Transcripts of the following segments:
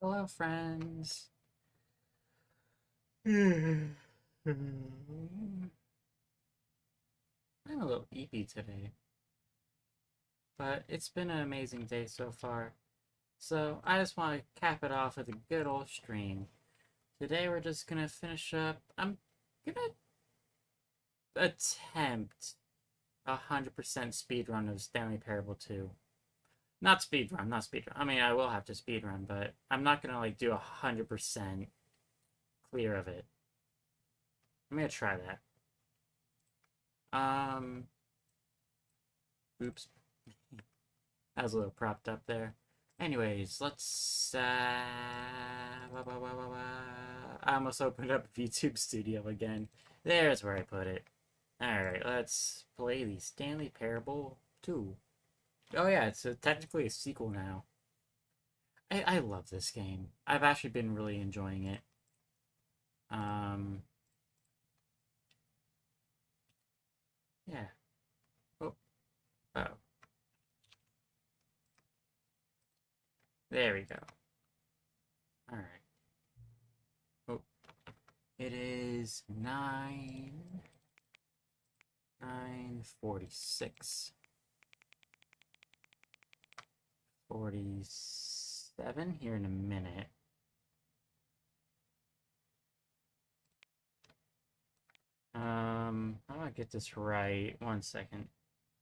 Hello, friends. I'm a little eepy today, but it's been an amazing day so far. So I just want to cap it off with a good old stream. Today we're just gonna finish up. I'm gonna attempt 100% speedrun of Stanley Parable 2. Not speedrun, not speedrun. I mean, I will have to speedrun, but I'm not gonna like do 100% clear of it. I'm gonna try that. Oops. I was a little propped up there. Anyways, let's, I almost opened up VTube Studio again. There's where I put it. Alright, let's play the Stanley Parable 2. Oh yeah, it's technically a sequel now. I love this game. I've actually been really enjoying it. Yeah. Oh. Oh. There we go. Alright. Oh. It is 9:46. 47 here in a minute. How do I get this right? 1 second.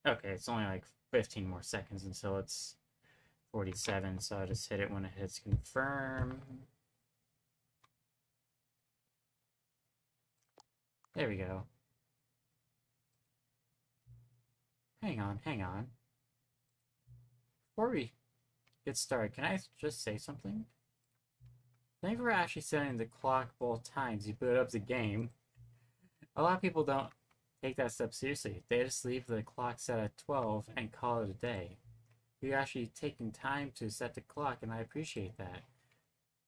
Okay, it's only like 15 more seconds until it's 47, so I'll just hit it when it hits confirm. There we go. Hang on, hang on. Before we get started, can I just say something? Thank you for actually setting the clock both times you boot up the game. A lot of people don't take that step seriously. They just leave the clock set at 12 and call it a day. You're actually taking time to set the clock, and I appreciate that.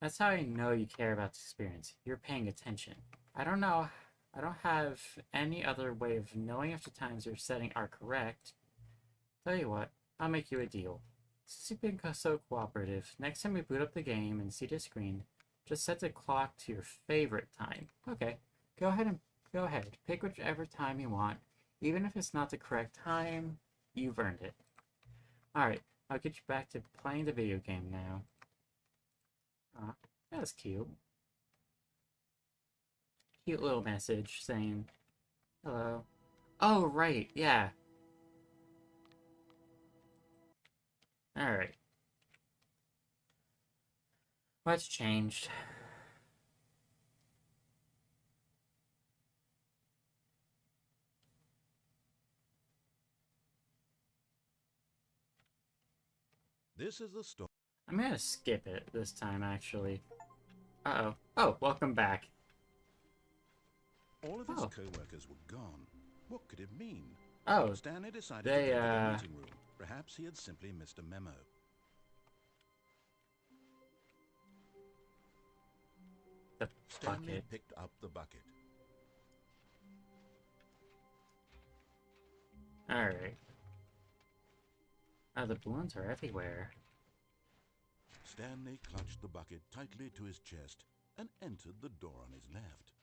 That's how I know you care about the experience. You're paying attention. I don't know. I don't have any other way of knowing if the times you're setting are correct. Tell you what, I'll make you a deal. Since you've been so cooperative, next time we boot up the game and see the screen, just set the clock to your favorite time. Okay, go ahead. Pick whichever time you want. Even if it's not the correct time, you've earned it. Alright, I'll get you back to playing the video game now. That was cute. Cute little message saying, hello. Oh, right, yeah. Alright. What's changed? This is the story. I'm gonna skip it this time, actually. Uh-oh. Oh, welcome back. All of his co-workers were gone. What could it mean? Oh, Stanley decided they, to go to the meeting room. Perhaps he had simply missed a memo. The Stanley bucket. picked up the bucket. Alright. Oh, the balloons are everywhere. Stanley clutched the bucket tightly to his chest and entered the door on his left.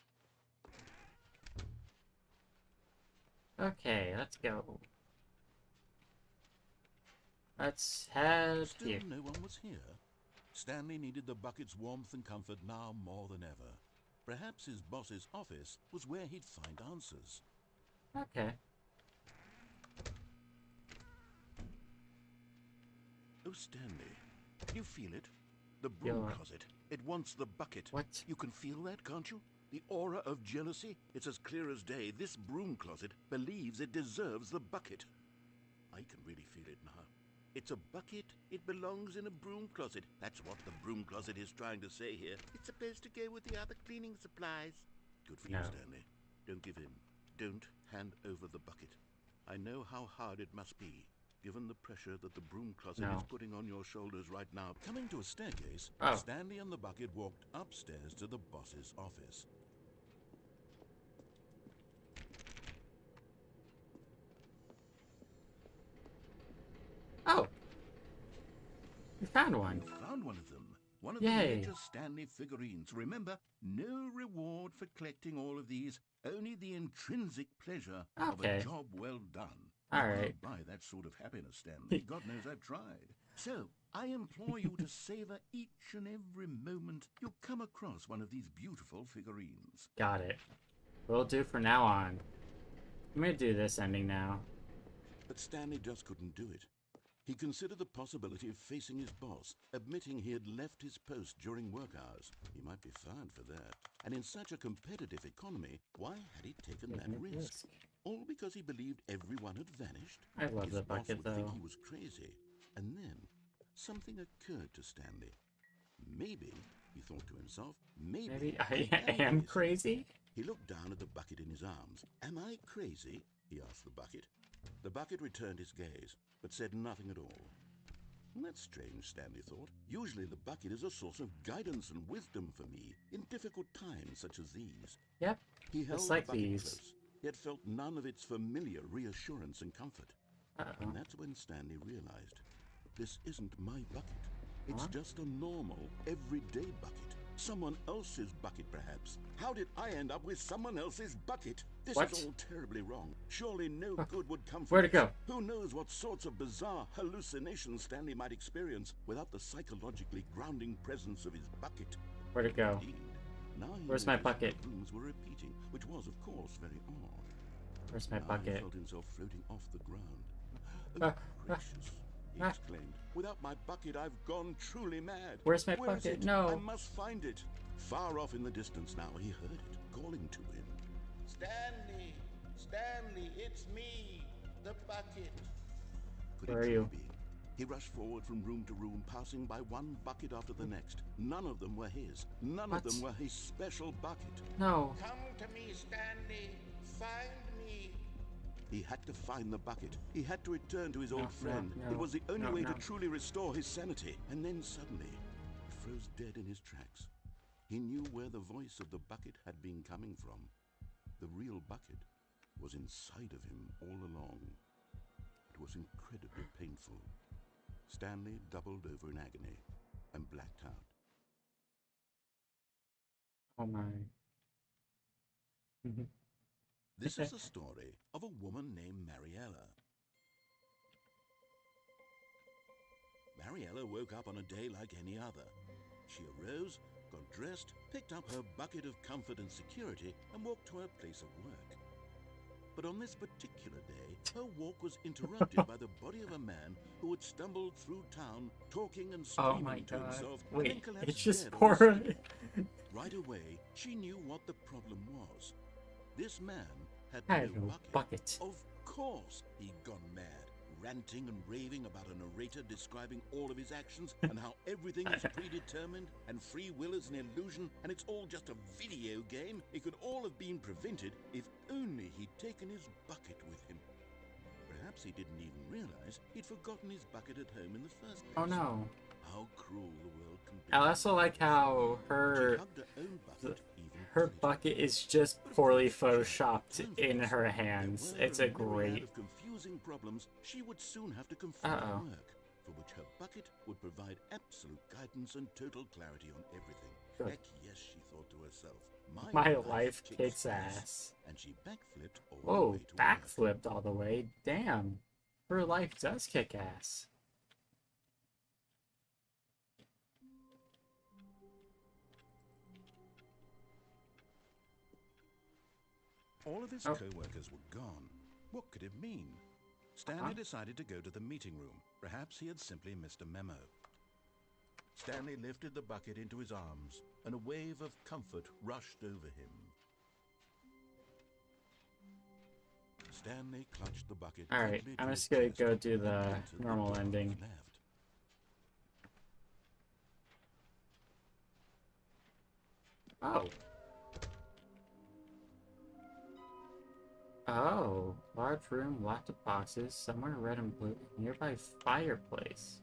Okay, let's go. Let's head Still here. no one was here. Stanley needed the bucket's warmth and comfort now more than ever. Perhaps his boss's office was where he'd find answers. Okay. Oh, Stanley, can you feel it? The broom closet. It wants the bucket. What? You can feel that, can't you? The aura of jealousy? It's as clear as day. This broom closet believes it deserves the bucket. I can really feel it now. It's a bucket. It belongs in a broom closet. That's what the broom closet is trying to say here. It's supposed to go with the other cleaning supplies. Good for you, Stanley. Don't give in. Don't hand over the bucket. I know how hard it must be, given the pressure that the broom closet is putting on your shoulders right now. Coming to a staircase, Stanley and the bucket walked upstairs to the boss's office. Oh! We found one. You found one of them. One of Yay. the major Stanley figurines. Remember, no reward for collecting all of these, only the intrinsic pleasure of a Okay. job well done. All You right. can't buy that sort of happiness, Stanley. God knows I've tried. So, I implore you to savor each and every moment you come across one of these beautiful figurines. Got it. Will do for now on. I'm gonna do this ending now. But Stanley just couldn't do it. He considered the possibility of facing his boss, admitting he had left his post during work hours. He might be fired for that. And in such a competitive economy, why had he taken that risk? All because he believed everyone had vanished? I love His the boss bucket, would think though. he was crazy. And then, something occurred to Stanley. Maybe, he thought to himself, maybe I am crazy? He looked down at the bucket in his arms. Am I crazy? He asked the bucket. The bucket returned his gaze, but said nothing at all. That's strange, Stanley thought. Usually the bucket is a source of guidance and wisdom for me in difficult times such as these. Yep. He held Just the like bucket these. close, yet felt none of its familiar reassurance and comfort. Uh-oh. And that's when Stanley realized, this isn't my bucket. It's Huh? just a normal, everyday bucket. Someone else's bucket, perhaps. How did I end up with someone else's bucket? This What? is all terribly wrong. Surely no good would come from Where'd it this. go? Who knows what sorts of bizarre hallucinations Stanley might experience without the psychologically grounding presence of his bucket. Where'd it go? Indeed, now he Where's my noticed bucket? The rooms were repeating, which was, of course, very odd. Where's my Now bucket? he felt himself floating off the ground. Ah, Oh, gracious, he ah. exclaimed. Without my bucket, I've gone truly mad. Where's my Where is bucket? it? No. I must find it. Far off in the distance now, he heard it, calling to him. Stanley! Stanley, it's me, the bucket. Could Where it are truly you? be? He rushed forward from room to room, passing by one bucket after the next. None of them were his. None What? of them were his special bucket. No. Come to me, Stanley. Find me. He had to find the bucket. He had to return to his old friend. no, It was the only no, way no. to truly restore his sanity. And then suddenly, he froze dead in his tracks. He knew where the voice of the bucket had been coming from. The real bucket was inside of him all along. It was incredibly painful. Stanley doubled over in agony and blacked out. Oh my. This is the story of a woman named Mariella. Mariella woke up on a day like any other. She arose, got dressed, picked up her bucket of comfort and security, and walked to her place of work. But on this particular day, her walk was interrupted by the body of a man who had stumbled through town, talking and Oh screaming my to god. himself, and then Wait, collapsed it's just dead on the poor. street. Right away, she knew what the problem was. This man had Had no no bucket. bucket. Of course he'd gone mad, ranting and raving about a narrator describing all of his actions and how everything is predetermined and free will is an illusion and it's all just a video game. It could all have been prevented if only he'd taken his bucket with him. Perhaps he didn't even realize he'd forgotten his bucket at home in the first place. Oh no. How cruel the world can be. I also like how She her hugged her own bucket even her tighter. bucket is just poorly photoshopped Turns in out her there hands. were It's a myriad great. of confusing problems she would soon have to confront at Uh-oh. work, for which her bucket would provide absolute guidance and total clarity on everything. Good. Heck yes, she thought to herself. My life kicks ass. And she backflipped all the Whoa, way to work. backflipped all the way. Damn. Her life does kick ass. All of his Oh. co-workers were gone. What could it mean? Stanley decided to go to the meeting room. Perhaps he had simply missed a memo. Stanley lifted the bucket into his arms, and a wave of comfort rushed over him. Stanley clutched the bucket. Alright, tightly I'm to just his gonna chest go do and the entered normal door on ending. his left. Oh. Oh, large room, lots of boxes, somewhere red and blue, nearby fireplace.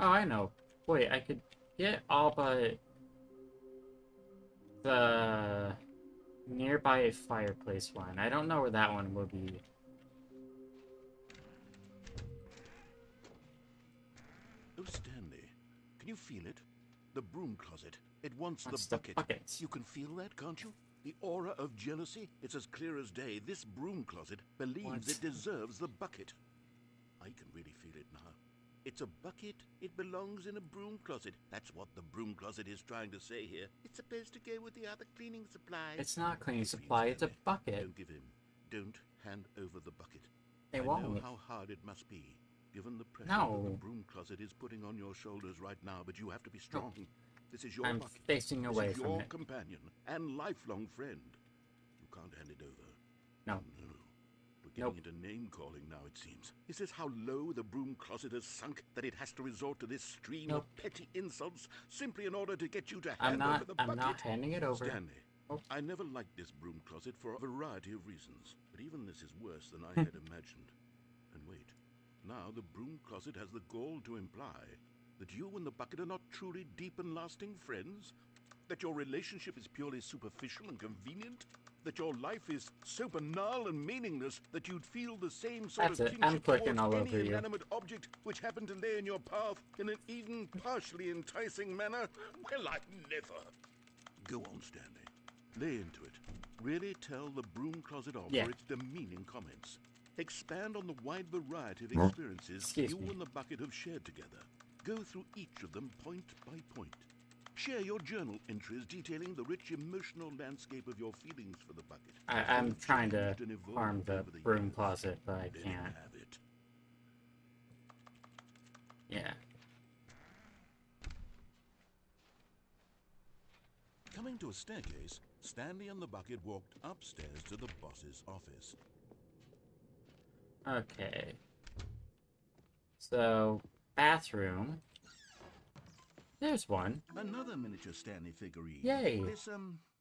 Oh, I know. Wait, I could get all but the nearby fireplace one. I don't know where that one will be. Oh, Stanley, can Can you feel it? The broom closet. It wants That's the the bucket. bucket. You can feel that, can't you? The aura of jealousy? It's as clear as day. This broom closet believes What? it deserves the bucket. I can really feel it now. It's a bucket. It belongs in a broom closet. That's what the broom closet is trying to say here. It's supposed to go with the other cleaning supplies. It's not cleaning Please, supply, it's a Stanley, bucket. Don't give in. Don't hand over the bucket. They I know won't. how hard it must be, given the pressure No. that the broom closet is putting on your shoulders right now, but you have to be strong. This is your I'm bucket. facing away This is from your it. companion and lifelong friend. You can't hand it over. No. No. We're getting into name-calling now, it seems. Is this how low the broom closet has sunk, that it has to resort to this stream of petty insults simply in order to get you to hand over the bucket? I'm not handing it over. Stanley, Oh. I never liked this broom closet for a variety of reasons, but even this is worse than I had imagined. And wait, now the broom closet has the gall to imply that you and the bucket are not truly deep and lasting friends? That your relationship is purely superficial and convenient? That your life is so banal and meaningless that you'd feel the same sort That's of it. kinship I'm clicking towards all any over you. inanimate object which happened to lay in your path in an even partially enticing manner? Well, I never. Go on, Stanley. Lay into it. Really tell the broom closet off for its demeaning comments. Expand on the wide variety of experiences Excuse you me. and the bucket have shared together. Go through each of them point by point. Share your journal entries detailing the rich emotional landscape of your feelings for the bucket. I'm trying to Changed and evolved harm the over broom years. closet, but I Let it can't. have it. Yeah. Coming to a staircase, Stanley and the bucket walked upstairs to the boss's office. Okay. So, bathroom. There's one. Another miniature Stanley figurine. Yay. This,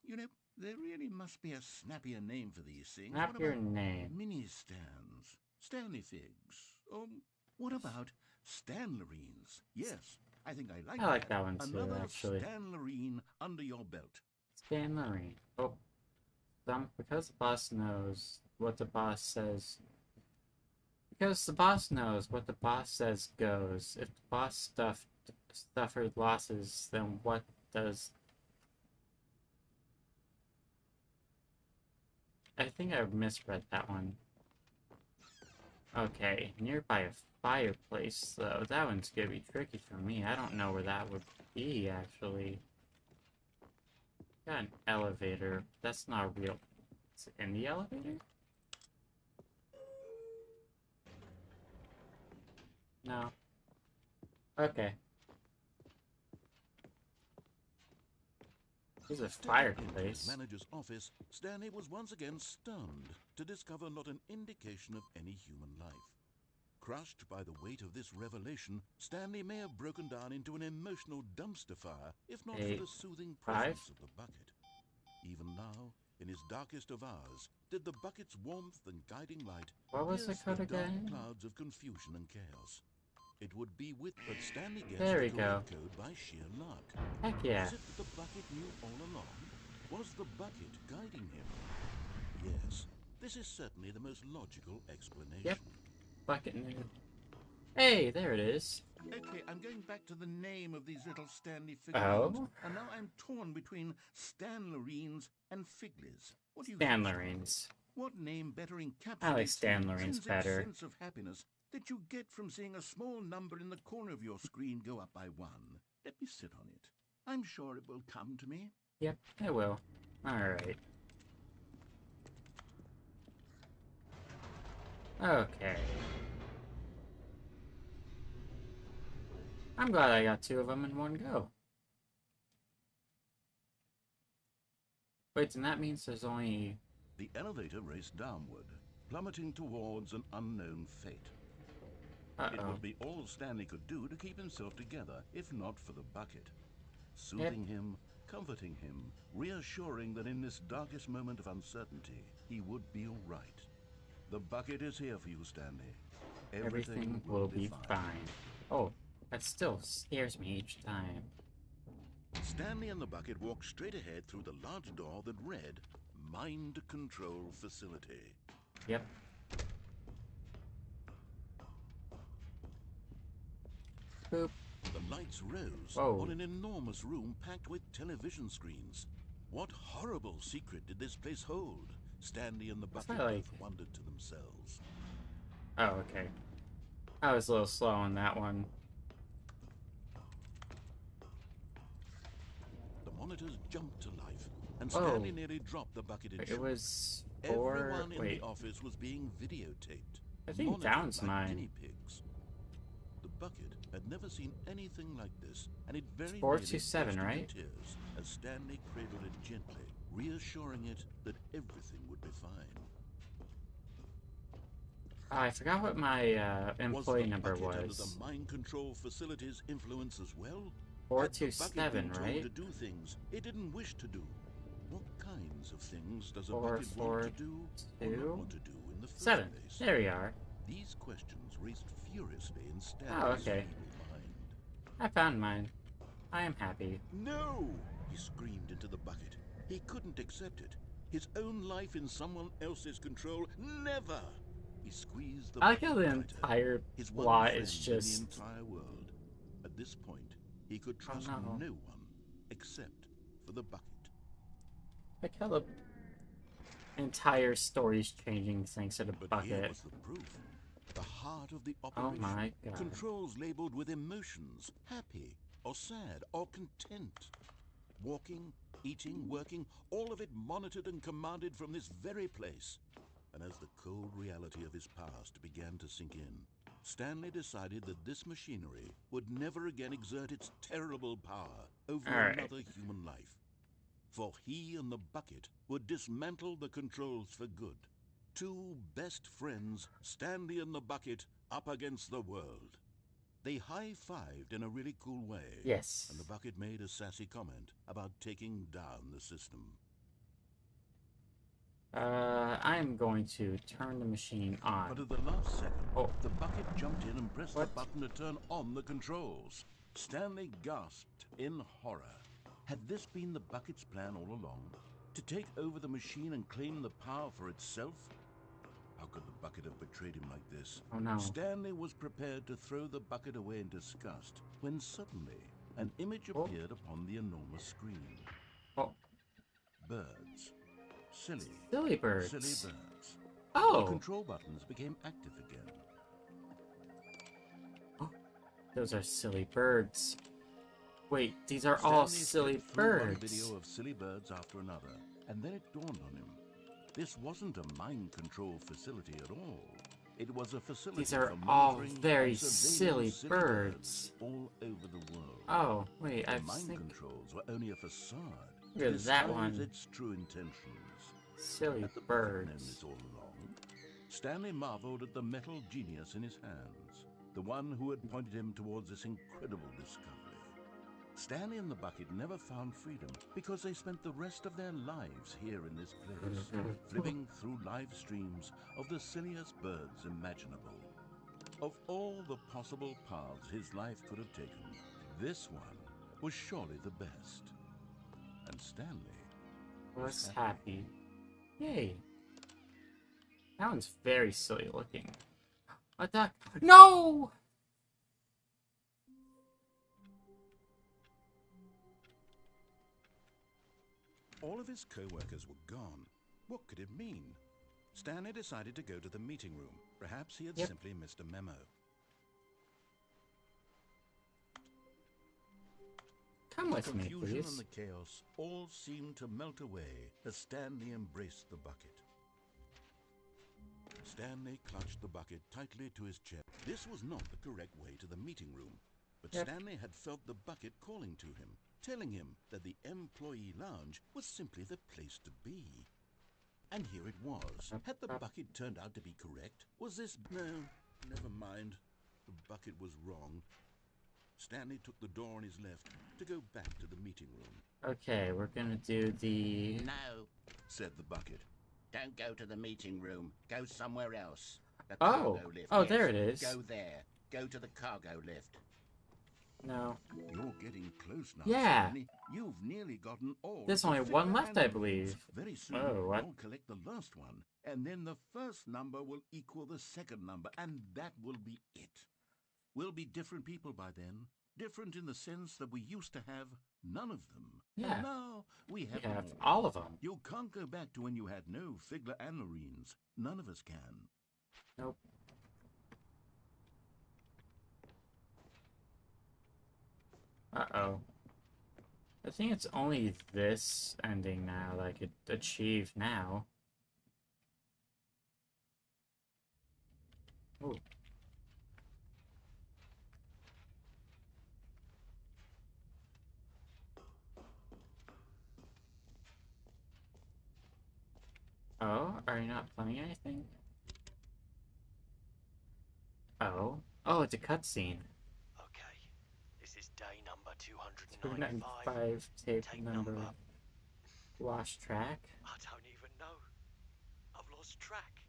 you know, there really must be a snappier name for these things. Snap What your about name. mini stands? Stanley figs? What about Stanlerines? Yes, I think I like I like that one too, Another actually. Stanlerine under your belt. Stan Marine. Oh. Because the boss knows what the boss says. Because the boss knows what the boss says goes. If the boss suffered losses, then what does... I think I misread that one. Okay, nearby a fireplace, though. That one's gonna be tricky for me. I don't know where that would be, actually. Got an elevator. That's not real. Is it in the elevator? No. Okay. There's a Stepping into his fireplace. manager's office, Stanley was once again stunned to discover not an indication of any human life. Crushed by the weight of this revelation, Stanley may have broken down into an emotional dumpster fire, if not for the soothing presence of the bucket. Even now, in his darkest of hours, did the bucket's warmth and guiding light What was the pierce code the dark again? clouds of confusion and chaos. It would be with, but Stanley guessed There we the go. correct code by sheer luck. Heck yeah. Was it that the bucket knew all along? Was the bucket guiding him? Yes, this is certainly the most logical explanation. Yep. Bucket new. Hey, there it is. Okay, I'm going back to the name of these little Stanley figurines. Oh? And now I'm torn between Stanlerines and Figlies. What do you Stanlerines. What name better encapsulates I like the Stanlerines intrinsic better. sense of happiness that you get from seeing a small number in the corner of your screen go up by 1? Let me sit on it. I'm sure it will come to me. Yep, it will. Alright. Okay. I'm glad I got 2 of them in one go. Wait, and that means there's only... The elevator raced downward, plummeting towards an unknown fate. It Uh-oh. would be all Stanley could do to keep himself together, if not for the bucket. Soothing him, comforting him, reassuring that in this darkest moment of uncertainty, he would be all right. The bucket is here for you, Stanley. Everything will be fine. Oh, that still scares me each time. Stanley and the bucket walked straight ahead through the large door that read, Mind Control Facility. Yep. Boop. The lights rose Whoa. on an enormous room packed with television screens. What horrible secret did this place hold? Stanley and the That's bucket not like... both wondered to themselves. Oh, okay. I was a little slow on that one. The monitors jumped to life, and Whoa. Stanley nearly dropped the bucket in It shock. was 4... Everyone in Wait. the office was being videotaped. I think monitored down's like mine. guinea pigs. The bucket had never seen anything like this, and it very 427, nearly right? burst into tears as Stanley cradled it gently, reassuring it that everything would be fine. Oh, I forgot what my employee number Was the bucket under was. the mind control facility's influence as well? 427, Had the bucket been right? told to do things it didn't wish to do? What kinds of things does a 4, bucket 4, want to do or 2, not want to do in the first 7. place? There we are. These questions raced furiously in Stanley's Oh, okay. feeble mind. I found mine. I am happy. No! He screamed into the bucket. He couldn't accept it. His own life in someone else's control. Never! He squeezed the I like how the bucket tighter. entire His one plot friend is in just... the entire world. At this point, he could trust no. no one except for the bucket. Like how the entire story's changing thanks to the But here bucket. was the proof. The heart of the Oh operation. my god. Controls labeled with emotions, happy or sad or content. Walking, eating, working, all of it monitored and commanded from this very place. And as the cold reality of his past began to sink in, Stanley decided that this machinery would never again exert its terrible power over another human life. For he and the bucket would dismantle the controls for good. Two best friends, Stanley and the bucket, up against the world. They high-fived in a really cool way. Yes. And the bucket made a sassy comment about taking down the system. I'm going to turn the machine on. But at the last second, the bucket jumped in and pressed What? the button to turn on the controls. Stanley gasped in horror. Had this been the bucket's plan all along? To take over the machine and claim the power for itself? How could the bucket have betrayed him like this? Oh no. Stanley was prepared to throw the bucket away in disgust when suddenly an image appeared upon the enormous screen. Oh. Birds. Silly. Silly birds. Silly birds. The Oh! control buttons became active again. Those are silly birds. Wait, these are all Stanley silly flipped through one birds. video of silly birds after another, and then it dawned on him. This wasn't a mind control facility at all. It was a facility These are for all monitoring very and surveilling silly birds. all over the world. Oh, wait, The I mind think... controls were only a facade Look to at that disguise one. its true intentions. Silly Had the bucket known birds. this all along? Stanley marveled at the metal genius in his hands, the one who had pointed him towards this incredible discovery. Stanley and the bucket never found freedom because they spent the rest of their lives here in this place, flipping through live streams of the silliest birds imaginable. Of all the possible paths his life could have taken, this one was surely the best. And Stanley Was happy. Yay. That one's very silly looking. A duck. No! All of his co-workers were gone. What could it mean? Stanley decided to go to the meeting room. Perhaps he had simply missed a memo. Come with The me, confusion please. and the chaos all seemed to melt away as Stanley embraced the bucket. Stanley clutched the bucket tightly to his chest. This was not the correct way to the meeting room, but Stanley had felt the bucket calling to him, telling him that the employee lounge was simply the place to be. And here it was. Had the bucket turned out to be correct? Was this... No, never mind. The bucket was wrong. Stanley took the door on his left to go back to the meeting room. Okay, we're gonna do the... No, said the bucket. Don't go to the meeting room. Go somewhere else. The Oh. cargo lift. Oh, yes. there it is. Go there. Go to the cargo lift. No. You're getting close now, Yeah. Stanley. You've nearly gotten all. There's the only fifth one left, I animals. believe. Very soon, Oh, what? you'll collect the last one, and then the first number will equal the second number, and that will be it. We'll be different people by then. Different in the sense that we used to have none of them. Yeah. And now we We have have them all of them. You can't go back to when you had no Figler and Marines. None of us can. Nope. Uh-oh. I think it's only this ending now that I could achieve now. Ooh. Oh, are you not playing anything? Oh. Oh, it's a cutscene. Okay, this is day number 295. 295, tape Tape number. number. Lost track. I don't even know. I've lost track.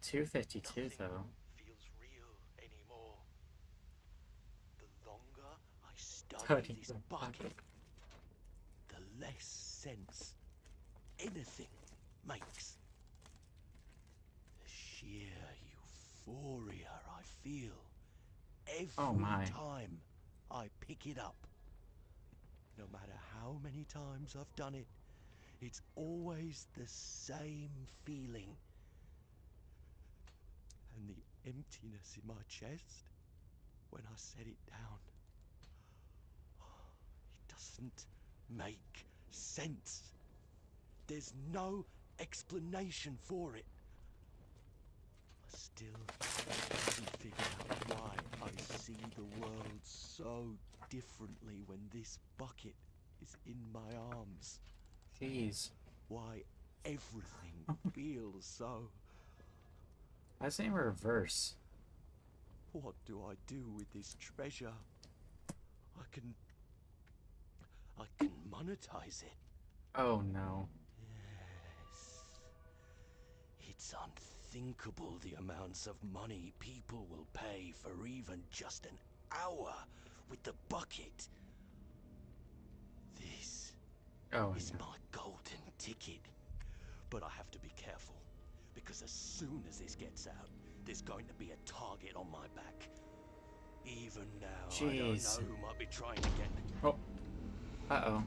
252, Nothing though. feels real anymore. The longer I study Study this the bucket, the less sense anything makes. The sheer euphoria I feel Oh, every my. time I pick it up. No matter how many times I've done it, it's always the same feeling. And the emptiness in my chest when I set it down. It doesn't make sense. There's no explanation for it. I still haven't figured out why I see the world so differently when this bucket is in my arms. Jeez. Why everything feels so. I say in reverse. What do I do with this treasure? I can monetize it. Oh, no. Yes. It's unthinkable the amounts of money people will pay for even just an hour with the bucket. This Oh, is no. my golden ticket. But I have to be careful, because as soon as this gets out, there's going to be a target on my back. Even now, I don't Jeez. know who might be trying to get me. Oh. Uh-oh.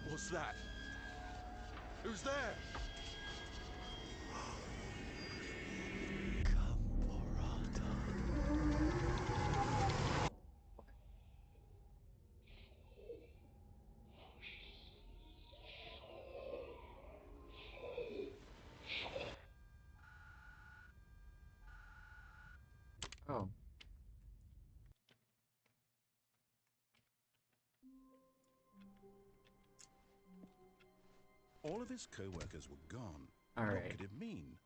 What's that? Who's there? Oh. All of his co-workers were gone. All What right. could it mean?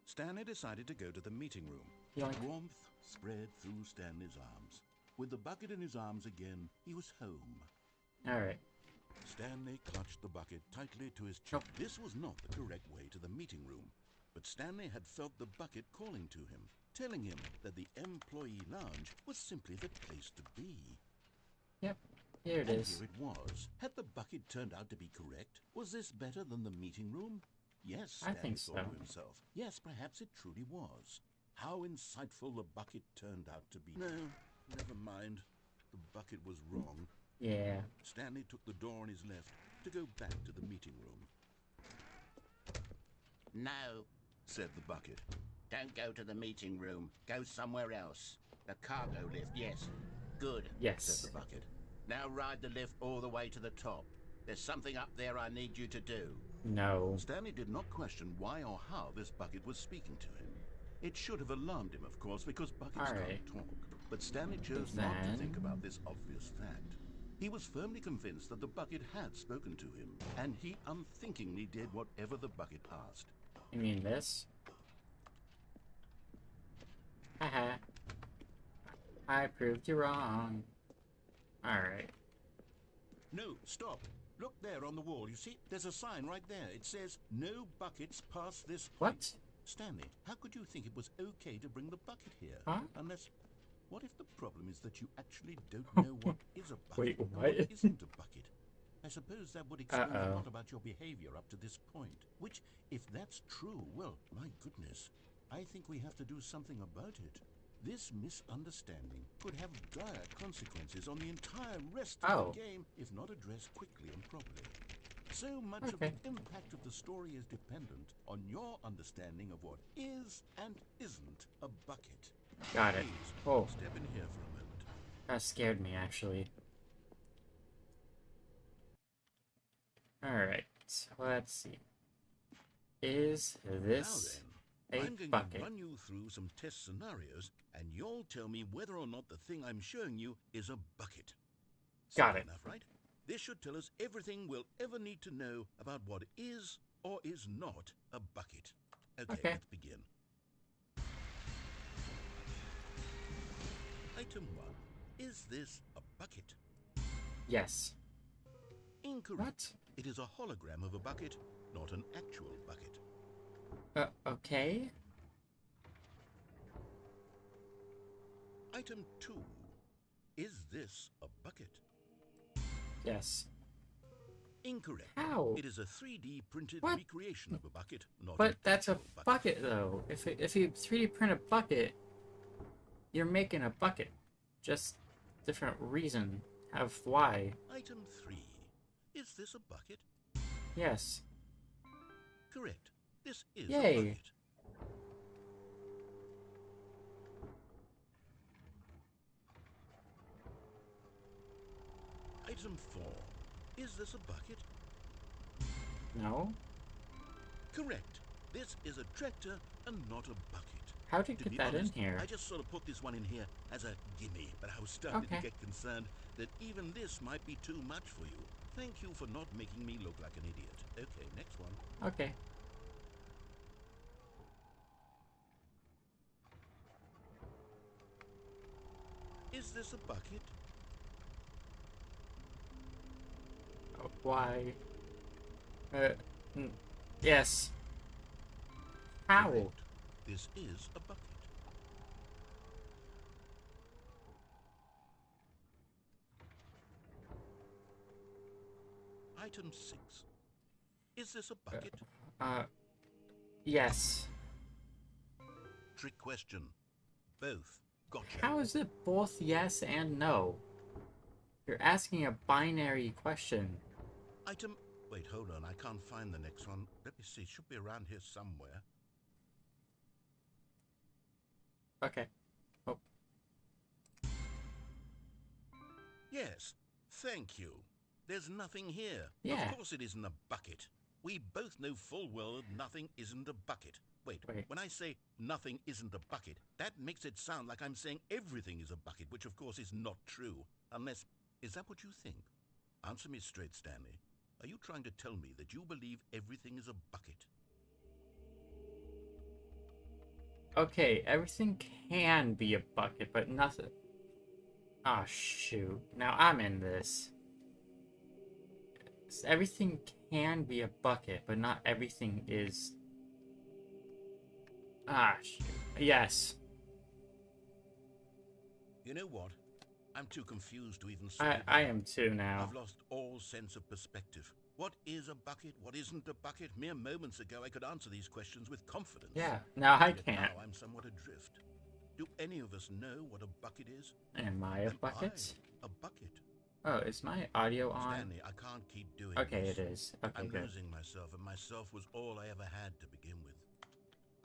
Stanley decided to go to the meeting room. Yoink. Warmth spread through Stanley's arms. With the bucket in his arms again, he was home. All right. Stanley clutched the bucket tightly to his chest. This was not the correct way to the meeting room, but Stanley had felt the bucket calling to him, telling him that the employee lounge was simply the place to be. Yep. Here it And is. here it was. Had the bucket turned out to be correct? Was this better than the meeting room? Yes, I Stanley think thought so. to himself. Yes, perhaps it truly was. How insightful the bucket turned out to be. No, never mind. The bucket was wrong. Yeah. Stanley took the door on his left to go back to the meeting room. No, Said the bucket. don't go to the meeting room. Go somewhere else. The cargo lift, yes. Good, Said Yes. the bucket. now ride the lift all the way to the top. There's something up there I need you to do. No. Stanley did not question why or how this bucket was speaking to him. It should have alarmed him, of course, because buckets All right. can't talk. But Stanley chose not to Then- think about this obvious fact. He was firmly convinced that the bucket had spoken to him, and he unthinkingly did whatever the bucket asked. You mean this? Haha. I proved you wrong. All right. No, stop. Look there on the wall. You see, there's a sign right there. It says, "No buckets past this point." What? Stanley, how could you think it was okay to bring the bucket here? Huh? Unless, what if the problem is that you actually don't know what is a bucket Wait, and what? what isn't a bucket? I suppose that would explain a Uh-oh. lot about your behavior up to this point. Which, if that's true, well, my goodness, I think we have to do something about it. This misunderstanding could have dire consequences on the entire rest Oh. of the game if not addressed quickly and properly. So much of Okay. the impact of the story is dependent on your understanding of what is and isn't a bucket. Got it. Please, Oh, step in here for a moment. that scared me, actually. Alright, let's see. Is this Now then, a I'm going bucket? to run you through some test scenarios, and you'll tell me whether or not the thing I'm showing you is a bucket. Got Simple it. enough, right? This should tell us everything we'll ever need to know about what is or is not a bucket. Okay. Let's begin. Item 1. Is this a bucket? Yes. Incorrect. What? It is a hologram of a bucket, not an actual bucket. Okay. Item 2. Is this a bucket? Yes. Incorrect. How? It is a 3D printed What? recreation of a bucket, not But an that's a actual bucket, though. If you 3D print a bucket, you're making a bucket. Just different reason of why. Item 3. Is this a bucket? Yes. Correct. This is Yay. a bucket. Item 4. Is this a bucket? No? Correct. This is a tractor and not a bucket. How'd you To get be that honest, in here? I just sort of put this one in here as a gimme, but I was starting Okay. to get concerned that even this might be too much for you. Thank you for not making me look like an idiot. Okay, next one. Okay. Is this a bucket? Why? Yes. How? Correct. This is a bucket. Item 6. Is this a bucket? Yes. Trick question. Both. Gotcha. How is it both yes and no? You're asking a binary question. Item... Wait, hold on. I can't find the next one. Let me see. It should be around here somewhere. Okay. Oh. Yes. Thank you. There's nothing here. Yeah. Of course it isn't a bucket. We both know full well that nothing isn't a bucket. Wait, when I say nothing isn't a bucket, that makes it sound like I'm saying everything is a bucket, which of course is not true. Unless... Is that what you think? Answer me straight, Stanley. Are you trying to tell me that you believe everything is a bucket? Okay, everything can be a bucket, but nothing... Oh, shoot. Now I'm in this. Everything can be a bucket, but not everything is... Ah, shoot. Yes. You know what? I'm too confused to even say I am too now. I've lost all sense of perspective. What is a bucket? What isn't a bucket? Mere moments ago, I could answer these questions with confidence. Yeah, now I Yet can't. Now I'm somewhat adrift. Do any of us know what a bucket is? Am I a bucket? A bucket. Oh, is my audio on? Stanley, I can't keep doing Okay, this. it is. Okay, I'm good. losing myself, and myself was all I ever had to begin with.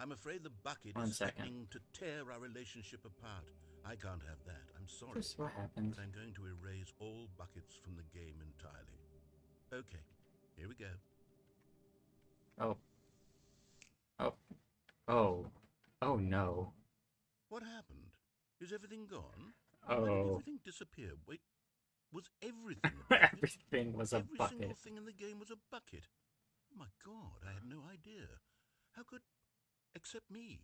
I'm afraid the bucket One is second. threatening to tear our relationship apart. I can't have that. I'm sorry. Just what happened? But I'm going to erase all buckets from the game entirely. Okay, here we go. Oh. Oh. Oh. Oh no. What happened? Is everything gone? Oh. Why did everything disappear? Wait, was everything a bucket? Everything was a Every bucket. single thing in the game was a bucket. Oh my god, I had no idea. How could... Except me.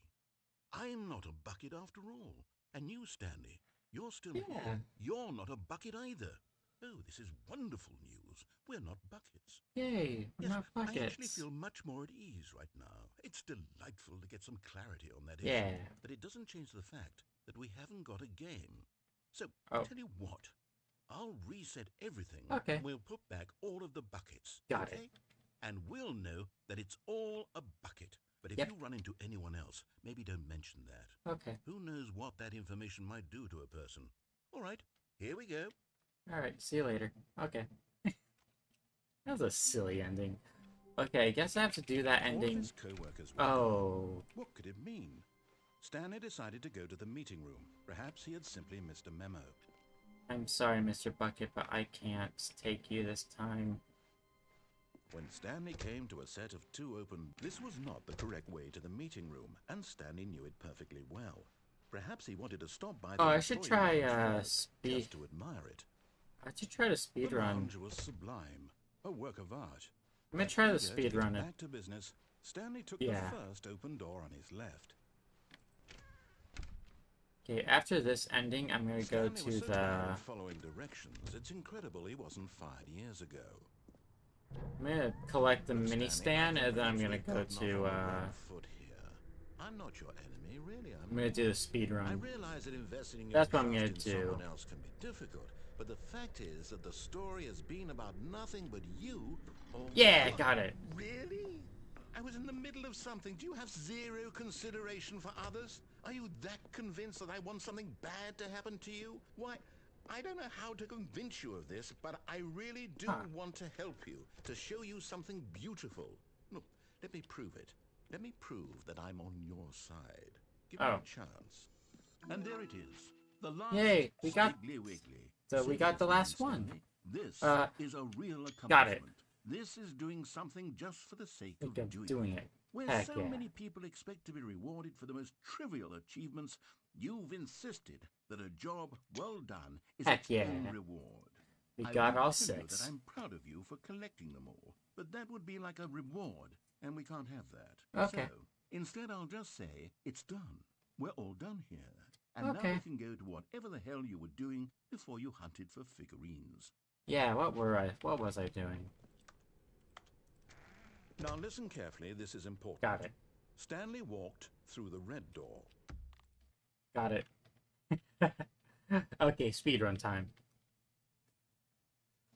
I'm not a bucket after all. And you, Stanley, you're still here. You're not a bucket either. Oh, this is wonderful news. We're not buckets. Yay, we're Yes, not I actually buckets. feel much more at ease right now. It's delightful to get some clarity on that Yeah. issue. But it doesn't change the fact that we haven't got a game. So, Oh. tell you what. I'll reset everything. Okay. And we'll put back all of the buckets. Got okay? And we'll know that it's all a bucket. But if Yep. you run into anyone else, maybe don't mention that. Okay. Who knows what that information might do to a person? All right, here we go. Alright, see you later. Okay. That was a silly ending. Okay, I guess I have to do that All of ending. his co-workers were Oh. gone. What could it mean? Stanley decided to go to the meeting room. Perhaps he had simply missed a memo. I'm sorry, Mr. Bucket, but I can't take you this time. When Stanley came to a set of two open, this was not the correct way to the meeting room, and Stanley knew it perfectly well. Perhaps he wanted to stop by the Oh, I should employee try, lounge first, speed. just to admire it. I should try to The speedrun. lounge was sublime, a work of art. I'm gonna But try to eager to get speedrun it. Back to business, Stanley took Yeah. the first open door on his left. Okay, after this ending, I'm gonna go Stanley to was so tired the... of following directions. It's incredible he wasn't fired years ago. I'm gonna collect the Look, mini Stanley, stand, I and then I'm think gonna we've go gotten off to, on the wrong foot here. I'm not your enemy, really. I'm gonna do the speed I run. realize that investing in your That's what I'm trust gonna in do. someone else can be difficult, but the fact is that the story has been about nothing but you all Yeah, along. got it. Really? I was in the middle of something. Do you have zero consideration for others? Are you that convinced that I want something bad to happen to you? Why, I don't know how to convince you of this, but I really do want to help you, to show you something beautiful. Look, let me prove it. Let me prove that I'm on your side. Give me Oh. a chance. And there it is. The last Yay, we got- Squiggly Wiggly. So we Say got this the with me, last one. Stanley. This Uh, is a real accomplishment. got it. This is doing something just for the sake I of think I'm doing doing it. Where Heck so yeah. many people expect to be rewarded for the most trivial achievements, you've insisted that a job well done is Heck its yeah. own reward. We I got would all tell you 6. that I'm proud of you for collecting them all, but that would be like a reward, and we can't have that. Okay. So, instead I'll just say, it's done. We're all done here. And now Okay. you can go to whatever the hell you were doing before you hunted for figurines. Yeah, what was I doing? Now listen carefully, this is important. Got it. Stanley walked through the red door. Got it. Okay, speedrun time.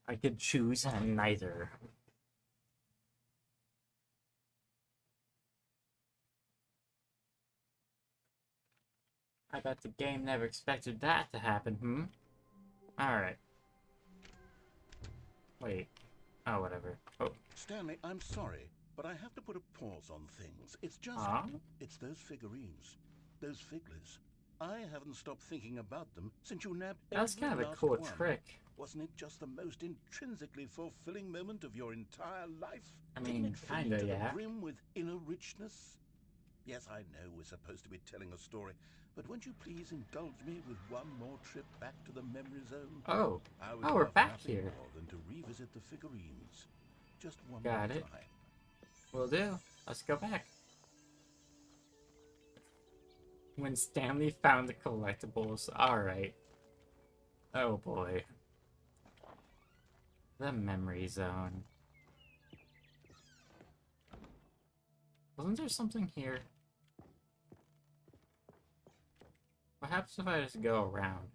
I could choose neither. I bet the game never expected that to happen, Alright. Wait. Oh, whatever. Oh. Stanley, I'm sorry, but I have to put a pause on things. It's just... Huh? It's those figurines. Those figglers. I haven't stopped thinking about them since you nabbed That's every kind of a last cool one. trick. Wasn't it just the most intrinsically fulfilling moment of your entire life? I Didn't mean, it fill you kinda, to yeah. the brim with inner richness? Yes, I know we're supposed to be telling a story, but won't you please indulge me with one more trip back to the memory zone? Oh. I would Oh, we're love back nothing here. more than to revisit the figurines. Just one Got more it. time. Will do. Let's go back. When Stanley found the collectibles. Alright. Oh boy. The memory zone. Wasn't there something here? Perhaps if I just go around.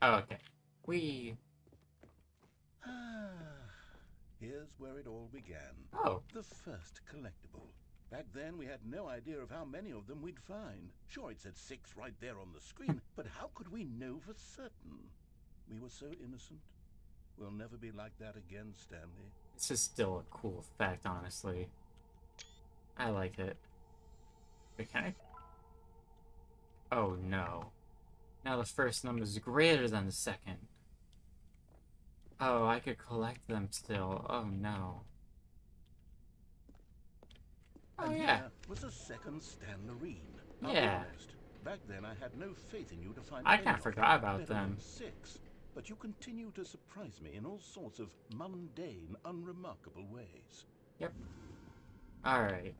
Oh, okay. Here's where it all began. Oh. The first collectible. Back then, we had no idea of how many of them we'd find. Sure, it said 6 right there on the screen, but how could we know for certain? We were so innocent. We'll never be like that again, Stanley. This is still a cool fact, honestly. I like it. Wait, can I? Oh no. Now the first number is greater than the second. Oh, I could collect them still. Oh no. Oh And yeah. here was the second Stanlerine. I'll be Yeah. honest, back then I had no faith in you to find I any kinda of forgot them, about let alone them. 6. But you continue to surprise me in all sorts of mundane, unremarkable ways. Yep. Alright.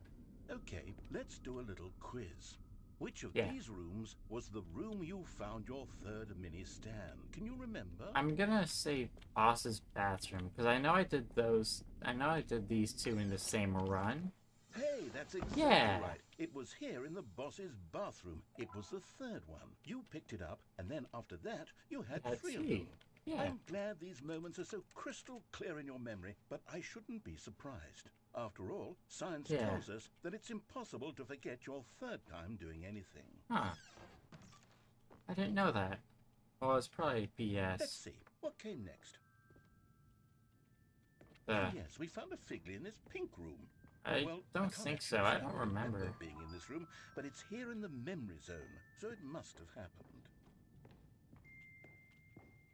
Okay, let's do a little quiz. Which of Yeah. these rooms was the room you found your third mini stand? Can you remember? I'm gonna say boss's bathroom, because I know I did those. I know I did these two in the same run. Hey, that's exactly Yeah. right. It was here in the boss's bathroom. It was the third one. You picked it up, and then after that, you had I had 3 of three. them. Yeah. I'm glad these moments are so crystal clear in your memory, but I shouldn't be surprised. After all, science Yeah. tells us that it's impossible to forget your third time doing anything. Huh. I didn't know that. Well, it's probably Let's BS. see, what came next? The... Oh yes, we found a figly in this pink room. I Well, don't can't think actually so. I say don't remember. being in this room, but it's here in the memory zone, so it must have happened.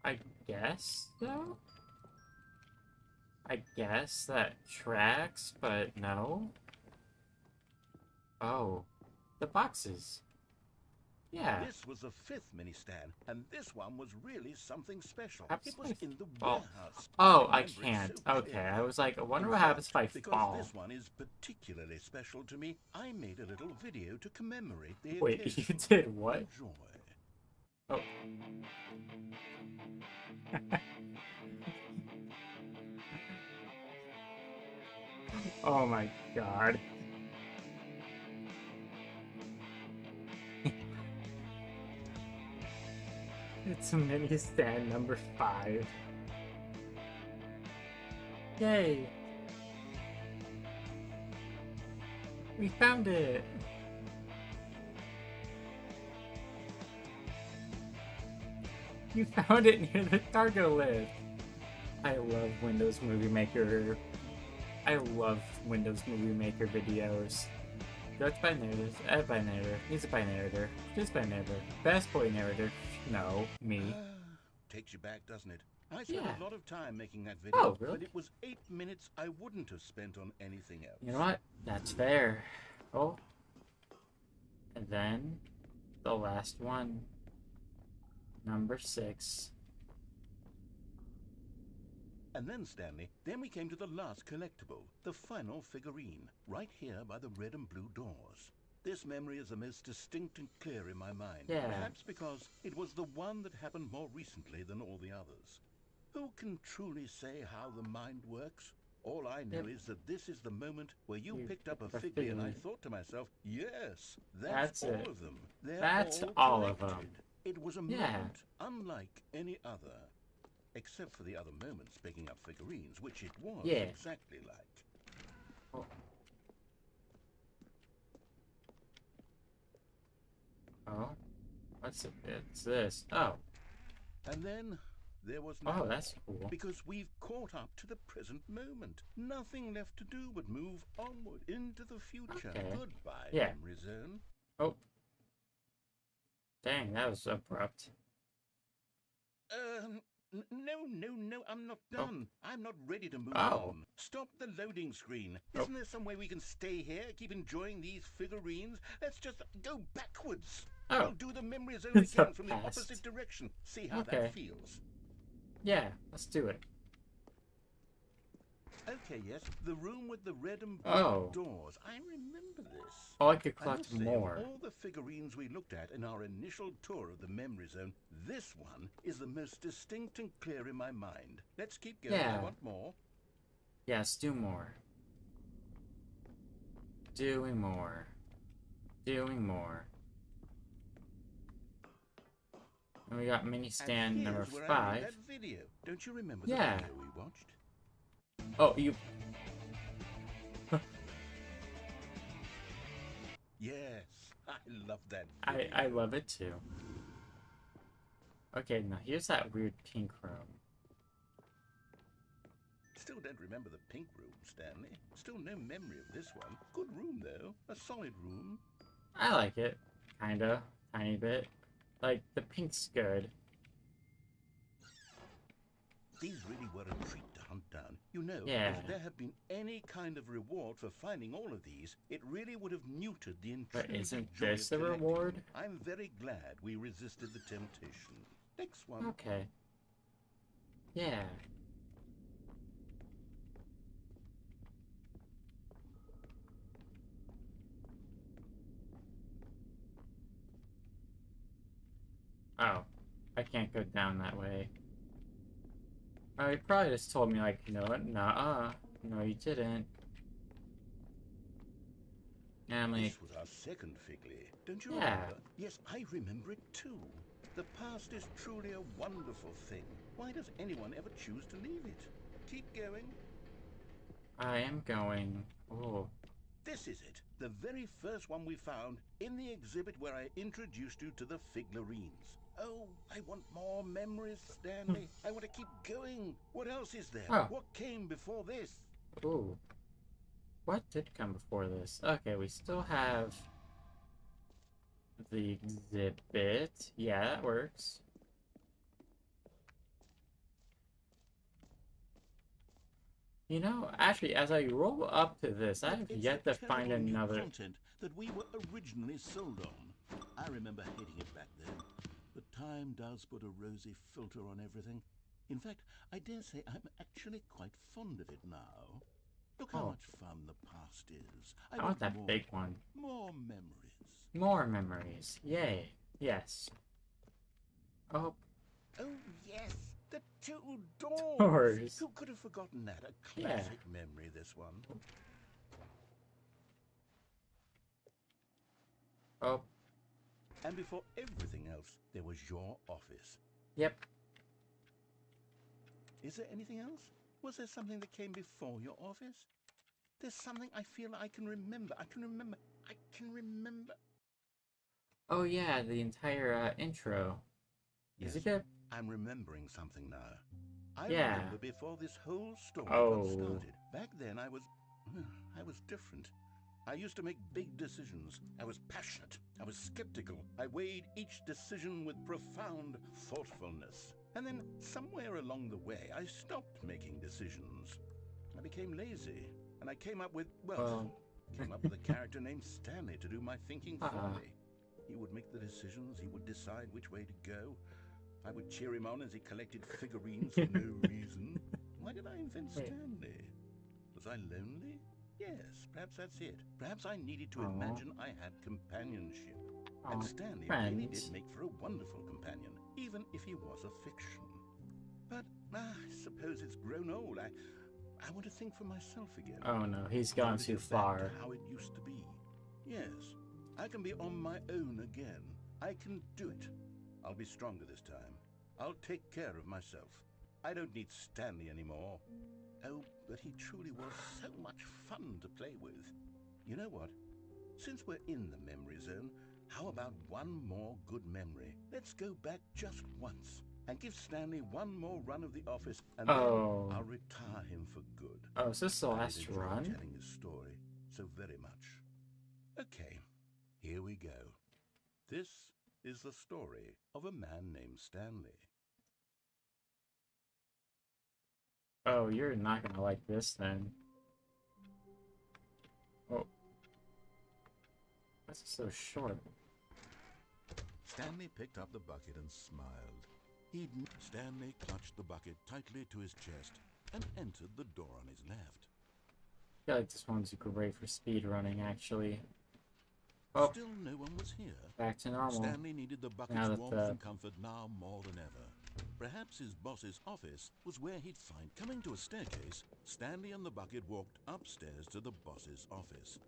I guess so? I guess that tracks, but no. Oh. The boxes. Yeah. This was the fifth mini stand, and this one was really something special. Perhaps It was I in the fall. warehouse. Oh, I remember it can't. so Okay, clearly. I was like, I wonder In what happens if I fact, because fall. this one is particularly special to me, I made a little video to commemorate the Wait, occasion. you did what? Enjoy. Oh. Oh my god. It's mini stand number 5. Yay! We found it! You found it near the cargo lift! I love Windows Movie Maker. I love Windows Movie Maker videos. Judged by narrator, by narrator, needs a by narrator, just by narrator, best boy narrator, no, me. Takes you back, doesn't it? I spent Yeah. a lot of time making that video, Oh, really? but it was 8 minutes I wouldn't have spent on anything else. You know what? That's fair. Oh. And then, the last one. Number 6. And then, Stanley, then we came to the last collectible, the final figurine, right here by the red and blue doors. This memory is the most distinct and clear in my mind, Yeah. perhaps because it was the one that happened more recently than all the others. Who can truly say how the mind works? All I know is that this is the moment where you picked up a figure, and I thought to myself, yes, that's all it. of them. They're That's all all of connected. them. It was a Yeah. moment unlike any other. Except for the other moments picking up figurines, which it was Yeah. exactly like. Oh. Oh. What's it? It's this. Oh. And then there was Oh, no that's more, cool. because we've caught up to the present moment. Nothing left to do but move onward into the future. Okay. Goodbye, Yeah. memory zone. Oh. Dang, that was abrupt. No, I'm not done. I'm not ready to move Oh. on. Stop the loading screen. Oh. Isn't there some way we can stay here, keep enjoying these figurines? Let's just go backwards. Oh. We'll do the memory zone It's again a from the past. opposite direction. See how Okay. that feels. Yeah, let's do it. Okay, yes, the room with the red and blue Oh. doors. I remember this. Oh, I could I collect must say, more. of all the figurines we looked at in our initial tour of the memory zone, this one is the most distinct and clear in my mind. Let's keep going. Yeah. I want more. Yes, do more. Doing more. Doing more. And we got mini stand And number here's where I made 5. that video. Don't you remember Yeah. the video we watched? Oh, you... Yes, I love that video. I love it too. Okay, now here's that weird pink room. Still don't remember the pink room, Stanley. Still no memory of this one. Good room, though. A solid room. I like it. Kinda. Tiny bit. Like, the pink's good. These really were a treat to hunt down. You know, Yeah. if there had been any kind of reward for finding all of these, it really would have muted the But intrinsic isn't joy this of the collecting. reward? I'm very glad we resisted the temptation. Next one. Okay. Yeah. Oh. I can't go down that way. Oh, he probably just told me, like, no, nuh-uh. No, you didn't. Emily. This was our second Figley. Don't you Yeah. remember? Yes, I remember it too. The past is truly a wonderful thing. Why does anyone ever choose to leave it? Keep going. I am going. Oh. This is it. The very first one we found in the exhibit where I introduced you to the Figlarines. Oh, I want more memories, Stanley. I want to keep going. What else is there? Oh. What came before this? Ooh. What did come before this? Okay, we still have the exhibit. Yeah, that works. You know, actually, as I roll up to this, I have It's yet the to find terrible new another. content that we were originally sold on. I remember hating it back then. But time does put a rosy filter on everything. In fact, I dare say I'm actually quite fond of it now. Look how Oh. much fun the past is. I want that more, big one. More memories. More memories. Yay. Yes. Oh, Oh, yes. The two doors. doors. Who could have forgotten that? A Yeah. classic memory, this one. Oh, And before everything else, there was your office. yep. Is there anything else? Was there something that came before your office? There's something I feel I can remember. I can remember. Oh, yeah, the entire intro. Is it good? I'm remembering something now. I Yeah. remember before this whole story Oh. got started. Back then I was different. I used to make big decisions. I was passionate. I was skeptical. I weighed each decision with profound thoughtfulness. And then somewhere along the way, I stopped making decisions. I became lazy. And I came up with, came up with a character named Stanley to do my thinking for me. He would make the decisions. He would decide which way to go. I would cheer him on as he collected figurines for no reason. Why did I invent Stanley? Was I lonely? Yes, perhaps that's it. Perhaps I needed to imagine I had companionship. And Stanley really did make for a wonderful companion, even if he was a fiction. But I suppose it's grown old. I want to think for myself again. Oh no, he's gone too far. How it used to be. Yes, I can be on my own again. I can do it. I'll be stronger this time. I'll take care of myself. I don't need Stanley anymore. Oh, but he truly was so much fun to play with. You know what? Since we're in the memory zone, how about one more good memory? Let's go back just once and give Stanley one more run of the office, and then I'll retire him for good. Oh, is this the last run? Telling his story so very much. Okay, here we go. This is the story of a man named Stanley. Oh, you're not gonna like this then. Oh. This is so short. Stanley picked up the bucket and smiled. Stanley clutched the bucket tightly to his chest and entered the door on his left. I feel like this one's great for speed running, actually. Oh, still no one was here. Back to normal. Stanley needed the bucket's warmth and comfort now more than ever. Perhaps his boss's office was where he'd find. Coming to a staircase, Stanley and the bucket walked upstairs to the boss's office.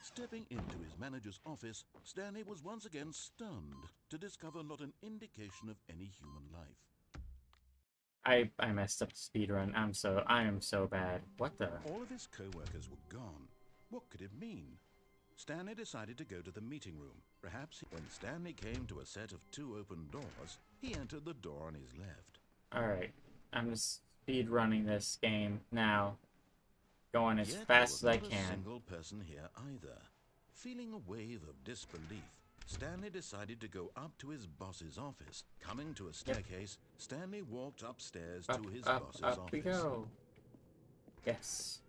Stepping into his manager's office, Stanley was once again stunned to discover not an indication of any human life. I messed up the speedrun. I am so bad. What the? All of his co-workers were gone. What could it mean? Stanley decided to go to the meeting room. Perhaps when Stanley came to a set of two open doors, he entered the door on his left. Alright, I'm speed running this game now. Going as fast as I can. Not a single person here either. Feeling a wave of disbelief, Stanley decided to go up to his boss's office. Coming to a staircase, Stanley walked upstairs to his boss's office. Up we go. Yes.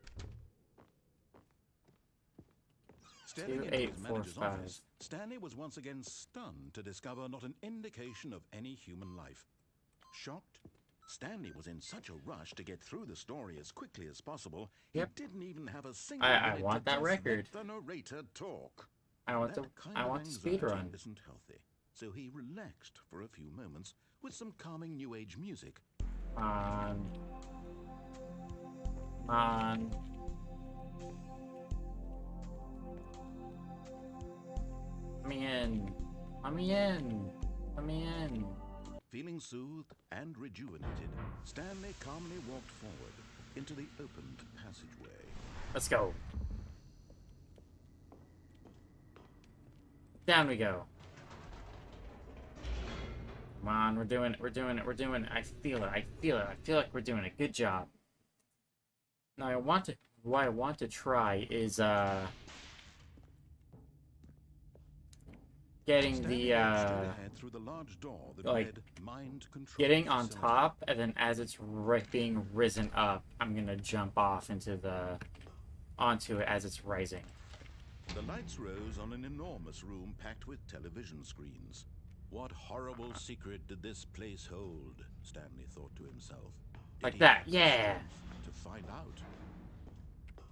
Stepping into his manager's office, Stanley was once again stunned to discover not an indication of any human life. Shocked, Stanley was in such a rush to get through the story as quickly as possible, he didn't even have a single I want that record. let the narrator talk. I want the speed run. Isn't healthy, so he relaxed for a few moments with some calming new age music. Come on. Let me in. Let me in. Let me in. Feeling soothed and rejuvenated, Stanley calmly walked forward into the opened passageway. Let's go. Down we go. Come on, we're doing it, we're doing it, we're doing it. I feel it, I feel it, I feel like we're doing it. Good job. Now what I want to try is getting Stanley the walked straight ahead through the large door that like read mind control getting on facility. top, and then as it's being risen up, I'm gonna jump off into the onto it as it's rising. The lights rose on an enormous room packed with television screens. What horrible secret did this place hold? Stanley thought to himself. Did Like he that, have the yeah. strength to find out?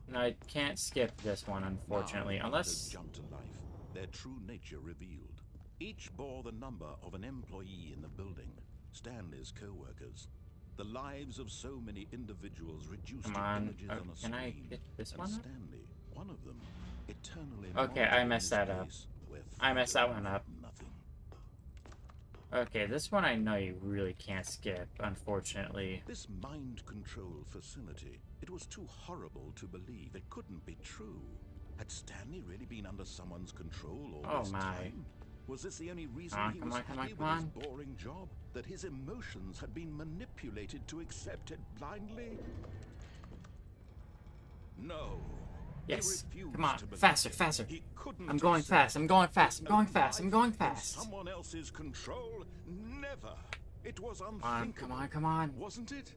No, I can't skip this one, unfortunately, Now, unless... jump to life, their true nature revealed. Each bore the number of an employee in the building, Stanley's co-workers. The lives of so many individuals reduced Come to on. images on a Can screen. I get this and one? Stanley, one of them, eternally Okay, I monitored in messed this that up. place where I messed that freedom one up. meant nothing. Okay, this one I know you really can't skip, unfortunately. This mind control facility, it was too horrible to believe. It couldn't be true. Had Stanley really been under someone's control all Oh this my. time? Was this the only reason he Come was on, come happy on, with come his on. boring job? That his emotions had been manipulated to accept it blindly? No. Yes. He refused Come on. to believe Faster, it. faster. He couldn't I'm going accept fast. I'm going fast. I'm that going fast. I'm life going in fast. someone else's control? Never. It was Come unthinkable. on, come on. Wasn't it?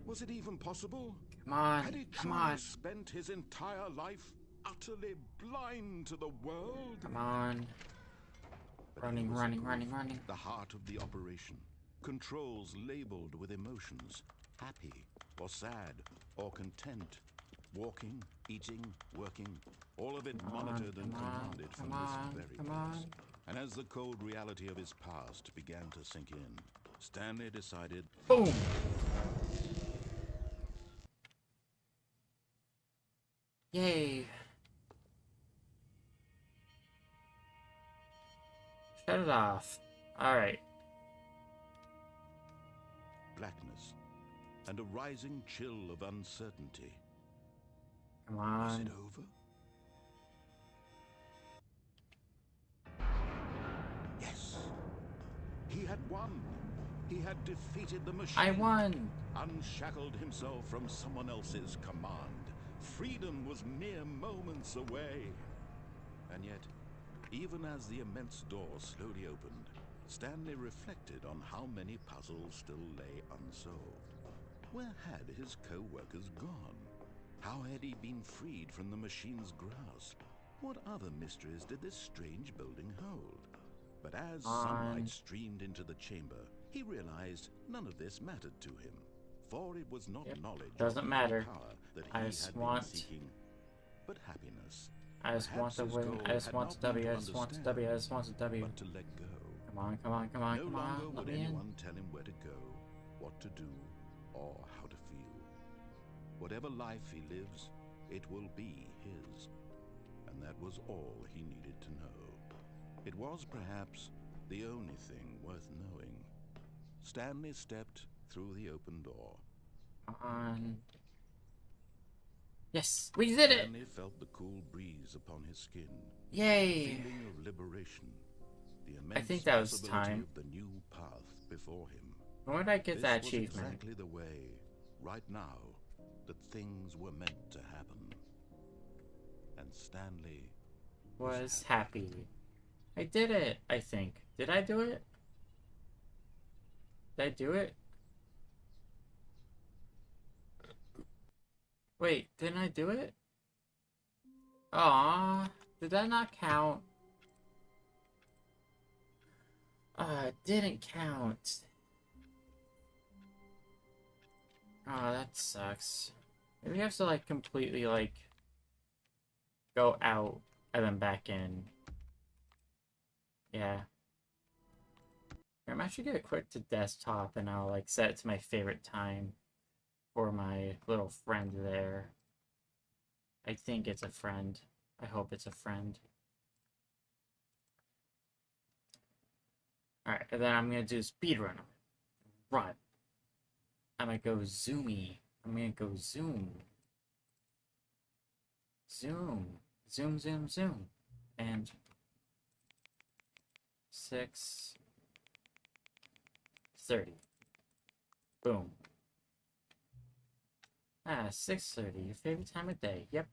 Was it even possible? Come on. Had he Come truly on. spent his entire life utterly blind to the world? Come on. But Running, here was running, proof, running, running. The heart of the operation. Controls labeled with emotions. Happy, or sad, or content. Walking, eating, working. All of it monitored and commanded from this very place. And as the cold reality of his past began to sink in, Stanley decided... Boom! Yay! Shut it off. Alright. blackness, and a rising chill of uncertainty. Come Was on. it over? Yes. He had won. He had defeated the machine. I won! Unshackled himself from someone else's command. Freedom was mere moments away. And yet, even as the immense door slowly opened, Stanley reflected on how many puzzles still lay unsolved. Where had his co-workers gone? How had he been freed from the machine's grasp? What other mysteries did this strange building hold? But as sunlight streamed into the chamber, he realized none of this mattered to him. For it was not knowledge Doesn't or matter. power that he I had just been want- seeking, but happiness. I just want to Perhaps his win. goal I just had want not to been W. to I just want to understand, W. I just want to W. But to let go. Come on, come on, come on, No come longer on. Let would me in. anyone tell him where to go, what to do, or how to feel. Whatever life he lives, it will be his. And that was all he needed to know. It was perhaps the only thing worth knowing. Stanley stepped through the open door. Come on. Yes, we did it! Stanley felt the cool breeze upon his skin. Yay! The feeling of liberation. The immense think that was possibility time. of the new path before him. When would I get This that was achievement? exactly the way, right now, that things were meant to happen. And Stanley Was happy. I did it, I think. Did I do it? Did I do it? Wait, didn't I do it? Aw, did that not count? It didn't count. Oh, that sucks. Maybe I have to, like, completely, like, go out and then back in. Yeah. I'm actually gonna quit to desktop and I'll, like, set it to my favorite time for my little friend there. I think it's a friend. I hope it's a friend. Alright, and then I'm gonna do speedrun. Run. I'm gonna go zoomy. I'm gonna go zoom. Zoom. Zoom, zoom, zoom. And 6:30. Boom. 6:30, your favorite time of day. Yep.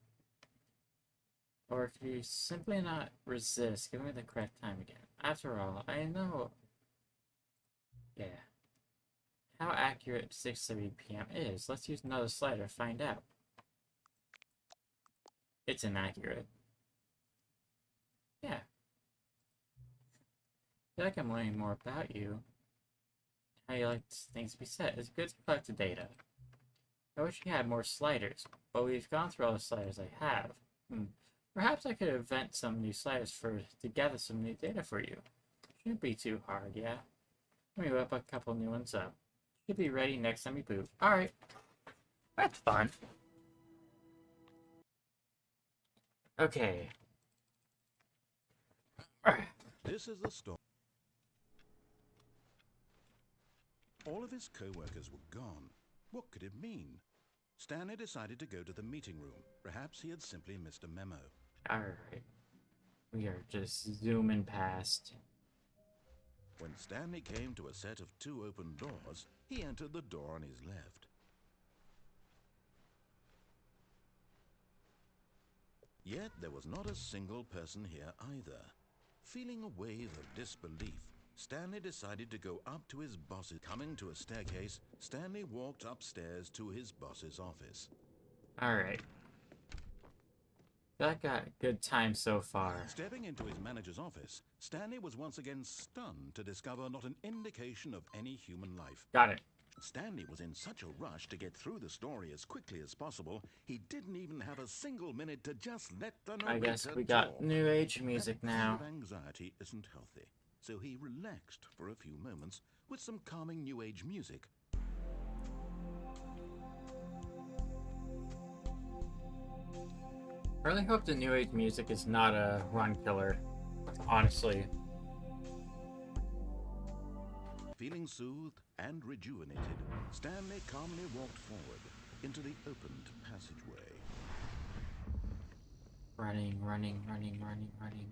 Or if you simply not resist, give me the correct time again. After all, I know. Yeah. How accurate 6:30 p.m. is. Let's use another slider to find out. It's inaccurate. Yeah. I feel like I'm learning more about you. How you like things to be set. It's good to collect the data. I wish you had more sliders, but we've gone through all the sliders I have. Perhaps I could invent some new sliders to gather some new data for you. Shouldn't be too hard, yeah? Let me whip a couple new ones up. Should be ready next time we boot. Alright. That's fun. Okay. This is the story. All of his co-workers were gone. What could it mean? Stanley decided to go to the meeting room. Perhaps he had simply missed a memo. Alright. We are just zooming past. When Stanley came to a set of 2 open doors, he entered the door on his left. Yet there was not a single person here either. Feeling a wave of disbelief, Stanley decided to go up to his boss's. Coming to a staircase, Stanley walked upstairs to his boss's office. Alright. That got a good time so far. Stepping into his manager's office, Stanley was once again stunned to discover not an indication of any human life. Got it. Stanley was in such a rush to get through the story as quickly as possible, he didn't even have a single minute to just let the narrator I guess we got talk. new age music That now. kind of anxiety isn't healthy, so he relaxed for a few moments with some calming new age music. I really hope the new age music is not a run killer. Honestly. Feeling soothed and rejuvenated, Stanley calmly walked forward into the opened passageway. Running, running, running, running, running.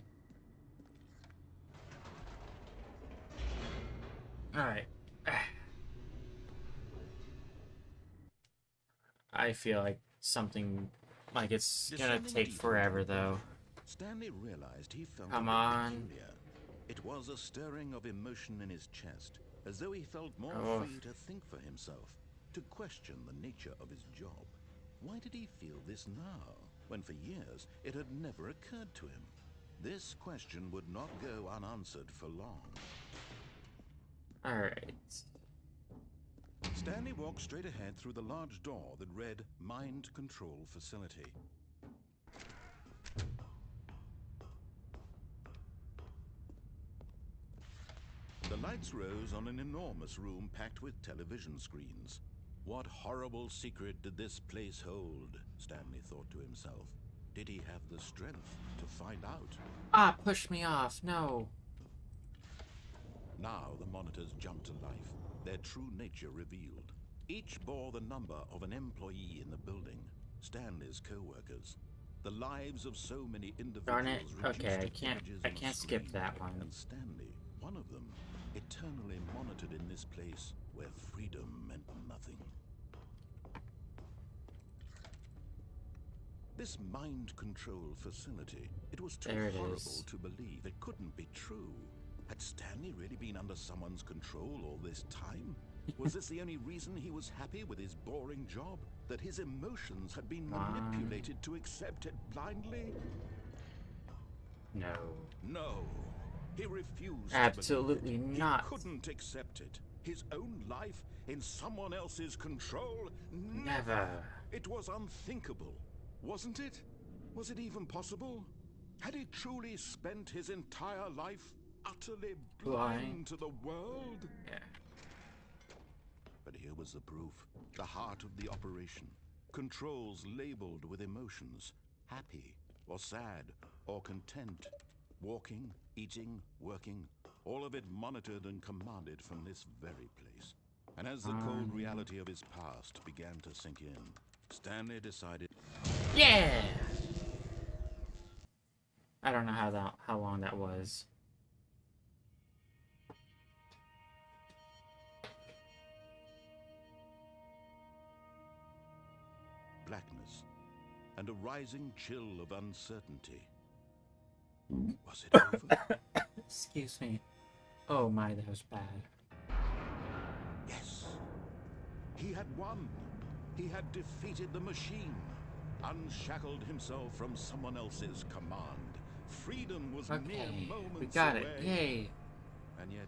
Alright. I feel like something, like it's gonna take forever though. Stanley realized he felt Come a bit on. peculiar. It was a stirring of emotion in his chest, as though he felt more free to think for himself, to question the nature of his job. Why did he feel this now, when for years it had never occurred to him? This question would not go unanswered for long. Alright. Stanley walked straight ahead through the large door that read Mind Control Facility. The lights rose on an enormous room packed with television screens. What horrible secret did this place hold? Stanley thought to himself. Did he have the strength to find out? Ah, push me off, no. Now the monitors jumped to life, their true nature revealed. Each bore the number of an employee in the building, Stanley's co-workers. The lives of so many individuals. Darn it. Okay, reduced to images I on a can't skip screen. that one. And Stanley, one of them, eternally monitored in this place where freedom meant nothing. This mind control facility, it was too There it horrible is. to believe. It couldn't be true. Had Stanley really been under someone's control all this time? Was this the only reason he was happy with his boring job? That his emotions had been manipulated to accept it blindly? No. No. He refused Absolutely to believe it. not. He couldn't accept it. His own life in someone else's control? Never. It was unthinkable, wasn't it? Was it even possible? Had he truly spent his entire life utterly blind to the world? Yeah. But here was the proof. The heart of the operation. Controls labeled with emotions. Happy, or sad, or content. Walking, eating, working. All of it monitored and commanded from this very place. And as the cold reality of his past began to sink in, Stanley decided... Yeah! I don't know how long that was. Blackness, and a rising chill of uncertainty. Was it over? Excuse me. Oh my, that was bad. Yes. He had won. He had defeated the machine. Unshackled himself from someone else's command. Freedom was mere moments we got away. it. Yay. And yet,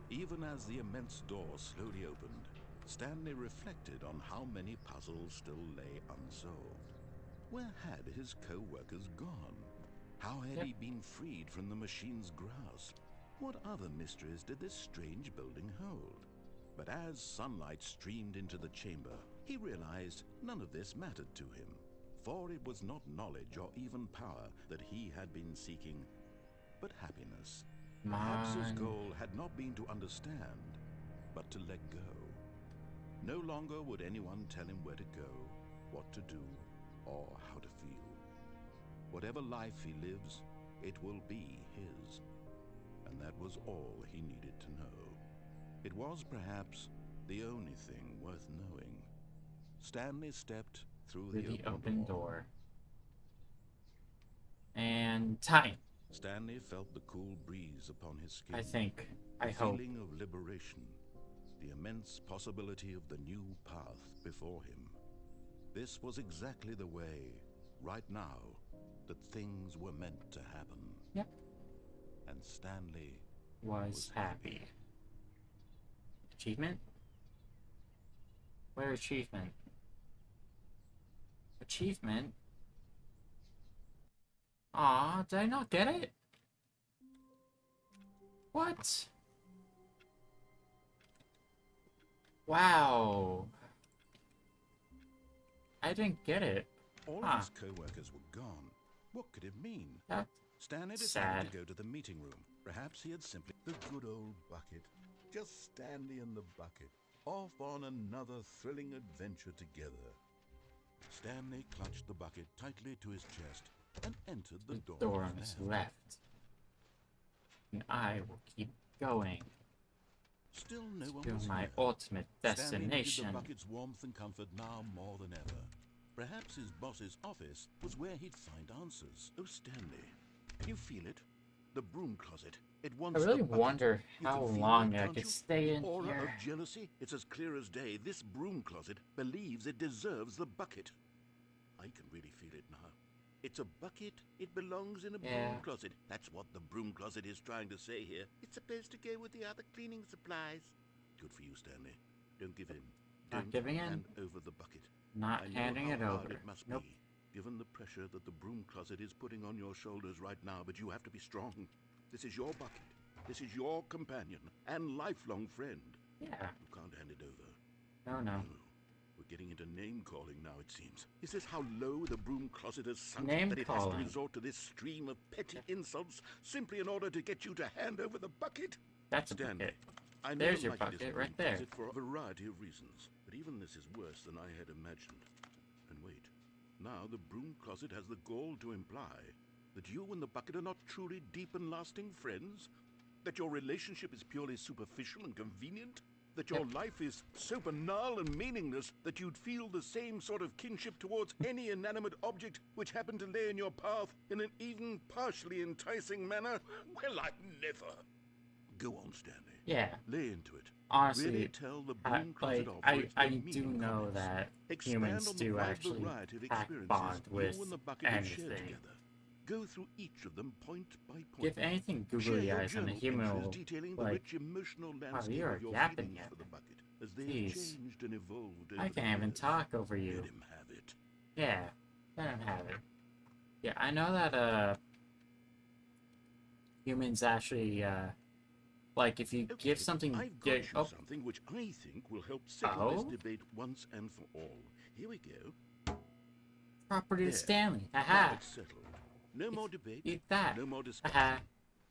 even as the immense door slowly opened, Stanley reflected on how many puzzles still lay unsolved. Where had his co-workers gone? How had he been freed from the machine's grasp? What other mysteries did this strange building hold? But as sunlight streamed into the chamber, he realized none of this mattered to him. For it was not knowledge or even power that he had been seeking, but happiness. Perhaps his goal had not been to understand, but to let go. No longer would anyone tell him where to go, what to do, or how to feel. Whatever life he lives, it will be his. And that was all he needed to know. It was perhaps the only thing worth knowing. Stanley stepped through the open door. And time. Stanley felt the cool breeze upon his skin. I hope. The feeling of liberation. The immense possibility of the new path before him. This was exactly the way, right now, that things were meant to happen. Yep. And Stanley was happy. Achievement? Where achievement? Achievement? Aw, did I not get it? What? Wow. I didn't get it. All of his co-workers were gone. What could it mean? That's Stanley decided to go to the meeting room. Perhaps he had simply... The good old bucket. Just Stanley and the bucket. Off on another thrilling adventure together. Stanley clutched the bucket tightly to his chest and entered the door on his left. And I will keep going. Still no one to was my here. ultimate Stanley needed destination. the bucket's warmth and comfort now more than ever. Perhaps his boss's office was where he'd find answers. Oh, Stanley, can you feel it? The broom closet. It wants I really the bucket. wonder You how can feel long it, I can't could you? stay in The aura here. of jealousy. It's as clear as day. This broom closet believes it deserves the bucket. I can really feel it now. It's a bucket. It belongs in a broom closet. That's what the broom closet is trying to say here. It's supposed to go with the other cleaning supplies. Good for you, Stanley. Don't give in. Not Don't giving in. hand over the bucket. Not I know handing how it hard over. it must Nope. be, given the pressure that the broom closet is putting on your shoulders right now, but you have to be strong. This is your bucket. This is your companion and lifelong friend. Yeah. You can't hand it over. No. We're getting into name-calling now, it seems. Is this how low the broom closet has sunk that it has to Name-calling. resort to this stream of petty insults simply in order to get you to hand over the bucket? That's a Stanley, bucket. I never There's your liked this bucket broom right there. closet for a variety of reasons, but even this is worse than I had imagined. And wait, now the broom closet has the gall to imply that you and the bucket are not truly deep and lasting friends? That your relationship is purely superficial and convenient? That your life is so banal and meaningless that you'd feel the same sort of kinship towards any inanimate object which happened to lay in your path in an even partially enticing manner? Well, I never. Go on, Stanley. Yeah. Lay into it. Honestly, Really tell the broom closet off for I its do demeaning know comments. that Expand humans on the do wide actually variety of pack experiences bond with you and the bucket have shared anything. together. Go through each of them point by point. Give anything Share googly your eyes on a journal human entries will, detailing the like, rich emotional landscape you're of your yapping feelings at for the me. bucket as they Jeez. have changed and evolved over I the can't even years. talk over you. Let him have it. Yeah, let him have it. Yeah, I know that humans actually Like, if you give something... I've got you oh, something which I think will help settle this Oh? debate once and for all. Here we go. property to There. Stanley. Now Haha. it's settled. No more debate. Eat that. No more discussion. Haha.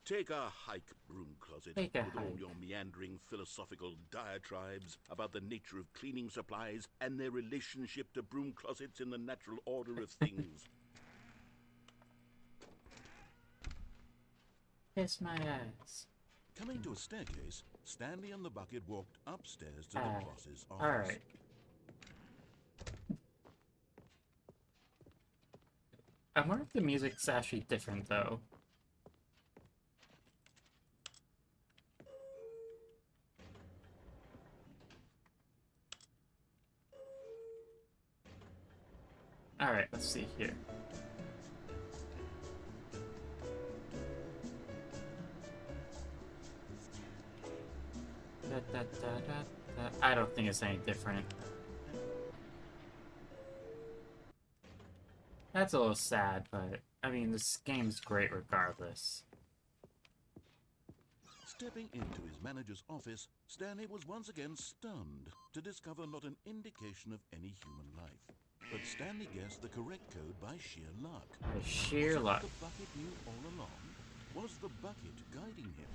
Take a hike, broom closet, Take a with all hike. your meandering philosophical diatribes about the nature of cleaning supplies and their relationship to broom closets in the natural order of things. Kiss my ass. Coming to a staircase, Stanley and the bucket walked upstairs to the Ah, boss's office. Alright. I wonder if the music's actually different, though. Alright, let's see here. I don't think it's any different. That's a little sad, but I mean, this game's great regardless. Stepping into his manager's office, Stanley was once again stunned to discover not an indication of any human life. But Stanley guessed the correct code by sheer luck. By sheer Was it luck. the bucket knew all along? Was the bucket guiding him?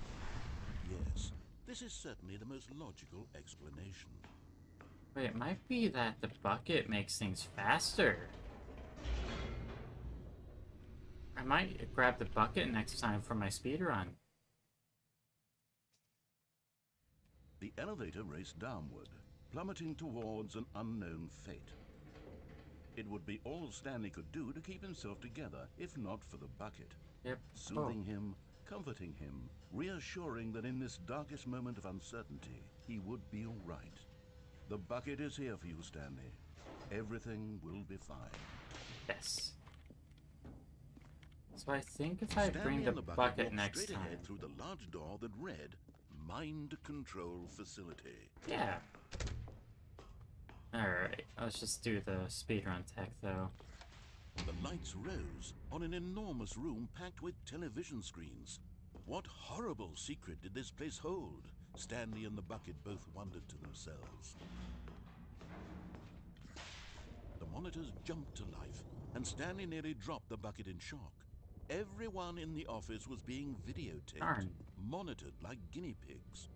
Yes, this is certainly the most logical explanation. But it might be that the bucket makes things faster. I might grab the bucket next time for my speedrun. The elevator raced downward, plummeting towards an unknown fate. It would be all Stanley could do to keep himself together, if not for the bucket. Yep. Soothing him, comforting him, reassuring that in this darkest moment of uncertainty, he would be all right. The bucket is here for you, Stanley. Everything will be fine. Yes. So I think if I Stanley bring the and the bucket walked next straight time... ahead through the large door that read, Mind Control Facility. Yeah. Alright, let's just do the speedrun tech, though. The lights rose on an enormous room packed with television screens. What horrible secret did this place hold? Stanley and the bucket both wondered to themselves. The monitors jumped to life, and Stanley nearly dropped the bucket in shock. Everyone in the office was being videotaped, Darn. monitored like guinea pigs.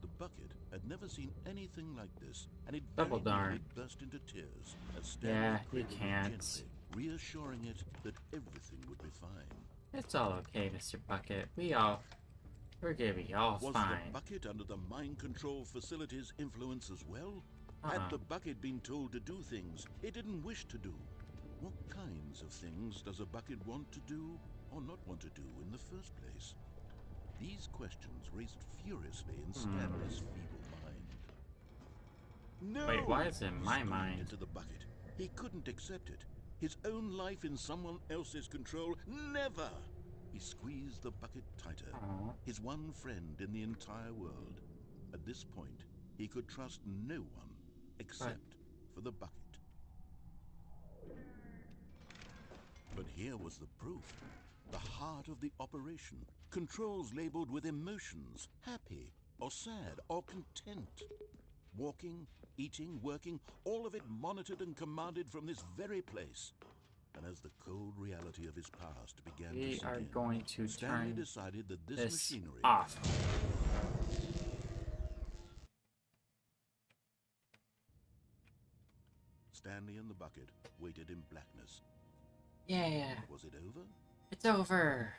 The bucket had never seen anything like this, and it Double very nearly darn. burst into tears as Stanley Yeah, you cradled it can't. gently, reassuring it that everything would be fine. It's all okay, Mr. Bucket. We're gonna be all Was fine. the bucket under the mind control facility's influence as well? Uh-uh. Had the bucket been told to do things it didn't wish to do? What kinds of things does a bucket want to do or not want to do in the first place? These questions raced furiously in Stanley's feeble mind. No! Wait, why is it in He my screamed mind? into the bucket. He couldn't accept it. His own life in someone else's control. Never! He squeezed the bucket tighter. Aw. His one friend in the entire world. At this point, he could trust no one except for the bucket. But here was the proof. The heart of the operation. Controls labeled with emotions, happy or sad or content. Walking, eating, working, all of it monitored and commanded from this very place. And as the cold reality of his past began to We sink are in, going to Stanley turn decided that this this machinery off. Stanley and the bucket waited in blackness. Yeah, Was it over? it's over.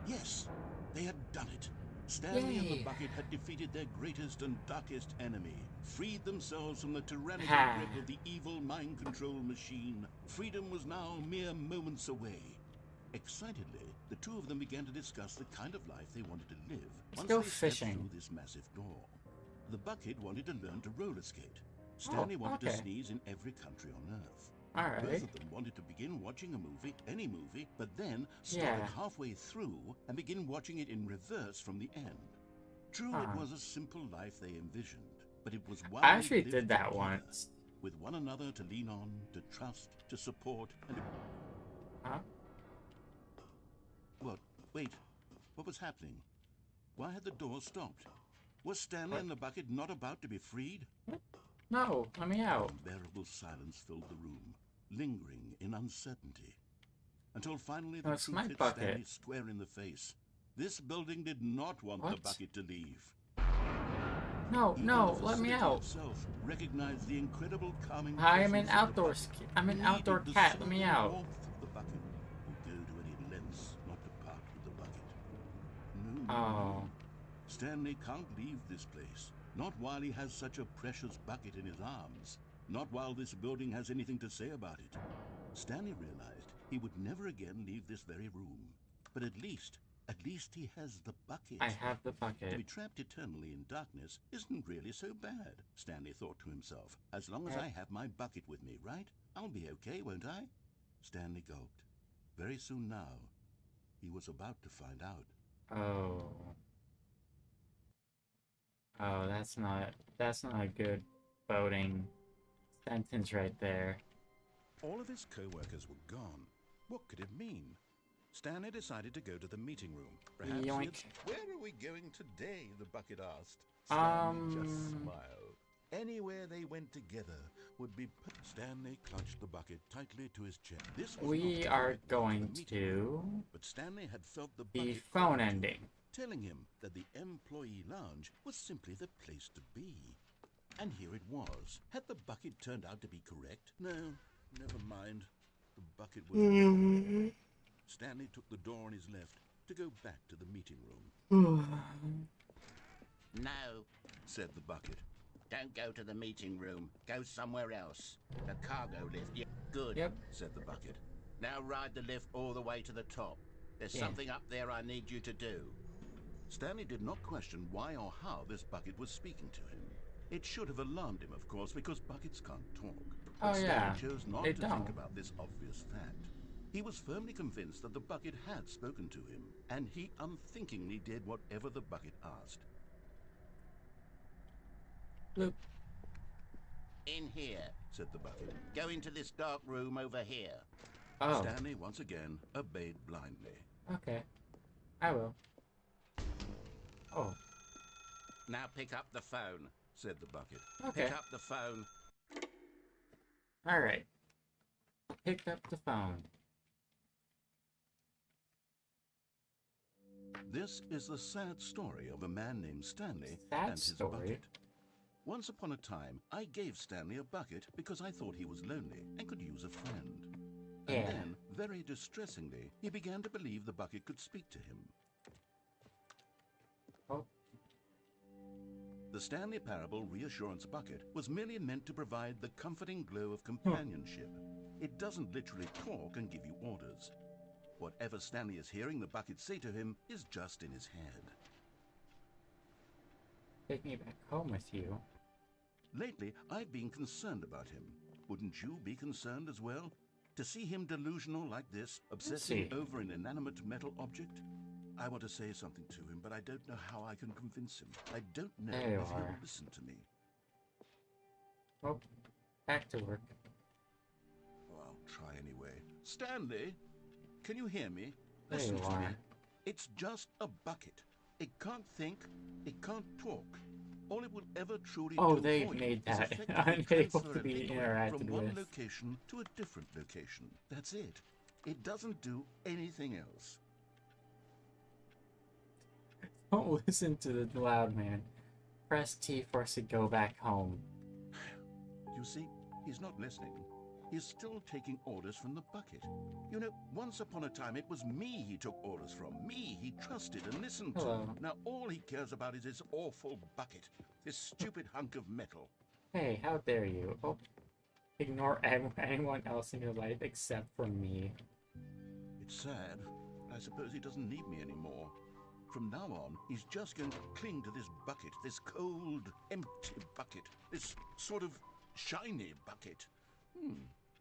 Yes, they had done it. Stanley and the Yay. bucket had defeated their greatest and darkest enemy, freed themselves from the tyrannical Ha. grip of the evil mind control machine. Freedom was now mere moments away. Excitedly, the two of them began to discuss the kind of life they wanted to live. Let's go they stepped fishing. through this massive door. The bucket wanted to learn to roller skate. Stanley wanted okay. to sneeze in every country on Earth. Alright. Both of them wanted to begin watching a movie, any movie, but then stop Yeah. it halfway through and begin watching it in reverse from the end. True, Uh-huh. it was a simple life they envisioned, but it was one I they actually lived did that together, once. with one another to lean on, to trust, to support, and Huh? what? Wait, what was happening? Why had the door stopped? Was Stanley What? and the bucket not about to be freed? No, let me out. Unbearable silence filled the room, lingering in uncertainty. Until finally the That's truth my hit bucket. Stanley square in the face. This building did not want the What? bucket to leave. No, Even no, the let me facility out. itself recognized the incredible calming I am an presence of the outdoor bucket, I'm an needed outdoor the cat. Let me soothing out. warmth of the bucket, will go to any lengths not to part with the bucket. No, Oh. Stanley can't leave this place. Not while he has such a precious bucket in his arms. Not while this building has anything to say about it. Stanley realized he would never again leave this very room. But at least he has the bucket. I have the To bucket. be trapped eternally in darkness isn't really so bad, Stanley thought to himself. As long as I have my bucket with me, right? I'll be okay, won't I? Stanley gulped. Very soon now, he was about to find out. Oh. Oh, that's not a good voting sentence right there. All of his co-workers were gone. What could it mean? Stanley decided to go to the meeting room. Perhaps Yoink. Where are we going today? The bucket asked. Stanley just smiled. Anywhere they went together would be... Stanley clutched the bucket tightly to his chest. This was We not the are right way to going the meeting room, to but Stanley had felt the the bucket phone calling to him, ending. telling him that the employee lounge was simply the place to be. And here it was. Had the bucket turned out to be correct? No, never mind. The bucket was... Stanley took the door on his left to go back to the meeting room. No, Said the bucket. don't go to the meeting room. Go somewhere else. The cargo lift. Yeah, good, Yep. Said the bucket. Now ride the lift all the way to the top. There's Yeah. something up there I need you to do. Stanley did not question why or how this bucket was speaking to him. It should have alarmed him, of course, because buckets can't talk. But Oh, Stanley yeah. chose not They to don't. think about this obvious fact. He was firmly convinced that the bucket had spoken to him, and he unthinkingly did whatever the bucket asked. Bloop. In here. Said the bucket. Go into this dark room over here. Oh, Stanley once again obeyed blindly. okay. I will. Oh, Now pick up the phone. Said the bucket. okay. Pick up the phone. Alright. Picked up the phone. This is the sad story of a man named Stanley Sad and his story? bucket. Once upon a time, I gave Stanley a bucket because I thought he was lonely and could use a friend. Yeah. And then, very distressingly, he began to believe the bucket could speak to him. Oh, The Stanley Parable Reassurance Bucket was merely meant to provide the comforting glow of companionship. It doesn't literally talk and give you orders. Whatever Stanley is hearing the bucket say to him is just in his head. take me back home with you. Lately, I've been concerned about him. Wouldn't you be concerned as well? To see him delusional like this, obsessing see. over an inanimate metal object? I want to say something to him, but I don't know how I can convince him. I don't know There you if he'll are. listen to me. Oh, back to work. Oh, I'll try anyway. Stanley, can you hear me? There Listen you to me. are. It's just a bucket. It can't think. It can't talk. All it will ever truly Oh, do they for you made is that effectively unable transfer to a be liquid interacted from one with. location to a different location. That's it. It doesn't do anything else. Don't listen to the loud man. Press T for us to go back home. You see, he's not listening. He's still taking orders from the bucket. You know, once upon a time it was me he took orders from. Me he trusted and listened Hello. to. Now all he cares about is this awful bucket. This stupid hunk of metal. Hey, how dare you? Oh, ignore anyone else in your life except for me. It's sad, but I suppose he doesn't need me anymore. From now on, he's just going to cling to this bucket, this cold, empty bucket, this sort of shiny bucket.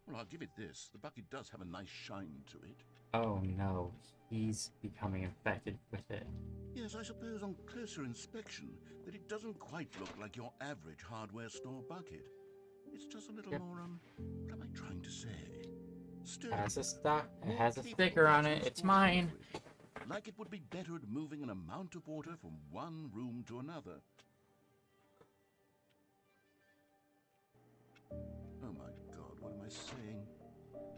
Well, I'll give it this. The bucket does have a nice shine to it. Oh no, he's becoming infected with it. Yes, I suppose on closer inspection that it doesn't quite look like your average hardware store bucket. It's just a little Yep. more, what am I trying to say? Still, It has a more sticker capable on of it. It's transporting mine. liquid. like it would be better at moving an amount of water from one room to another. Oh my God, what am I saying?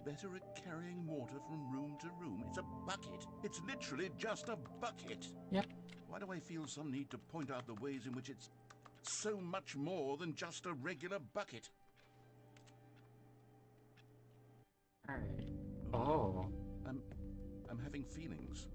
Better at carrying water from room to room. It's a bucket. It's literally just a bucket. Yep. Why do I feel some need to point out the ways in which it's so much more than just a regular bucket? Alright. Oh. I'm having feelings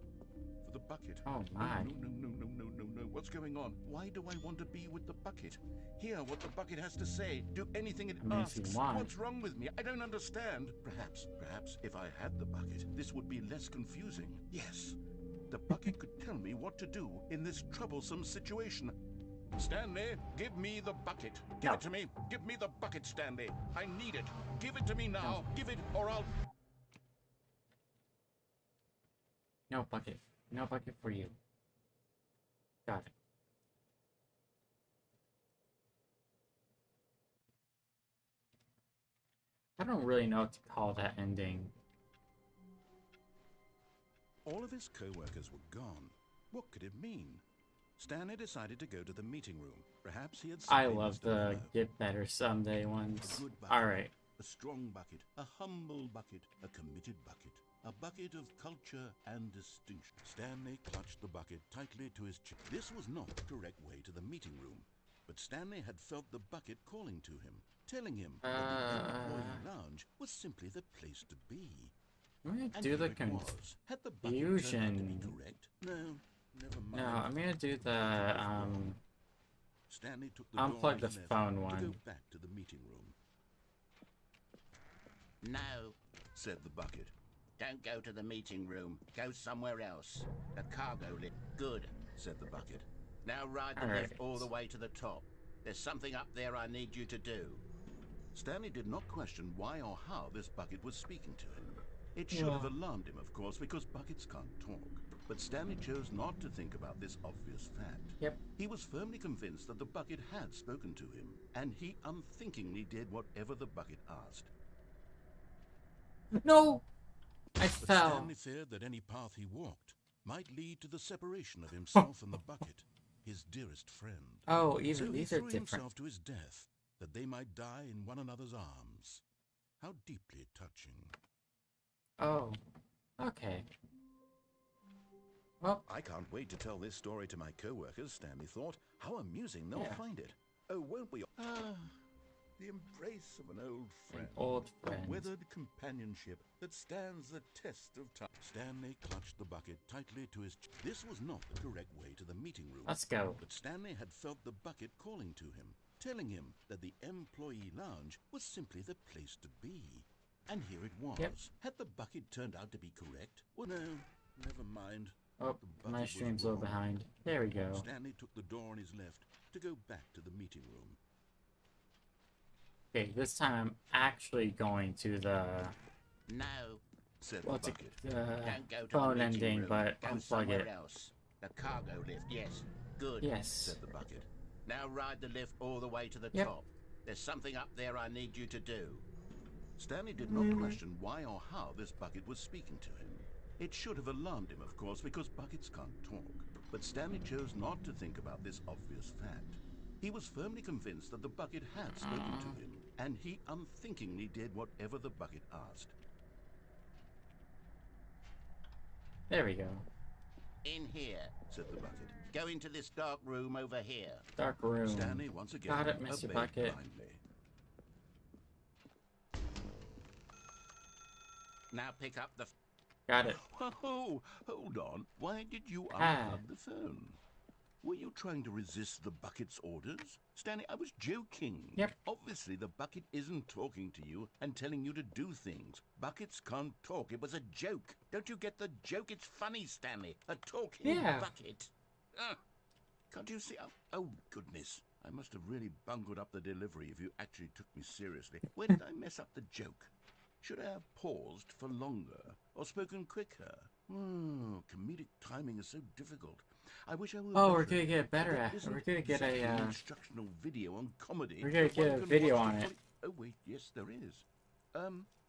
for the bucket. Oh my. No. What's going on? Why do I want to be with the bucket? Hear what the bucket has to say. Do anything it I mean, if you asks. want. What's wrong with me? I don't understand. Perhaps if I had the bucket, this would be less confusing. Yes. The bucket could tell me what to do in this troublesome situation. Stanley, give me the bucket. Give No. it to me. Give me the bucket, Stanley. I need it. Give it to me now. No. Give it or I'll... No bucket. No bucket for you. Got it. I don't really know what to call that ending. All of his co-workers were gone. What could it mean? Stanley decided to go to the meeting room. Perhaps he had I simply love missed a the memo. get better someday ones. A good bucket, Alright. a strong bucket, a humble bucket, a committed bucket, a bucket of culture and distinction. Stanley clutched the bucket tightly to his chest. This was not the correct way to the meeting room, but Stanley had felt the bucket calling to him, telling him that the employee lounge was simply the place to be. I'm gonna And do the here it was. Had the bucket turned out to be confusion. correct? No, never mind. No, I'm gonna do the Stanley took the door unplug on the his left phone to go one. back to the meeting room. No, Said the bucket. don't go to the meeting room. Go somewhere else. The cargo lift. Good. Said the bucket. Now ride the lift all the way to the top. There's something up there I need you to do. Stanley did not question why or how this bucket was speaking to him. It should have alarmed him, of course, because buckets can't talk. But Stanley chose not to think about this obvious fact. Yep. He was firmly convinced that the bucket had spoken to him, and he unthinkingly did whatever the bucket asked. No! I But fell. Stanley feared that any path he walked might lead to the separation of himself and the bucket, his dearest friend. Oh, So even he these are threw different. himself to his death, that they might die in one another's arms. How deeply touching. Oh. Okay. Well, I can't wait to tell this story to my co-workers, Stanley thought. How amusing they'll Yeah. find it. Oh, won't we? Ah, the embrace of an old an friend. old A friend. weathered companionship that stands the test of time. Stanley clutched the bucket tightly to his chest. This was not the correct way to the meeting room. Let's go. But Stanley had felt the bucket calling to him, telling him that the employee lounge was simply the place to be. And here it was. Yep. Had the bucket turned out to be correct? Well, no, never mind. Oh, The bucket my was stream's a little wrong. behind. There we go. Stanley took the door on his left to go back to the meeting room. Okay, this time I'm actually going to the No, Said what's the it, bucket. don't go to phone the meeting ending, room. but Go unplug somewhere it. else. The cargo lift. Yes. Good. Yes. Said the bucket. Now ride the lift all the way to the Yep. top. There's something up there I need you to do. Stanley did not question why or how this bucket was speaking to him. It should have alarmed him, of course, because buckets can't talk. But Stanley chose not to think about this obvious fact. He was firmly convinced that the bucket had spoken to him, and he unthinkingly did whatever the bucket asked. There we go. In here. Said the bucket. Go into this dark room over here. Dark room. Stanley once again Got it, Mr. obeyed Bucket. blindly. Now pick up the... Got it. Oh, hold on. Why did you Ah. unplug the phone? Were you trying to resist the bucket's orders? Stanley, I was joking. Yep. Obviously, the bucket isn't talking to you and telling you to do things. Buckets can't talk. It was a joke. Don't you get the joke? It's funny, Stanley. A talking Yeah. bucket. Can't you see? Oh, goodness. I must have really bungled up the delivery if you actually took me seriously. Where did I mess up the joke? Should I have paused for longer or spoken quicker? Comedic timing is so difficult. I wish I were. Oh, we're better. gonna get better There at. isn't We're gonna get exactly an a. instructional video on comedy. We're gonna but one get a can video watch on the it. fully- Oh wait, yes there is.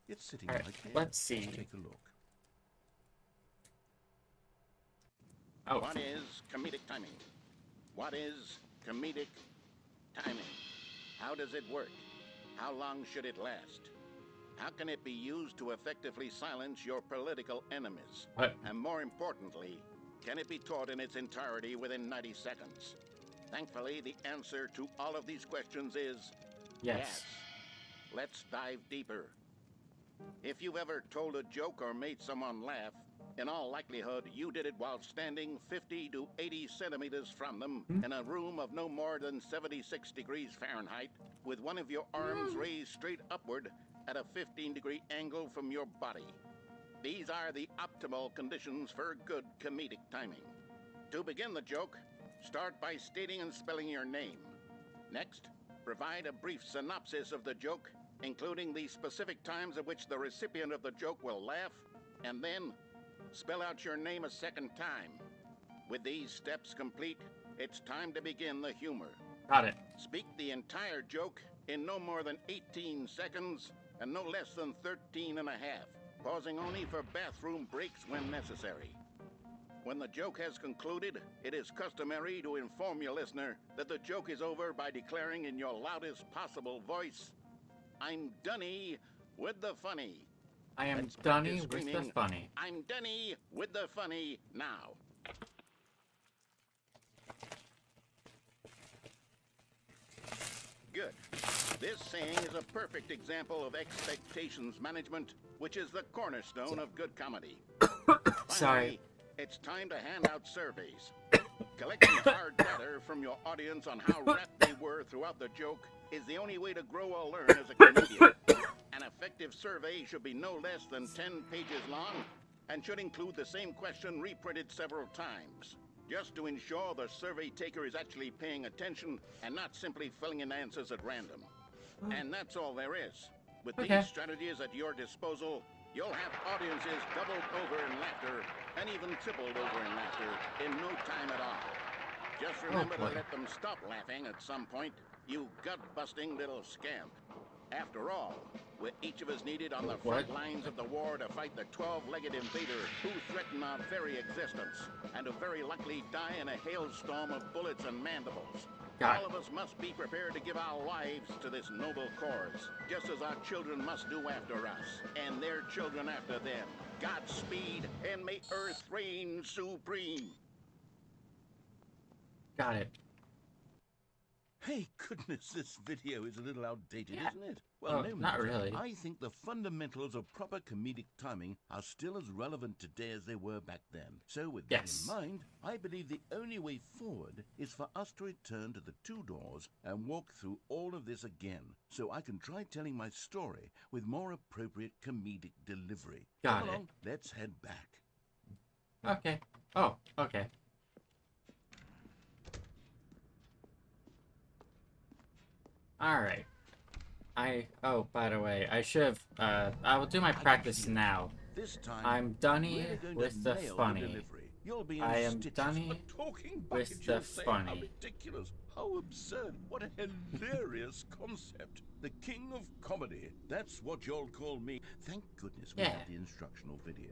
It's sitting Alright, right here. let's see. Take a look. Oh. What is comedic timing? What is comedic timing? How does it work? How long should it last? How can it be used to effectively silence your political enemies? What? And more importantly, can it be taught in its entirety within 90 seconds? Thankfully, the answer to all of these questions is Yes. Let's dive deeper. If you've ever told a joke or made someone laugh, in all likelihood, you did it while standing 50 to 80 centimeters from them in a room of no more than 76 degrees Fahrenheit, with one of your arms raised straight upward at a 15-degree angle from your body. These are the optimal conditions for good comedic timing. To begin the joke, start by stating and spelling your name. Next, provide a brief synopsis of the joke, including the specific times at which the recipient of the joke will laugh, and then spell out your name a second time. With these steps complete, it's time to begin the humor. Got it. Speak the entire joke in no more than 18 seconds and no less than 13 and a half, pausing only for bathroom breaks when necessary. When the joke has concluded, it is customary to inform your listener that the joke is over by declaring in your loudest possible voice, "I'm Dunny with the funny." I am Let's Dunny practice with the screaming, funny. "I'm Dunny with the funny" now. Good. This saying is a perfect example of expectations management, which is the cornerstone of good comedy. Sorry. Finally, it's time to hand out surveys. Collecting hard data from your audience on how rapt they were throughout the joke is the only way to grow or learn as a comedian. An effective survey should be no less than 10 pages long and should include the same question reprinted several times, just to ensure the survey taker is actually paying attention and not simply filling in answers at random. And that's all there is. With these strategies at your disposal, you'll have audiences doubled over in laughter and even tripled over in laughter in no time at all. Just remember to let them stop laughing at some point, you gut-busting little scamp. After all, we're each of us needed on the front lines of the war to fight the 12-legged invader who threaten our very existence, and who very likely die in a hailstorm of bullets and mandibles. All of us must be prepared to give our lives to this noble cause, just as our children must do after us, and their children after them. Godspeed, and may Earth reign supreme. Got it. Hey, goodness, this video is a little outdated, isn't it? Well, no not matter. really. I think the fundamentals of proper comedic timing are still as relevant today as they were back then. So with that in mind, I believe the only way forward is for us to return to the two doors and walk through all of this again, so I can try telling my story with more appropriate comedic delivery. Got Come it. along, let's head back. Okay. Oh, okay. Alright. Oh, by the way, I should have, I will do my practice now. This time, I'm Dunny we're going with to the nail funny. delivery. You'll be in I am stitches. Dunny A talking with bucket, the you'll say. funny. How ridiculous. How absurd. What a hilarious concept. The king of comedy. That's what you'll call me. Thank goodness we had the instructional video.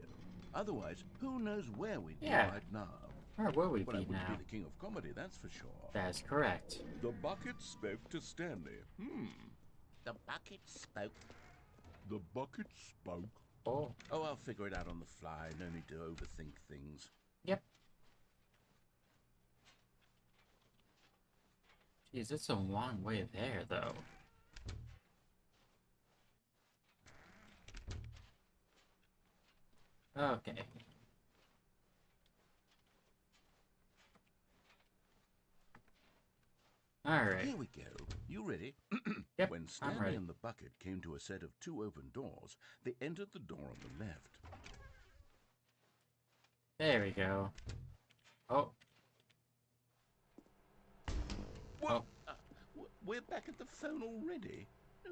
Otherwise, who knows where we'd be right now. Where will we Well, I be wouldn't now? be the king of comedy, that's for sure. That's correct. The bucket spoke to Stanley. The bucket spoke. The bucket spoke. Oh. Oh, I'll figure it out on the fly. No need to overthink things. Yep. Jeez, it's a long way there, though. Okay. Alright. Here we go. You ready? Yep, When I'm Stanley ready. and the bucket came to a set of two open doors, they entered the door on the left. There we go. Oh. What? We're back at the phone already?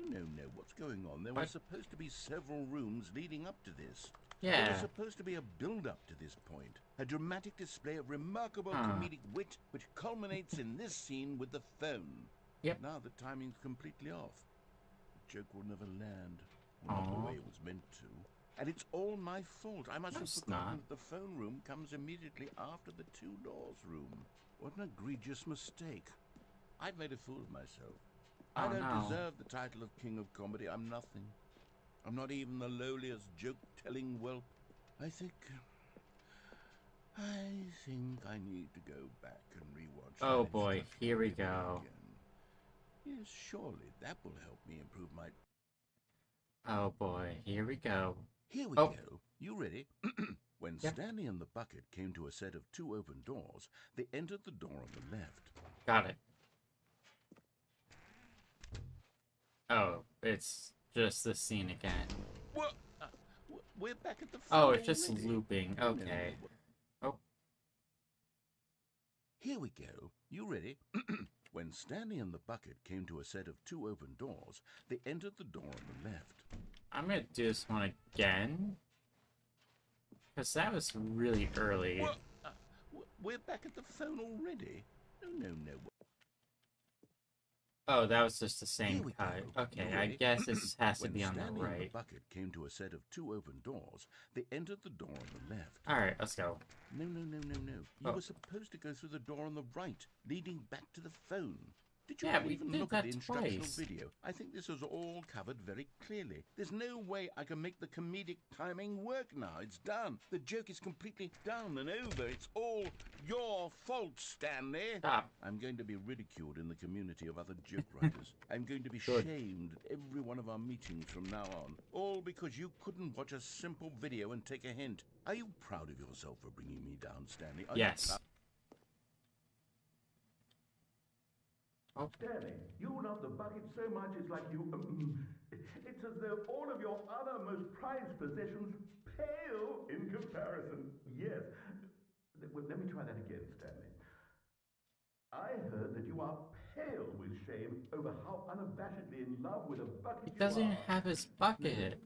No. What's going on? There were What? supposed to be several rooms leading up to this. Yeah. There was supposed to be a build-up to this point. A dramatic display of remarkable comedic wit which culminates in this scene with the phone. Yep. Now the timing's completely off. The joke will never land. Well, not the way it was meant to. And it's all my fault. I must No, have it's forgotten not. that the phone room comes immediately after the two doors room. What an egregious mistake. I've made a fool of myself. I Oh don't no. deserve the title of King of Comedy. I'm nothing. I'm not even the lowliest joke-telling whelp. I think I need to go back and rewatch Oh that boy, instructional here we video go. again. Yes, surely that will help me improve my... Oh boy, here we go. Here we Oh. go. You ready? When Yep. Stanley and the bucket came to a set of two open doors, they entered the door on the left. Got it. Oh, it's just the scene again. What? We're back at the Oh, front it's just already. looping. No, no, Okay. no. Oh. Here we go. You ready? When Stanley and the bucket came to a set of two open doors, they entered the door on the left. I'm gonna do this one again. Because that was really early. What? We're back at the phone already? No, no, no. Oh, that was just the Here same we cut. go. Okay, You I ready? guess this has to When be on the Stanley and the right. bucket came to a set of two open doors, they entered the door on the left. Alright, let's go. No, no, no, no, no. You Oh. were supposed to go through the door on the right, leading back to the phone. Did you Yeah, ever we even did look at that the instructional twice. video? I think this is all covered very clearly. There's no way I can make the comedic timing work now. It's done. The joke is completely done and over. It's all your fault, Stanley. Stop. I'm going to be ridiculed in the community of other joke writers. I'm going to be Good. shamed at every one of our meetings from now on. All because you couldn't watch a simple video and take a hint. Are you proud of yourself for bringing me down, Stanley? Are you Yes. proud? Oh. Stanley, you love the bucket so much it's like you... it's as though all of your other most prized possessions pale in comparison. Yes. Well, let me try that again, Stanley. I heard that you are pale with shame over how unabashedly in love with a bucket He you doesn't are. have his bucket.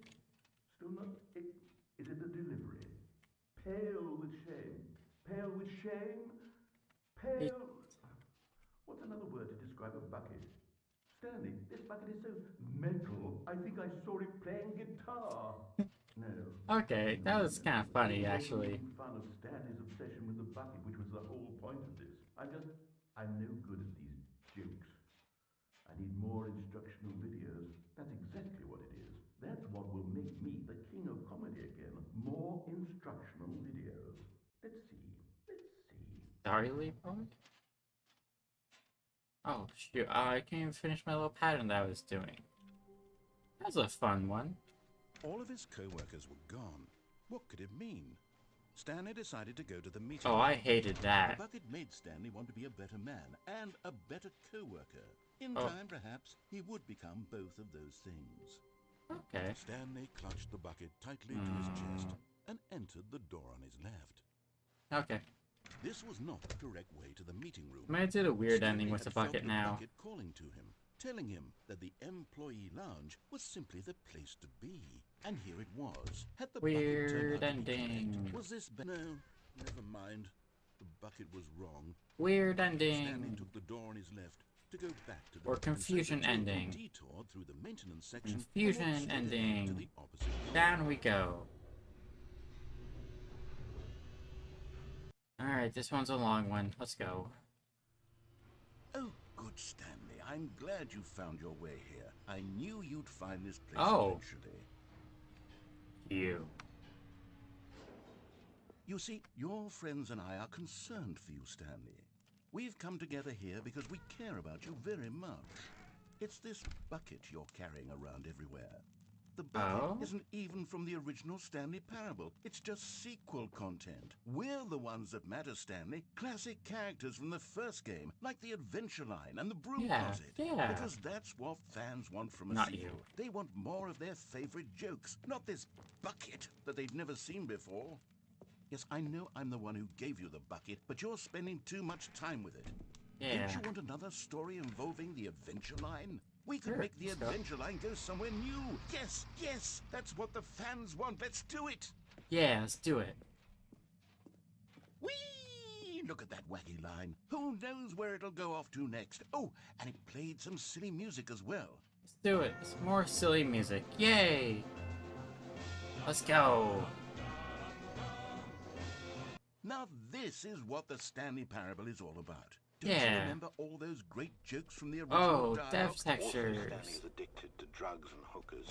Still not... Is it the delivery? Pale with shame. Pale with shame? Pale... What's another word to describe a bucket? Stanley, this bucket is so metal, I think I saw it playing guitar. No. Okay, that was kind of funny, It was actually. making fun of Stanley's obsession with the bucket, which was the whole point of this. I'm no good at these jokes. I need more instructional videos. That's exactly what it is. That's what will make me the king of comedy again. More instructional videos. Let's see. Sorry, Leopold? Oh, shoot. I can't even finish my little pattern that I was doing. That was a fun one. All of his co-workers were gone. What could it mean? Stanley decided to go to the meeting. Oh, I hated The that. bucket made Stanley want to be a better man and a better co-worker. In Oh. time, perhaps, he would become both of those things. Okay. Stanley clutched the bucket tightly to his chest and entered the door on his left. Okay. This was not the correct way to the meeting room. I'm gonna do the weird Stanley ending with the had felt bucket now. bucket calling to him, telling him that the employee lounge was simply the place to be. And here it was. Had the Weird bucket turned out to be ending. correct? Was this no, never mind. The bucket was wrong. Weird Stanley ending. took the door on his left to go back to the Or and so confusion they took a ending. detour through the maintenance section and Confusion walked straight ahead ending. to the opposite door. Down we go. Alright, this one's a long one. Let's go. Oh, good, Stanley. I'm glad you found your way here. I knew you'd find this place Oh. eventually. You. You see, your friends and I are concerned for you, Stanley. We've come together here because we care about you very much. It's this bucket you're carrying around everywhere. The bucket Oh? isn't even from the original Stanley Parable. It's just sequel content. We're the ones that matter, Stanley. Classic characters from the first game, like the Adventure Line and the Broom Yeah, Closet. yeah. Because that's what fans want from a Not sequel. you. They want more of their favorite jokes, not this bucket that they've never seen before. Yes, I know I'm the one who gave you the bucket, but you're spending too much time with it. Yeah. Don't you want another story involving the Adventure Line? We could Sure, make the let's go. Adventure Line go somewhere new. Yes, yes, that's what the fans want. Let's do it. Yeah, let's do it. Whee! Look at that wacky line. Who knows where it'll go off to next? Oh, and it played some silly music as well. Let's do it. It's more silly music. Yay! Let's go. Now this is what the Stanley Parable is all about. Don't you Yeah. remember all those great jokes from the original Oh, dialogue? death Stanley textures. is addicted to drugs and hookers.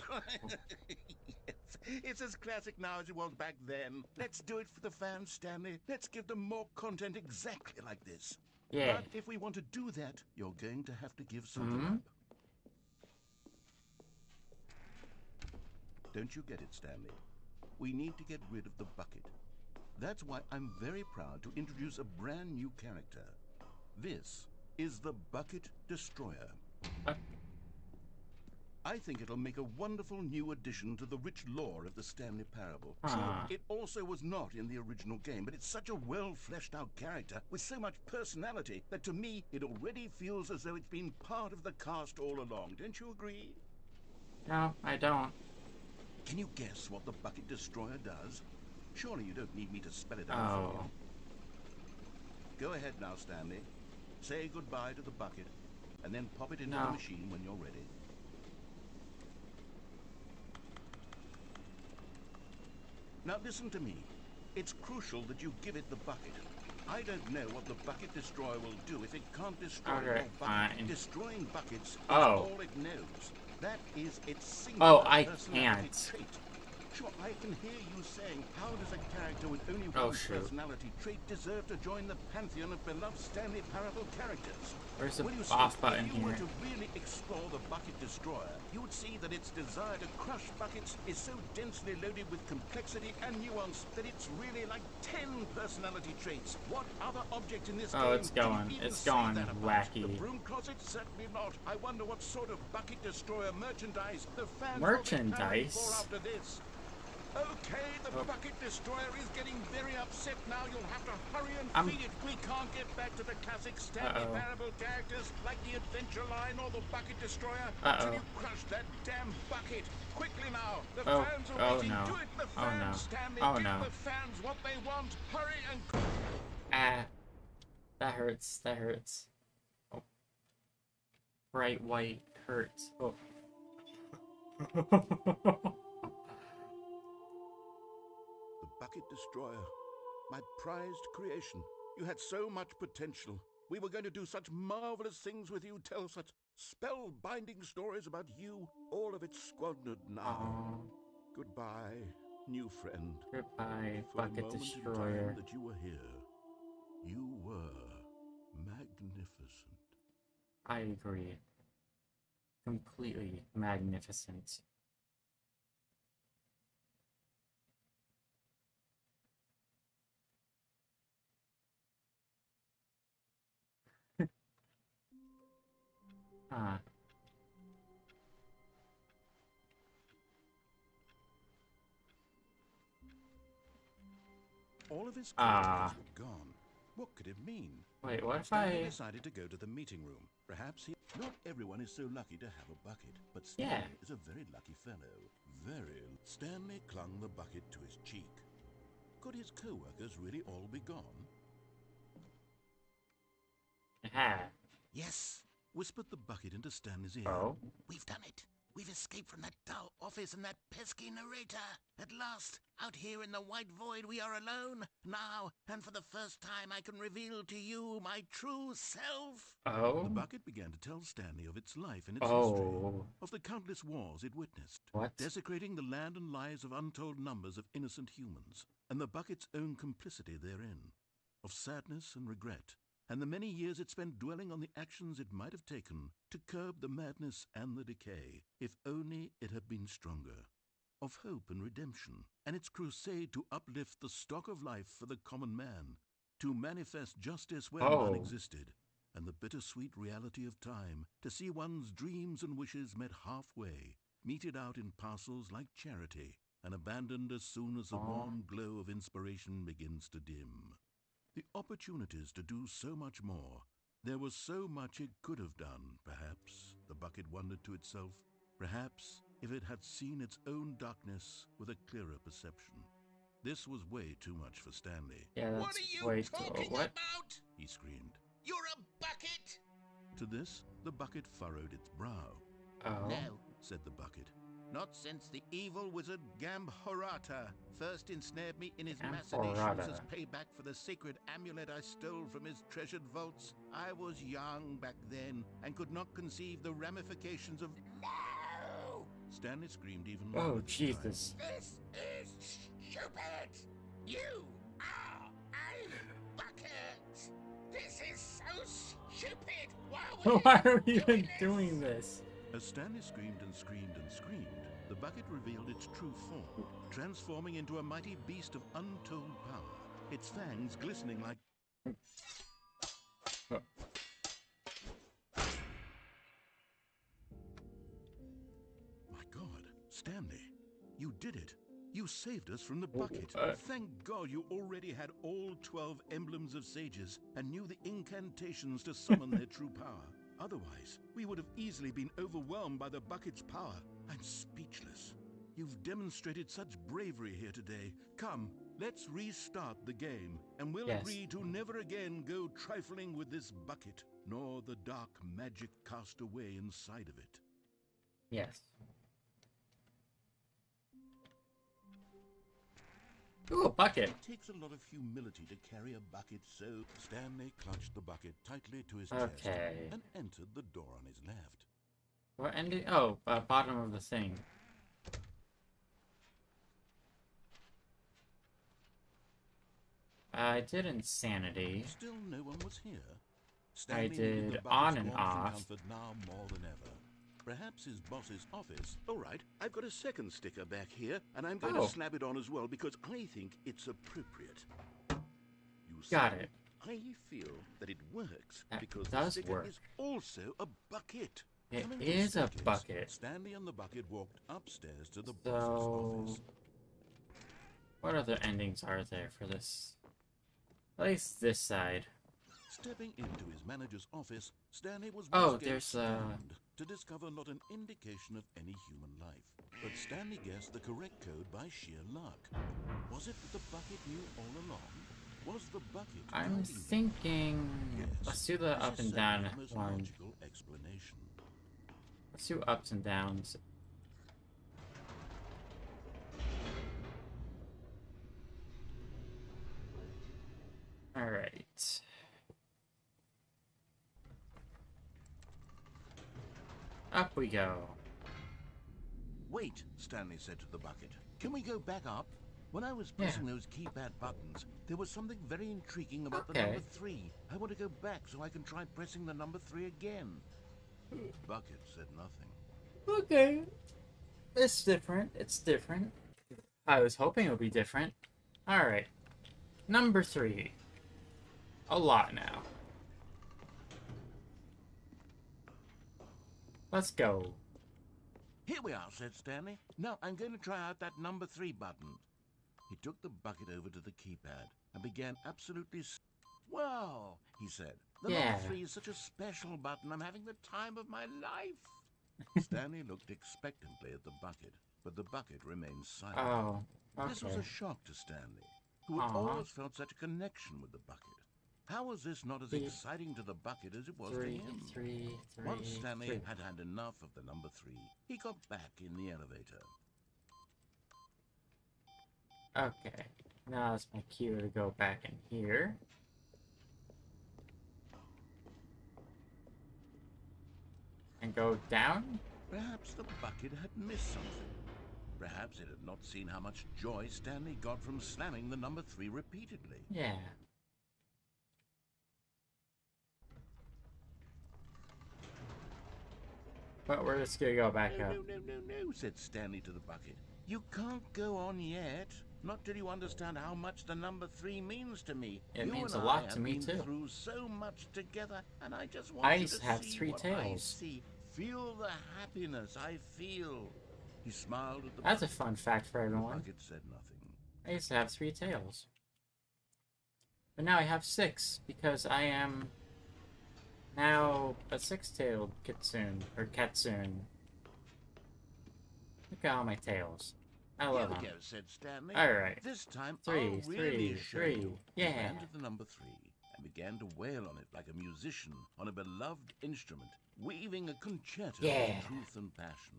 Yes, it's as classic now as it was back then. Let's do it for the fans, Stanley. Let's give them more content exactly like this. Yeah. But if we want to do that, you're going to have to give something Hmm? up. Don't you get it, Stanley? We need to get rid of the bucket. That's why I'm very proud to introduce a brand new character. This is the Bucket Destroyer. Uh. I think it'll make a wonderful new addition to the rich lore of the Stanley Parable. Huh. True, it also was not in the original game, but it's such a well-fleshed-out character with so much personality that to me it already feels as though it's been part of the cast all along. Don't you agree? No, I don't. Can you guess what the Bucket Destroyer does? Surely you don't need me to spell it out for Oh. you. Go ahead now, Stanley. Say goodbye to the bucket, and then pop it into the No. machine when you're ready. Now listen to me. It's crucial that you give it the bucket. I don't know what the Bucket Destroyer will do if it can't destroy Okay, your bucket. fine. Destroying buckets is Oh. all it knows. That is its single Oh, I personality can't. trait. Sure, I can hear you saying, how does a character with only Oh, one shoot. personality trait deserve to join the pantheon of beloved Stanley Parable characters? Where's the Well, you see, off button if you were here? to really explore the Bucket Destroyer, you would see that its desire to crush buckets is so densely loaded with complexity and nuance that it's really like 10 personality traits. What other object in this Oh, game it's can you going- even it's say going that about? wacky. The broom closet? Certainly not. I wonder what sort of Bucket Destroyer merchandise the fans Merchandise? will be clamoring for after this. Okay, the Oh. Bucket Destroyer is getting very upset now. You'll have to hurry and I'm- feed it. We can't get back to the classic Stanley Uh-oh. Parable characters like the Adventure Line or the Bucket Destroyer Uh-oh. until you crush that damn bucket. Quickly now. The Oh, fans are oh waiting. no. Do it, the Oh fans, no. Stanley. Oh Give no. the fans what they want. Hurry and... Ah. That hurts. That hurts. Oh. Bright white hurts. Oh. The Bucket Destroyer. My prized creation. You had so much potential. We were going to do such marvelous things with you, tell such spellbinding stories about you. All of it squandered now. Oh. Goodbye, new friend. Goodbye, For the Bucket moment in Destroyer. time that you were here, you were magnificent. I agree. Completely magnificent. Huh. All of his Ah. characters were gone. What could it mean? Wait, what if Stanley I... decided to go to the meeting room. Perhaps he... Not everyone is so lucky to have a bucket, but Stanley Yeah. is a very lucky fellow. Very. Stanley clung the bucket to his cheek. Could his co-workers really all be gone? Aha. Yes, whispered the bucket into Stanley's ear. Oh? We've done it. We've escaped from that dull office and that pesky narrator. At last, out here in the white void, we are alone. Now, and for the first time, I can reveal to you my true self. Oh? The bucket began to tell Stanley of its life and its Oh. history, of the countless wars it witnessed, What? desecrating the land and lives of untold numbers of innocent humans, and the bucket's own complicity therein, of sadness and regret, and the many years it spent dwelling on the actions it might have taken to curb the madness and the decay, if only it had been stronger, of hope and redemption, and its crusade to uplift the stock of life for the common man, to manifest justice where Oh. none existed, and the bittersweet reality of time, to see one's dreams and wishes met halfway, meted out in parcels like charity, and abandoned as soon as the Aw. warm glow of inspiration begins to dim. The opportunities to do so much more. There was so much it could have done, perhaps, the bucket wondered to itself. Perhaps if it had seen its own darkness with a clearer perception. This was way too much for Stanley. Yeah, What that's are you way talking too... What? about? He screamed. You're a bucket! To this, the bucket furrowed its brow. Oh. No. Said the bucket. Not since the evil wizard Gambhorata first ensnared me in his Gambhorata. machinations as payback for the sacred amulet I stole from his treasured vaults. I was young back then and could not conceive the ramifications of... No! Stanley screamed even louder. Oh, this Jesus. time. This is stupid! You are a bucket! This is so stupid! Why are we even doing this? As Stanley screamed and screamed and screamed, the bucket revealed its true form, transforming into a mighty beast of untold power, its fangs glistening like... My God, Stanley, you did it. You saved us from the bucket. Thank God you already had all 12 emblems of sages and knew the incantations to summon their true power. Otherwise, we would have easily been overwhelmed by the bucket's power. I'm speechless. You've demonstrated such bravery here today. Come, let's restart the game, and we'll agree to never again go trifling with this bucket, nor the dark magic cast away inside of it. Yes. Ooh, a bucket. It takes a lot of humility to carry a bucket, so Stanley clutched the bucket tightly to his chest and entered the door on his left. What ending? Oh, bottom of the thing. I did insanity. Still no one was here. I Stanley needed the did bucket's on and warmth off. comfort now more than ever. Perhaps his boss's office. All right, I've got a second sticker back here, and I'm going to slap it on as well because I think it's appropriate. You see, Got it. I feel that it works That because the does sticker work. is also a bucket. It Coming to is a staircase, bucket. Stanley and the bucket walked upstairs to the So, boss's office. what other endings are there for this? At least this side. Stepping into his manager's office, Stanley was Oh, once again there's stunned to discover not an indication of any human life. But Stanley guessed the correct code by sheer luck. Was it that the bucket knew all along? Was the bucket I'm guiding him? thinking. Yes, Let's do the this up is and certainly down the most one. logical explanation. Let's do ups and downs. Alright. Up we go. Wait, Stanley said to the bucket. Can we go back up? When I was pressing those keypad buttons, there was something very intriguing about the number 3. I want to go back so I can try pressing the number 3 again. Bucket said nothing. Okay. It's different. It's different. I was hoping it would be different. Alright. Number 3. A lot now. Let's go. Here we are, said Stanley. Now I'm going to try out that number 3 button. He took the bucket over to the keypad and began absolutely... Wow, he said. The number 3 is such a special button. I'm having the time of my life. Stanley looked expectantly at the bucket, but the bucket remained silent. Oh, okay. This was a shock to Stanley, who had always felt such a connection with the bucket. How was this not as exciting to the bucket as it was to him? Once Stanley had had enough of the number 3, he got back in the elevator. Okay. Now it's my cue to go back in here. And go down? Perhaps the bucket had missed something. Perhaps it had not seen how much joy Stanley got from slamming the number 3 repeatedly. Yeah. But we're just gonna go back up. No, said Stanley to the bucket. You can't go on yet. Not till you understand how much the number 3 means to me. It means a lot to me too. Through so much together, and I just want you to have see 3 what tails. I see. Feel the happiness I feel. He smiled at the That's a bucket. fun fact for The everyone. bucket said nothing. I used to have 3 tails. But now I have 6 because I am now a 6-tailed kitsune or katsune. Look at all my tails. I love Here them. we go, said Stanley. Alright. This time 3, I'll really show 3. you. Yeah. He ran to the number 3 and began to wail on it like a musician on a beloved instrument, weaving a concerto Yeah. of truth and passion.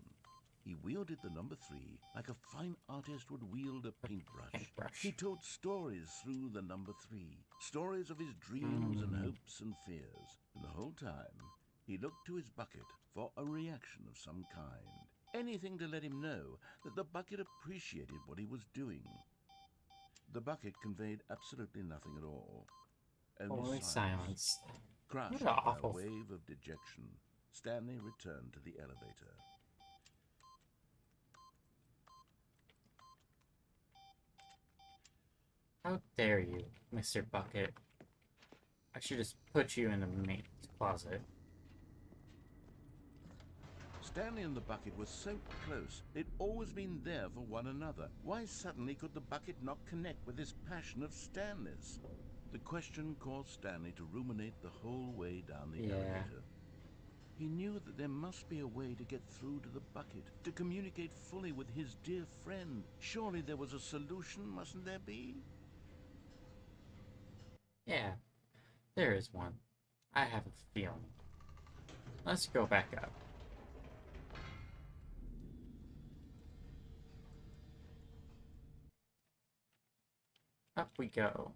He wielded the number 3 like a fine artist would wield a paintbrush. Paintbrush. He told stories through the number 3, stories of his dreams and hopes and fears. And the whole time, he looked to his bucket for a reaction of some kind. Anything to let him know that the bucket appreciated what he was doing. The bucket conveyed absolutely nothing at all. Only silence. Crushed What an by a awful... wave of dejection, Stanley returned to the elevator. How dare you, Mr. Bucket? I should just put you in the maid's closet. Stanley and the bucket were so close. They'd always been there for one another. Why suddenly could the bucket not connect with this passion of Stanley's? The question caused Stanley to ruminate the whole way down the elevator. He knew that there must be a way to get through to the bucket, to communicate fully with his dear friend. Surely there was a solution, mustn't there be? Yeah, there is one. I have a feeling. Let's go back up. Up we go.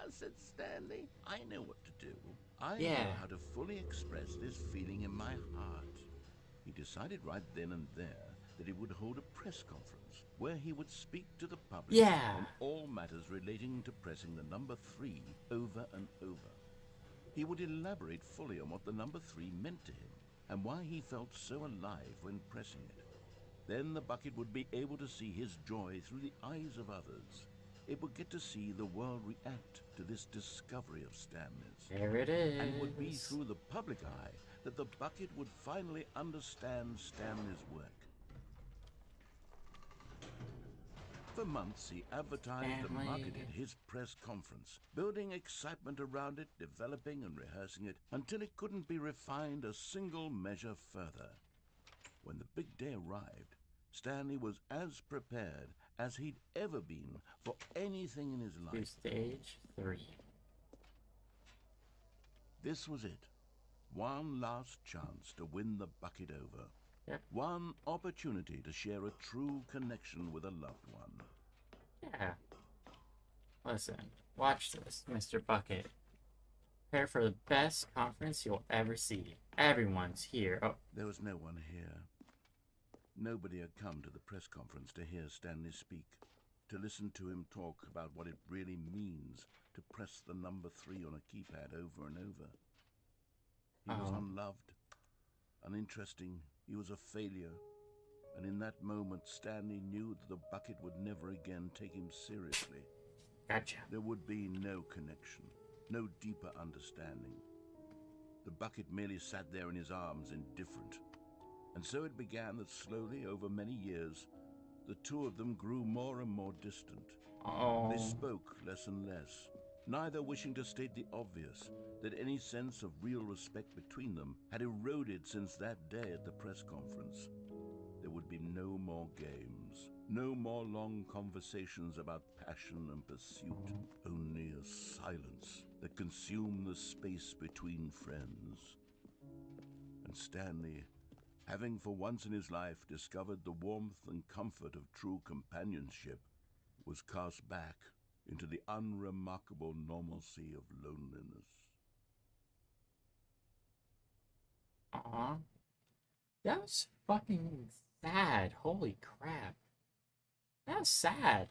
Said Stanley. I know what to do. I Yeah. know how to fully express this feeling in my heart. He decided right then and there that he would hold a press conference where he would speak to the public on all matters relating to pressing the number 3 over and over. He would elaborate fully on what the number 3 meant to him and why he felt so alive when pressing it. Then the bucket would be able to see his joy through the eyes of others. It would get to see the world react to this discovery of Stanley's. There it is. And it would be through the public eye that the bucket would finally understand Stanley's work. For months, he advertised and marketed his press conference, building excitement around it, developing and rehearsing it, until it couldn't be refined a single measure further. When the big day arrived, Stanley was as prepared as he'd ever been for anything in his life. To stage 3. This was it. One last chance to win the bucket over. Yep. One opportunity to share a true connection with a loved one. Yeah. Listen, watch this, Mr. Bucket. Prepare for the best conference you'll ever see. Everyone's here. Oh. There was no one here. Nobody had come to the press conference to hear Stanley speak, to listen to him talk about what it really means to press the number 3 on a keypad over and over. He was unloved, uninteresting, he was a failure, and in that moment Stanley knew that the bucket would never again take him seriously. Gotcha. There would be no connection, no deeper understanding. The bucket merely sat there in his arms, indifferent. And so it began that slowly, over many years, the two of them grew more and more distant. They spoke less and less, neither wishing to state the obvious, that any sense of real respect between them had eroded since that day at the press conference. There would be no more games, no more long conversations about passion and pursuit, only a silence that consumed the space between friends. And Stanley, having for once in his life discovered the warmth and comfort of true companionship, was cast back into the unremarkable normalcy of loneliness. Aw. That was fucking sad. Holy crap. That was sad.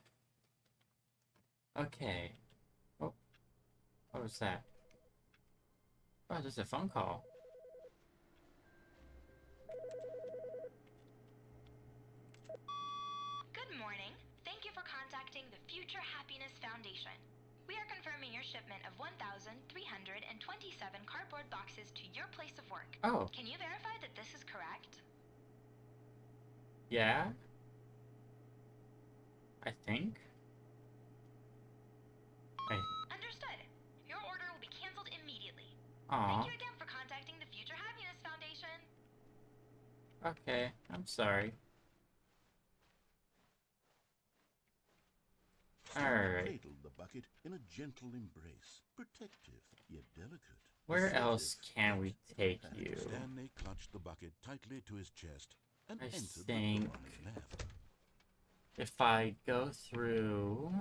Okay. Oh. What was that? Oh, just a phone call. Good morning. Thank you for contacting the Future Happiness Foundation. We are confirming your shipment of 1,327 cardboard boxes to your place of work. Oh. Can you verify that this is correct? Yeah? I think. Understood. Your order will be canceled immediately. Aw. Thank you again for contacting the Future Happiness Foundation. Okay, I'm sorry. Stanley Alright. cradled the bucket in a gentle embrace, protective yet delicate. Where else can we take you? Stanley clutched the bucket tightly to his chest and I entered the think door on his left. if I go through...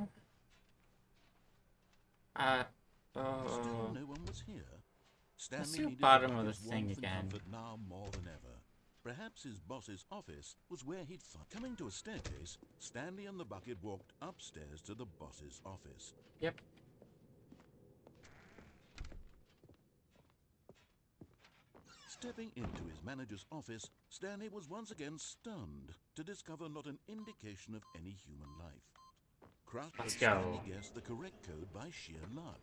Still, oh... no one was here. Let's Stanley do needed bottom the of the bucket's thing warmth and again. comfort now more than ever. Perhaps his boss's office was where he'd find. Coming to a staircase, Stanley and the bucket walked upstairs to the boss's office. Yep. Stepping into his manager's office, Stanley was once again stunned to discover not an indication of any human life. Let's Stanley go. guessed the correct code by sheer luck.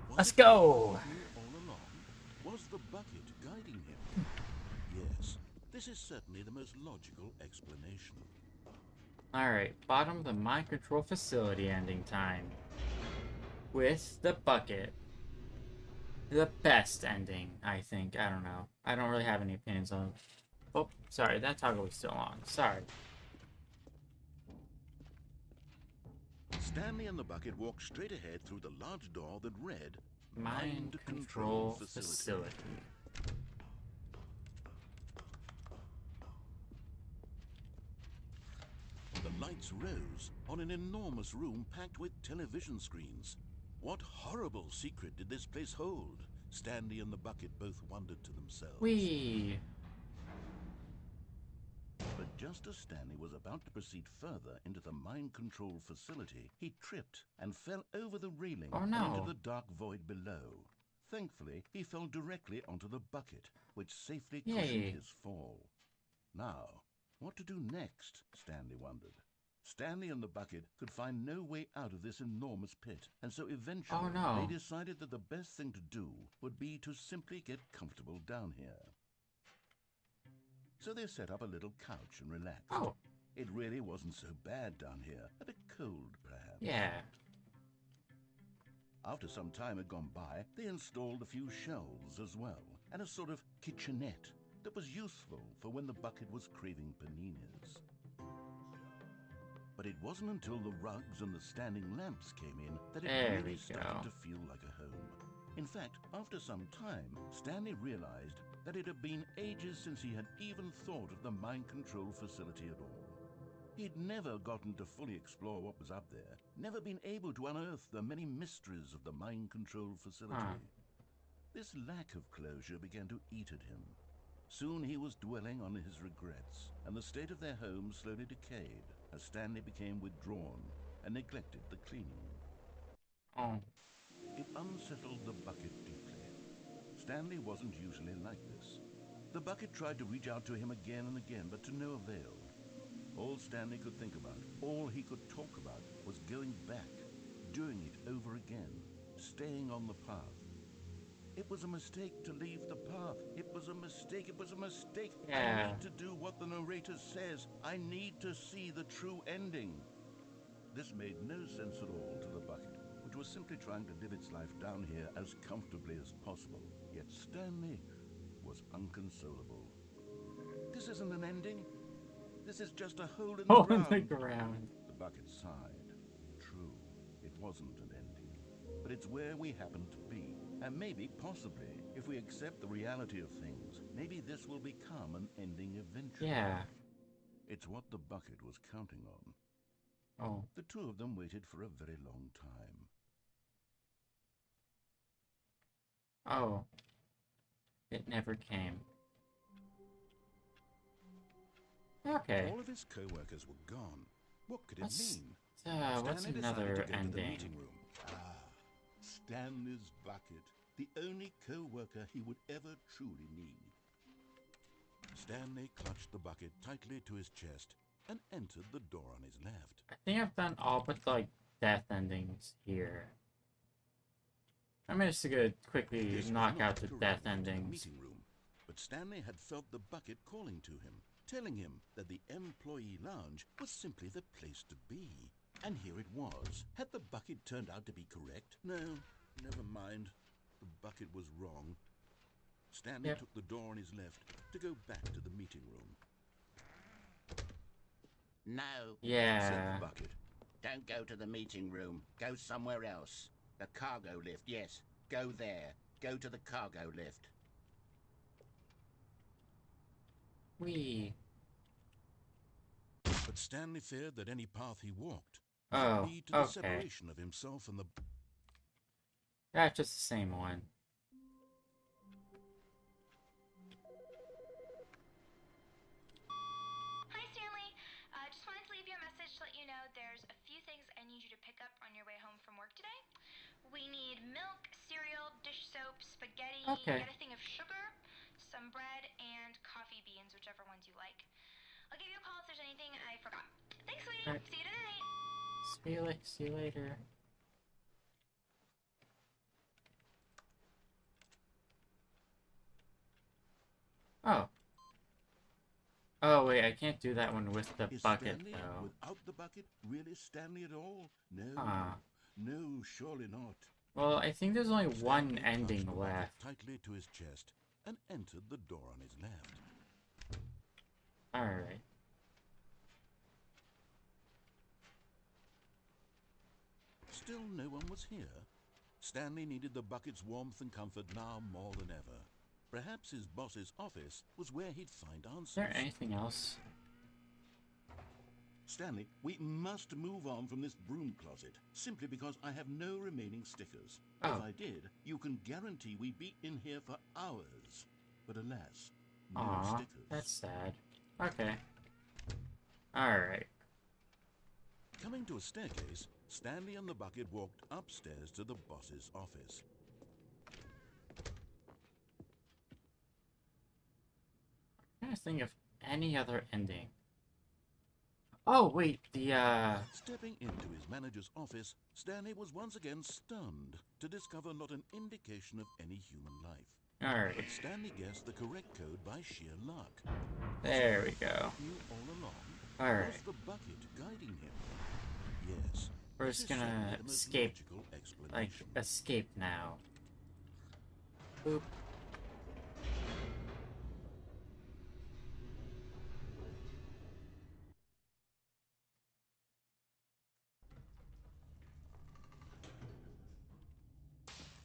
Was Let's it go! here all along? Was the bucket guiding him? Yes, this is certainly the most logical explanation. Alright, bottom of the mind control facility ending time. With the bucket. The best ending, I think. I don't know. I don't really have any opinions on it. Oh, sorry, that toggle was still on. Sorry. Stanley and the bucket walked straight ahead through the large door that read Mind control facility. The lights rose on an enormous room packed with television screens. What horrible secret did this place hold? Stanley and the bucket both wondered to themselves. Whee! But just as Stanley was about to proceed further into the mind control facility, he tripped and fell over the railing Oh, and no. into the dark void below. Thankfully, he fell directly onto the bucket, which safely cushioned Yay. his fall. Now, what to do next? Stanley wondered. Stanley and the bucket could find no way out of this enormous pit, and so eventually Oh, no. they decided that the best thing to do would be to simply get comfortable down here. So they set up a little couch and relaxed. Oh, It really wasn't so bad down here. A bit cold, perhaps. yeah. After some time had gone by, they installed a few shelves as well, and a sort of kitchenette that was useful for when the bucket was craving paninis. But it wasn't until the rugs and the standing lamps came in that it There really we started go. to feel like a home. In fact, after some time, Stanley realized that it had been ages since he had even thought of the mind control facility at all. He'd never gotten to fully explore what was up there, never been able to unearth the many mysteries of the mind control facility. This lack of closure began to eat at him. Soon he was dwelling on his regrets, and the state of their home slowly decayed as Stanley became withdrawn and neglected the cleaning. Oh. It unsettled the bucket deeply. Stanley wasn't usually like this. The bucket tried to reach out to him again and again, but to no avail. All Stanley could think about, all he could talk about, was going back, doing it over again, staying on the path. It was a mistake to leave the path. It was a mistake. It was a mistake. I Yeah. need to do what the narrator says. I need to see the true ending. This made no sense at all to the bucket, which was simply trying to live its life down here as comfortably as possible. Yet Stanley was unconsolable. This isn't an ending. This is just a hole in the Oh, ground. in the ground. The bucket sighed. True, it wasn't an ending. But it's where we happen to be. And maybe, possibly, if we accept the reality of things, maybe this will become an ending eventually. Yeah. It's what the bucket was counting on. Oh. The two of them waited for a very long time. Oh. It never came. Okay. All of his co-workers were gone. What could it What's- mean? What's Stanley another decided to go to the ending? meeting room. Stanley's bucket, the only co-worker he would ever truly need. Stanley clutched the bucket tightly to his chest and entered the door on his left. I think I've done all but the, like, death endings here. I'm just gonna quickly This was knock not out the correct death to the endings. meeting room, but Stanley had felt the bucket calling to him, telling him that the employee lounge was simply the place to be. And here it was. Had the bucket turned out to be correct? No, never mind. The bucket was wrong. Stanley Yep. took the door on his left to go back to the meeting room. No, Said Yeah. the bucket. don't go to the meeting room. Go somewhere else. The cargo lift, yes. Go there. Go to the cargo lift. Wee. But Stanley feared that any path he walked might Oh, lead to the okay. separation of himself and the... That's just the same one. Hi, Stanley. Just wanted to leave you a message to let you know there's a few things I need you to pick up on your way home from work today. We need milk, cereal, dish soap, spaghetti, Okay. get a thing of sugar, some bread, and coffee beans, whichever ones you like. I'll give you a call if there's anything I forgot. Thanks, sweetie. Alright. See you tonight. See you later. Oh. Oh wait, I can't do that one with the Is bucket Stanley though. without the bucket really Stanley at all? No. Ah. No, surely not. Well, I think there's only one Stanley ending clutched the bucket left. tightly to his chest and entered the door on his left. Alright. Still no one was here. Stanley needed the bucket's warmth and comfort now more than ever. Perhaps his boss's office was where he'd find answers. Is there anything else? Stanley, we must move on from this broom closet, simply because I have no remaining stickers. Oh. If I did, you can guarantee we'd be in here for hours. But alas, no Aw, stickers. that's sad. Okay. Alright. Coming to a staircase, Stanley and the bucket walked upstairs to the boss's office. I'm trying to think of any other ending. Oh, wait, Stepping into his manager's office, Stanley was once again stunned to discover not an indication of any human life. Alright. But Stanley guessed the correct code by sheer luck. There we go. Knew all along. Alright. Was the bucket guiding him? Yes. We're this just is gonna certainly the most escape. logical Like, explanation. escape now. Boop.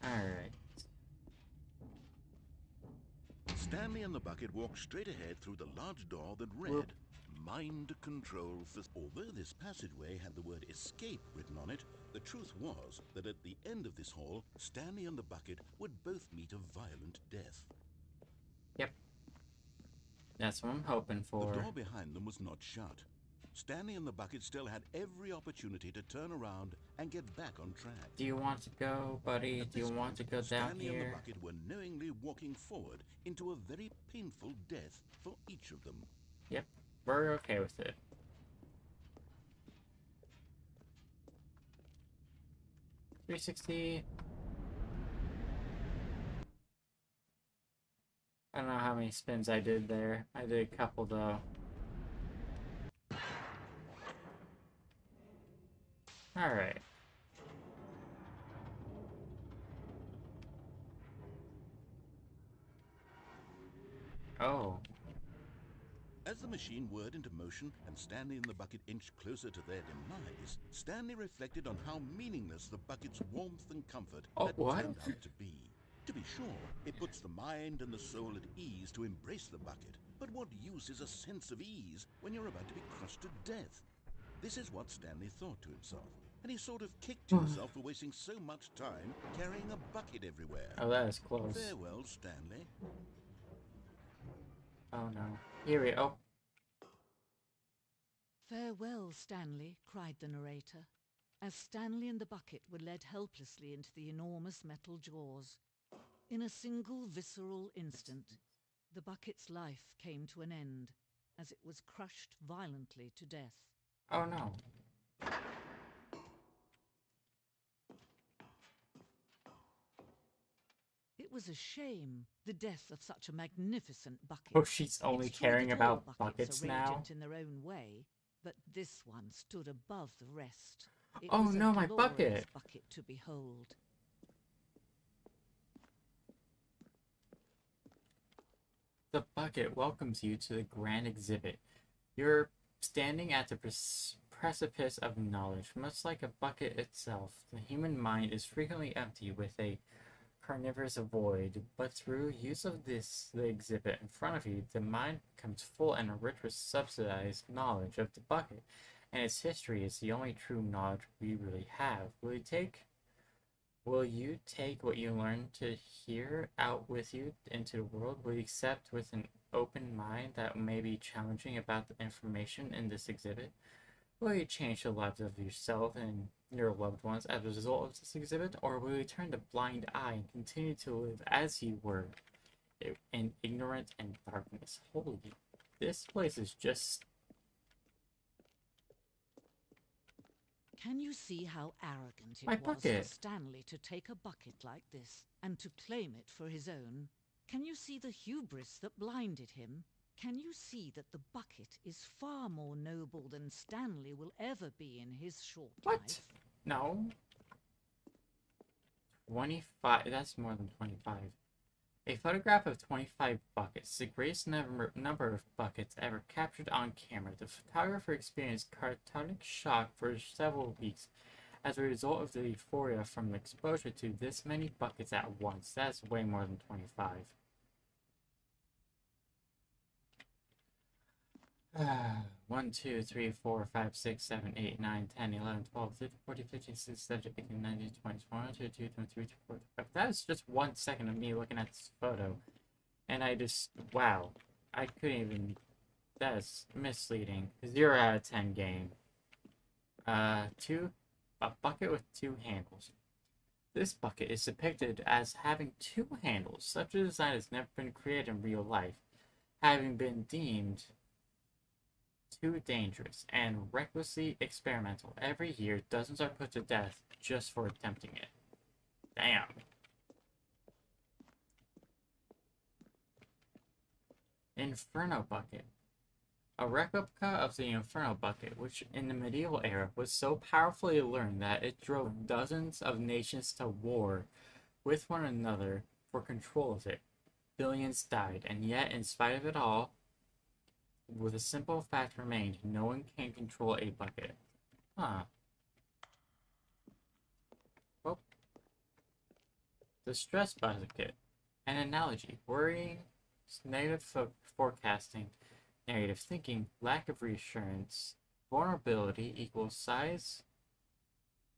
Alright. Stanley and the bucket walked straight ahead through the large door that read, Mind Control for... Although this passageway had the word escape written on it, the truth was that at the end of this hall, Stanley and the bucket would both meet a violent death. Yep. That's what I'm hoping The for. door behind them was not shut. Stanley and the bucket still had every opportunity to turn around and get back on track. Do you want to go, buddy? At Do you this want to point, go down Stanley and the here? bucket were knowingly walking forward into a very painful death for each of them. Yep. We're okay with it. $360. I don't know how many spins I did there. I did a couple though. Alright. Oh. As the machine whirred into motion and Stanley and the bucket inched closer to their demise, Stanley reflected on how meaningless the bucket's warmth and comfort Oh, had what? turned out to be. To be sure, it puts the mind and the soul at ease to embrace the bucket, but what use is a sense of ease when you're about to be crushed to death? This is what Stanley thought to himself, and he sort of kicked himself for wasting so much time carrying a bucket everywhere. Oh, that is close. Farewell, Stanley. Oh no. Here we go. Farewell, Stanley, cried the narrator, as Stanley and the bucket were led helplessly into the enormous metal jaws. In a single visceral instant, the bucket's life came to an end, as it was crushed violently to death. Oh no. It was a shame, the death of such a magnificent bucket. Oh, she's only It's true caring that about all buckets are now? radiant in their own way, but this one stood above the rest. It Oh was a no, my glorious bucket! bucket to behold. The bucket welcomes you to the grand exhibit. You're standing at the precipice of knowledge. Much like a bucket itself, the human mind is frequently empty with a carnivorous avoid, but through use of the exhibit in front of you, the mind becomes full and rich with subsidized knowledge of the bucket, and its history is the only true knowledge we really have. Will you take what you learn to here out with you into the world? Will you accept with an open mind that may be challenging about the information in this exhibit? Will you change the lives of yourself and your loved ones as a result of this exhibit? Or will you turn a blind eye and continue to live as you were in ignorance and darkness? Holy, this place is just... Can you see how arrogant it My was bucket. for Stanley to take a bucket like this and to claim it for his own? Can you see the hubris that blinded him? Can you see that the bucket is far more noble than Stanley will ever be in his short What? life? No. 25, that's more than 25. A photograph of 25 buckets, the greatest number of buckets ever captured on camera. The photographer experienced catatonic shock for several weeks as a result of the euphoria from exposure to this many buckets at once. That's way more than 25. 1, 2, 3, 4, 5, 6, 7, 8, 9, 10, 11, 12, 13, 14, 15, 16, 17, 18, 19, 20, 21, 22, 23, 24, 25. That was just 1 second of me looking at this photo. And I just, wow. I couldn't even, that is misleading. 0 out of 10 game. A bucket with 2 handles. This bucket is depicted as having 2 handles. Such a design has never been created in real life, having been deemed too dangerous and recklessly experimental. Every year, dozens are put to death just for attempting it. Damn. Inferno Bucket. A replica of the Inferno Bucket, which in the medieval era was so powerfully learned that it drove dozens of nations to war with one another for control of it. Billions died, and yet, in spite of it all, with a simple fact remained, no one can control a bucket. Huh. Well, the stress bucket. An analogy. Worrying, negative forecasting, negative thinking, lack of reassurance, vulnerability equals size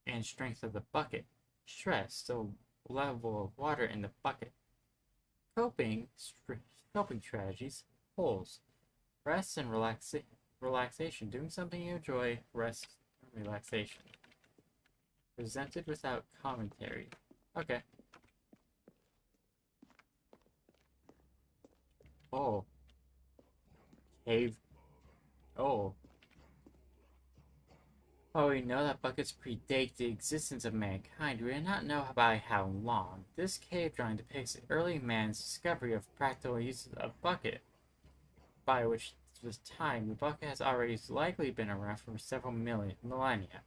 and strength of the bucket. Stress, the level of water in the bucket. Coping strategies, holes. Rest and relaxation. Doing something you enjoy. Rest and relaxation. Presented without commentary. Okay. Oh. Cave. Oh. Oh, we know that buckets predate the existence of mankind. We do not know by how long. This cave drawing depicts early man's discovery of practical uses of bucket, by which this time the bucket has already likely been around for several millennia.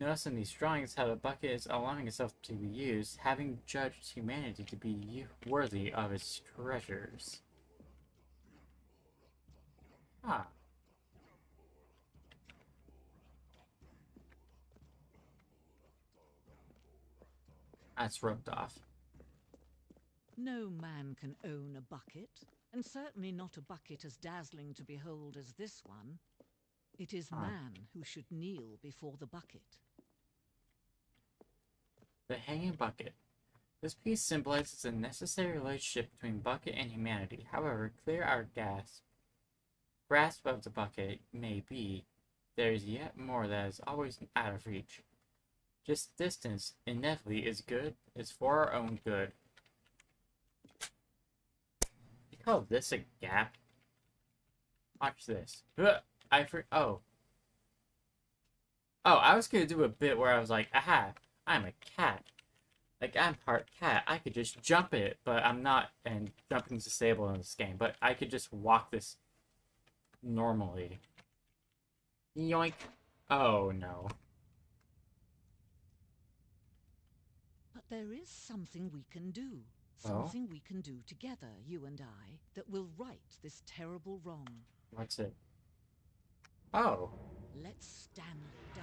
Notice in these drawings how the bucket is allowing itself to be used, having judged humanity to be worthy of its treasures. Huh. That's roped off. No man can own a bucket, and certainly not a bucket as dazzling to behold as this one. It is man who should kneel before the bucket. The hanging bucket. This piece symbolizes a necessary relationship between bucket and humanity. However clear our grasp of the bucket may be, there is yet more that is always out of reach. Just distance, inevitably, is for our own good. You call this a gap? Watch this. Oh, I was gonna do a bit where I was like, aha, I'm a cat. Like, I'm part cat. I could just jump it, but I'm not, and jumping's disabled in this game, but I could just walk this normally. Yoink. Oh, no. But there is something we can do. Oh? Something we can do together, you and I, that will right this terrible wrong. What's it? Oh. Let Stanley die.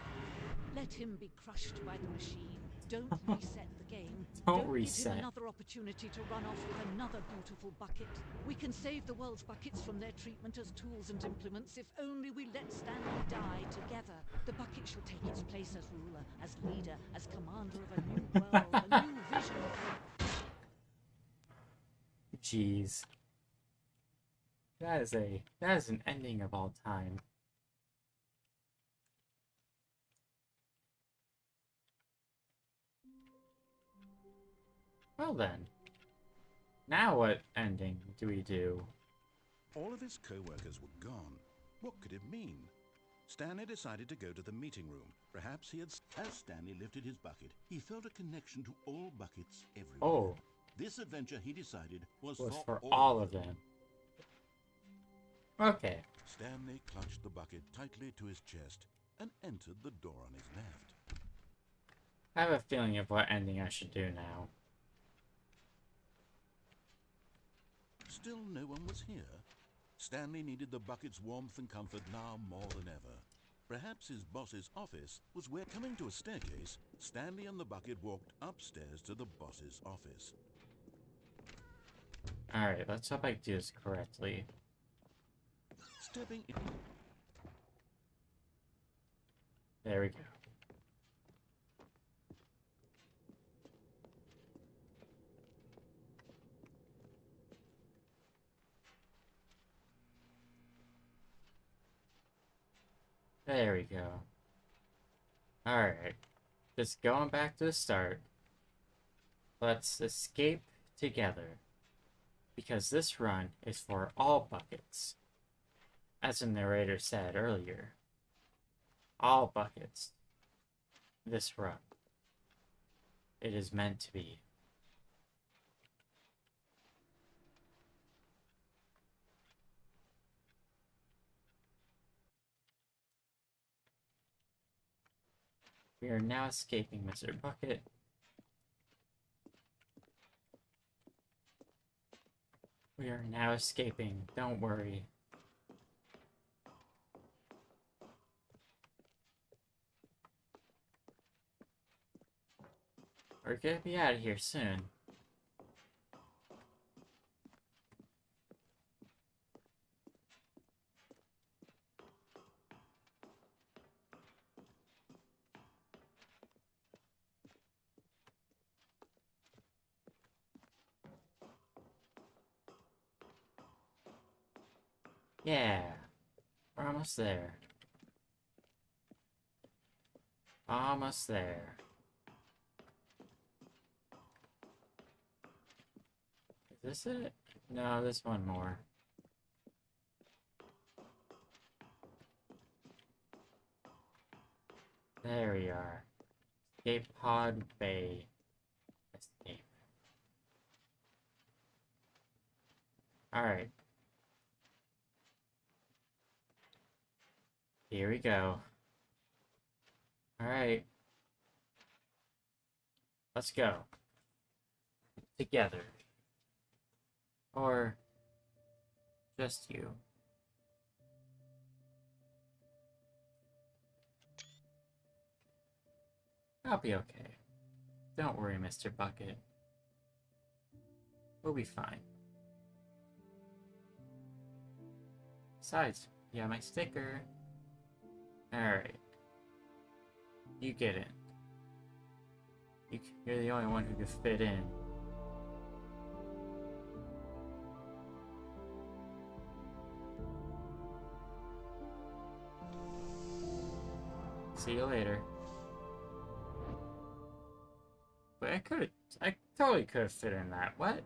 Let him be crushed by the machine. Don't reset the game. Don't Give reset. him another opportunity to run off with another beautiful bucket. We can save the world's buckets from their treatment as tools and implements if only we let Stanley die together. The bucket shall take its place as ruler, as leader, as commander of a new world, a new vision for... Jeez. That is an ending of all time. Well then. Now what ending do we do? All of his co-workers were gone. What could it mean? Stanley decided to go to the meeting room. Perhaps he had... As Stanley lifted his bucket, he felt a connection to all buckets everywhere. Oh. This adventure, he decided, was For all of them. Okay. Stanley clutched the bucket tightly to his chest and entered the door on his left. I have a feeling of what ending I should do now. Still no one was here. Stanley needed the bucket's warmth and comfort now more than ever. Perhaps his boss's office was where, coming to a staircase, Stanley and the bucket walked upstairs to the boss's office. Alright, let's hope I do this correctly. Stepping in... There we go. There we go. Alright. Just going back to the start. Let's escape together. Because this run is for all buckets. As the narrator said earlier. All buckets. This run. It is meant to be. We are now escaping Mr. Bucket. We are now escaping, don't worry. We're gonna be out of here soon. Yeah, we're almost there. Almost there. Is this it? No, there's one more. There we are. Escape Pod Bay. Escape. Alright. Here we go. Alright. Let's go. Together. Or just you. I'll be okay. Don't worry, Mr. Bucket. We'll be fine. Besides, you have my sticker. Alright. You get in. You're the only one who can fit in. See you later. But I totally could have fit in that. What?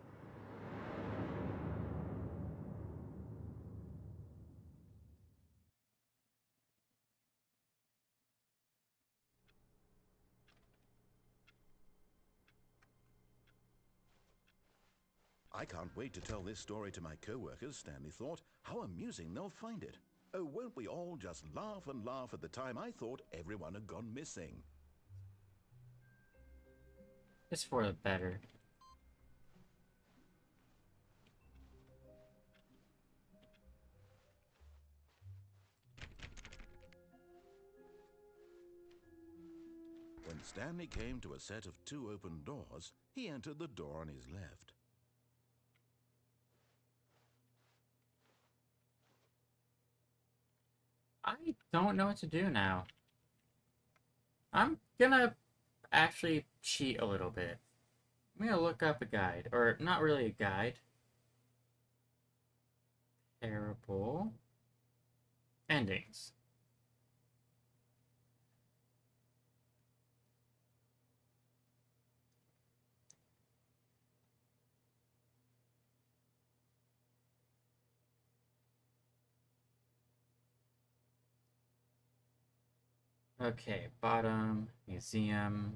I can't wait to tell this story to my co-workers, Stanley thought. How amusing they'll find it. Oh, won't we all just laugh and laugh at the time I thought everyone had gone missing? It's for the better. When Stanley came to a set of 2 open doors, he entered the door on his left. I don't know what to do now. I'm gonna actually cheat a little bit. I'm gonna look up a guide, or not really a guide. Terrible endings. Okay, bottom, museum.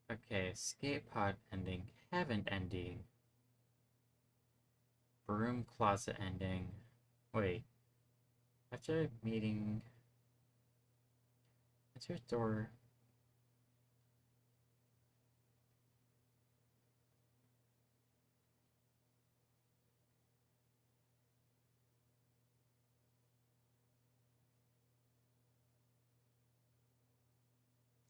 Okay, escape pod ending, heaven ending, broom closet ending. Wait, what's a meeting? What's your door?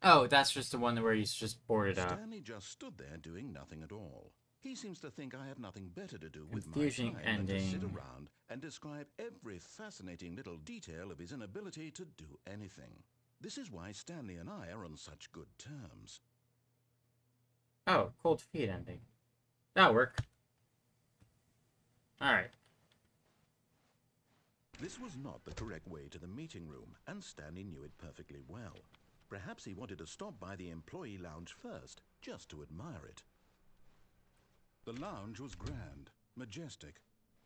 Oh, that's just the one where he's just boarded up. Stanley just stood there doing nothing at all. He seems to think I have nothing better to do with my Confusing time than to sit ending. around and describe every fascinating little detail of his inability to do anything. This is why Stanley and I are on such good terms. Oh, cold feet ending. That'll work. Alright. This was not the correct way to the meeting room, and Stanley knew it perfectly well. Perhaps he wanted to stop by the employee lounge first, just to admire it. The lounge was grand, majestic,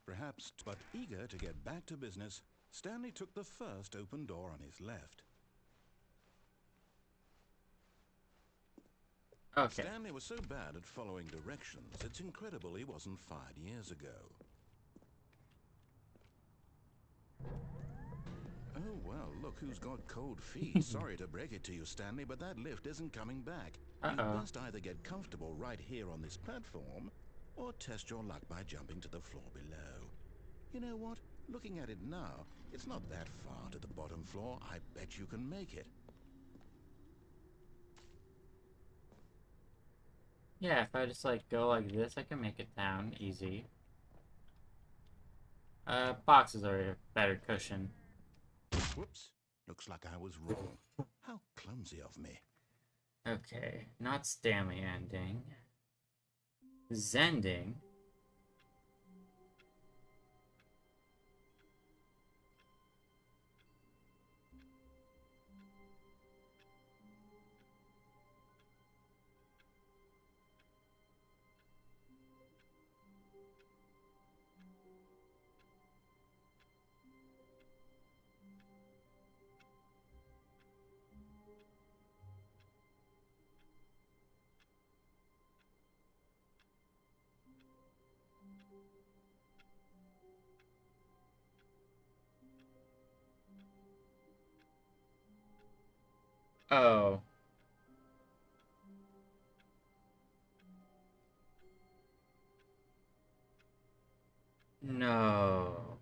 perhaps, but eager to get back to business, Stanley took the first open door on his left. Okay. Stanley was so bad at following directions, it's incredible he wasn't fired years ago. Oh, well, look who's got cold feet. Sorry to break it to you, Stanley, but that lift isn't coming back. You best either get comfortable right here on this platform, or test your luck by jumping to the floor below. You know what? Looking at it now, it's not that far to the bottom floor. I bet you can make it. Yeah, if I just like go like this, I can make it down easy. Boxes are a better cushion. Whoops. Looks like I was wrong. How clumsy of me. Okay, not Stanley ending. Zending. Oh. No.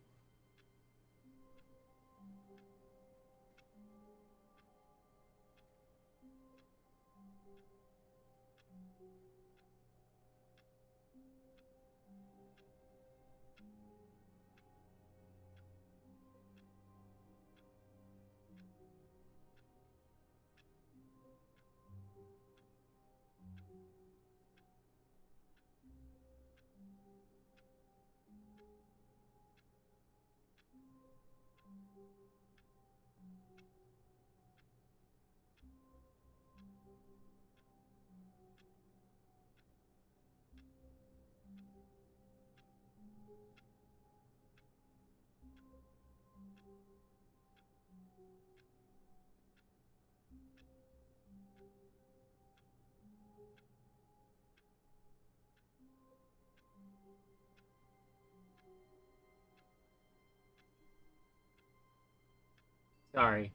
Sorry.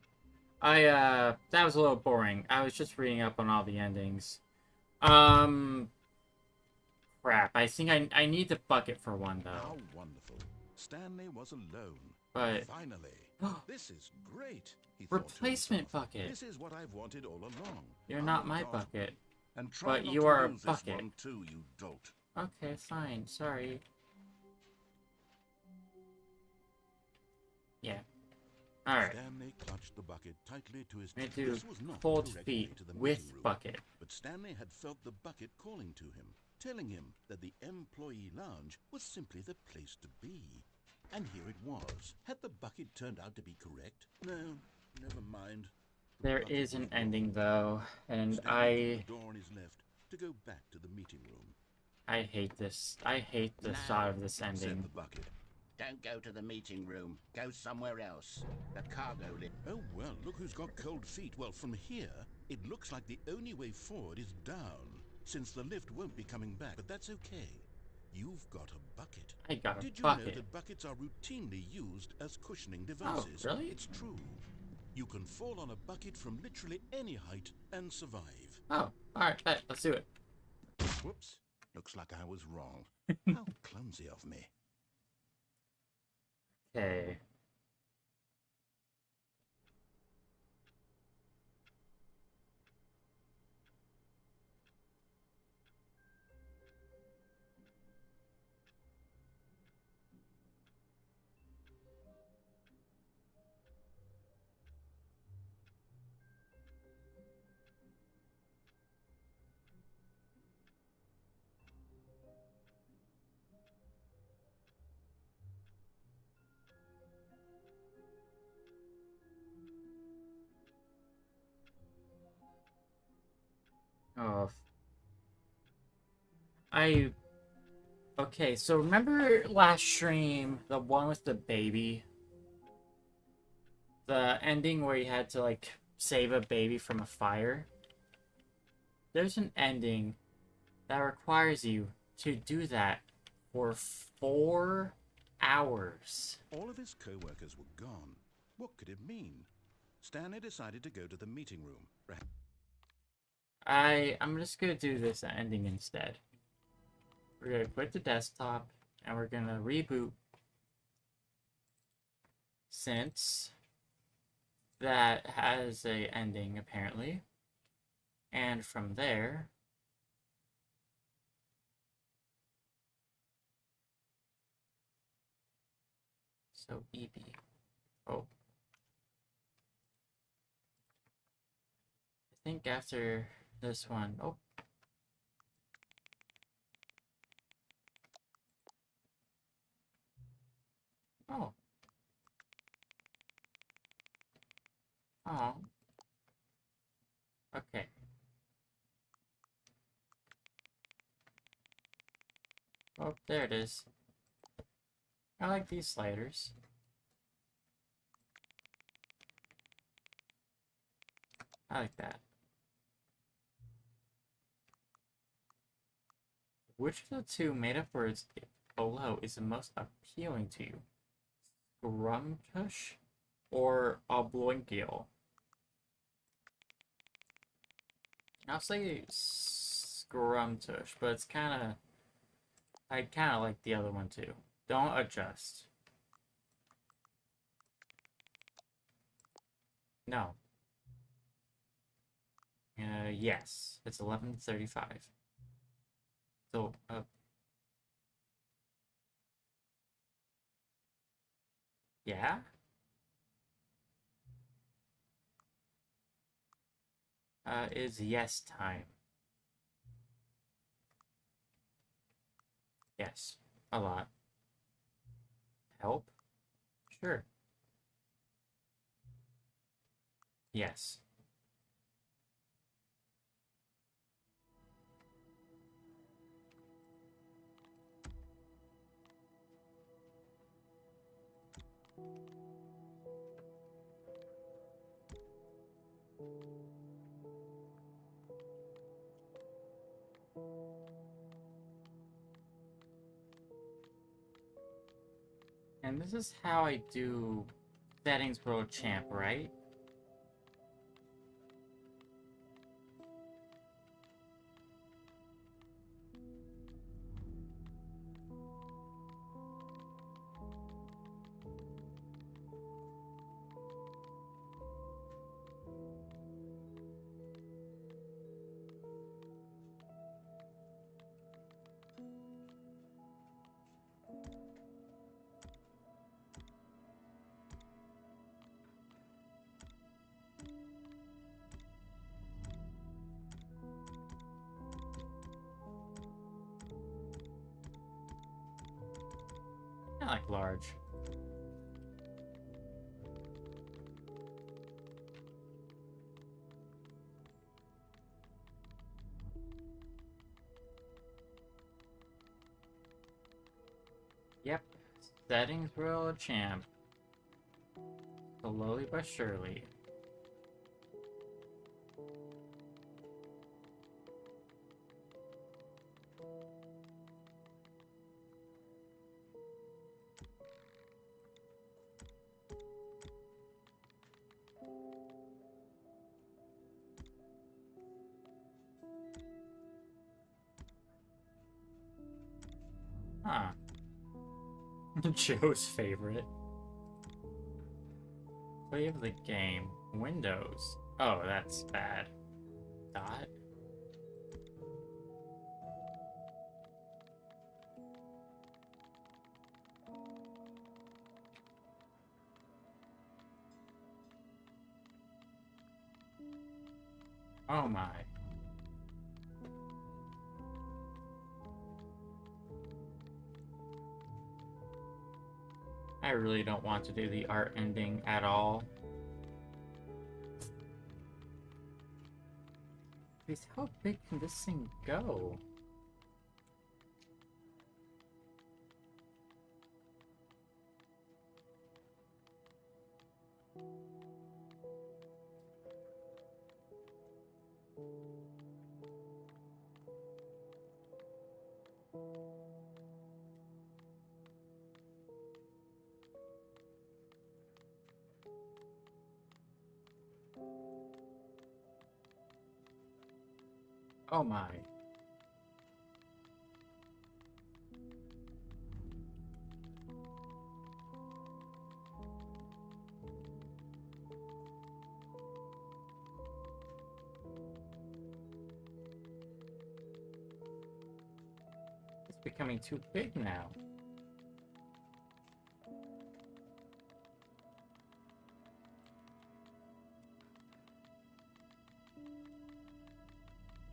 That was a little boring. I was just reading up on all the endings. Crap. I think I need the bucket for one, though. How wonderful. Stanley was alone. But... Finally. This is great, he thought to Replacement himself. bucket. This is what I've wanted all along. You're Oh, not my God. bucket. And try But not you to are a use this bucket. one too, you dolt. Okay, fine. Sorry. Yeah. Alright. Stanley clutched the bucket tightly to his I'm chest. gonna do This was not cold the correct feet way to the with meeting room. bucket. But Stanley had felt the bucket calling to him, telling him that the employee lounge was simply the place to be. And here it was. Had the bucket turned out to be correct? No, never mind. The There bucket is an was ending, wrong. though, and Stanley opened the door on his left to go back to the meeting room. I hate this. I hate the No, thought of this Said ending. the bucket. Don't go to the meeting room. Go somewhere else. The cargo lift. Oh, well, look who's got cold feet. Well, from here, it looks like the only way forward is down, since the lift won't be coming back. But that's okay. You've got a bucket. I got a Did you know bucket. that buckets are routinely used as cushioning Oh, devices? really? It's true. You can fall on a bucket from literally any height and survive. Oh, alright, bet. Let's do it. Whoops. Looks like I was wrong. How clumsy of me. Okay. Oh. Okay, so remember last stream, the one with the baby? The ending where you had to, like, save a baby from a fire? There's an ending that requires you to do that for 4 hours. All of his co-workers were gone. What could it mean? Stanley decided to go to the meeting room. I'm just gonna do this ending instead. We're gonna quit the desktop and we're gonna reboot, since that has a ending apparently. And from there, so EB. Oh. I think after this one, oh. Oh. Oh. Okay. Oh, there it is. I like these sliders. I like that. Which of the two made up words below is the most appealing to you? Scrumtush or Oblongial? I'll say Scrumtush, but it's I kind of like the other one too. Don't adjust. No. Yes. It's 11:35. So, yeah? Is yes time. Yes. A lot. Help? Sure. Yes. And this is how I do settings world champ, right? like large. Yep. Settings world champ. Slowly but surely. Huh. Joe's favorite. Play of the game. Windows. Oh, that's bad. Dot? Oh my. I really don't want to do the art ending at all. Please, how big can this thing go? Oh my. It's becoming too big now.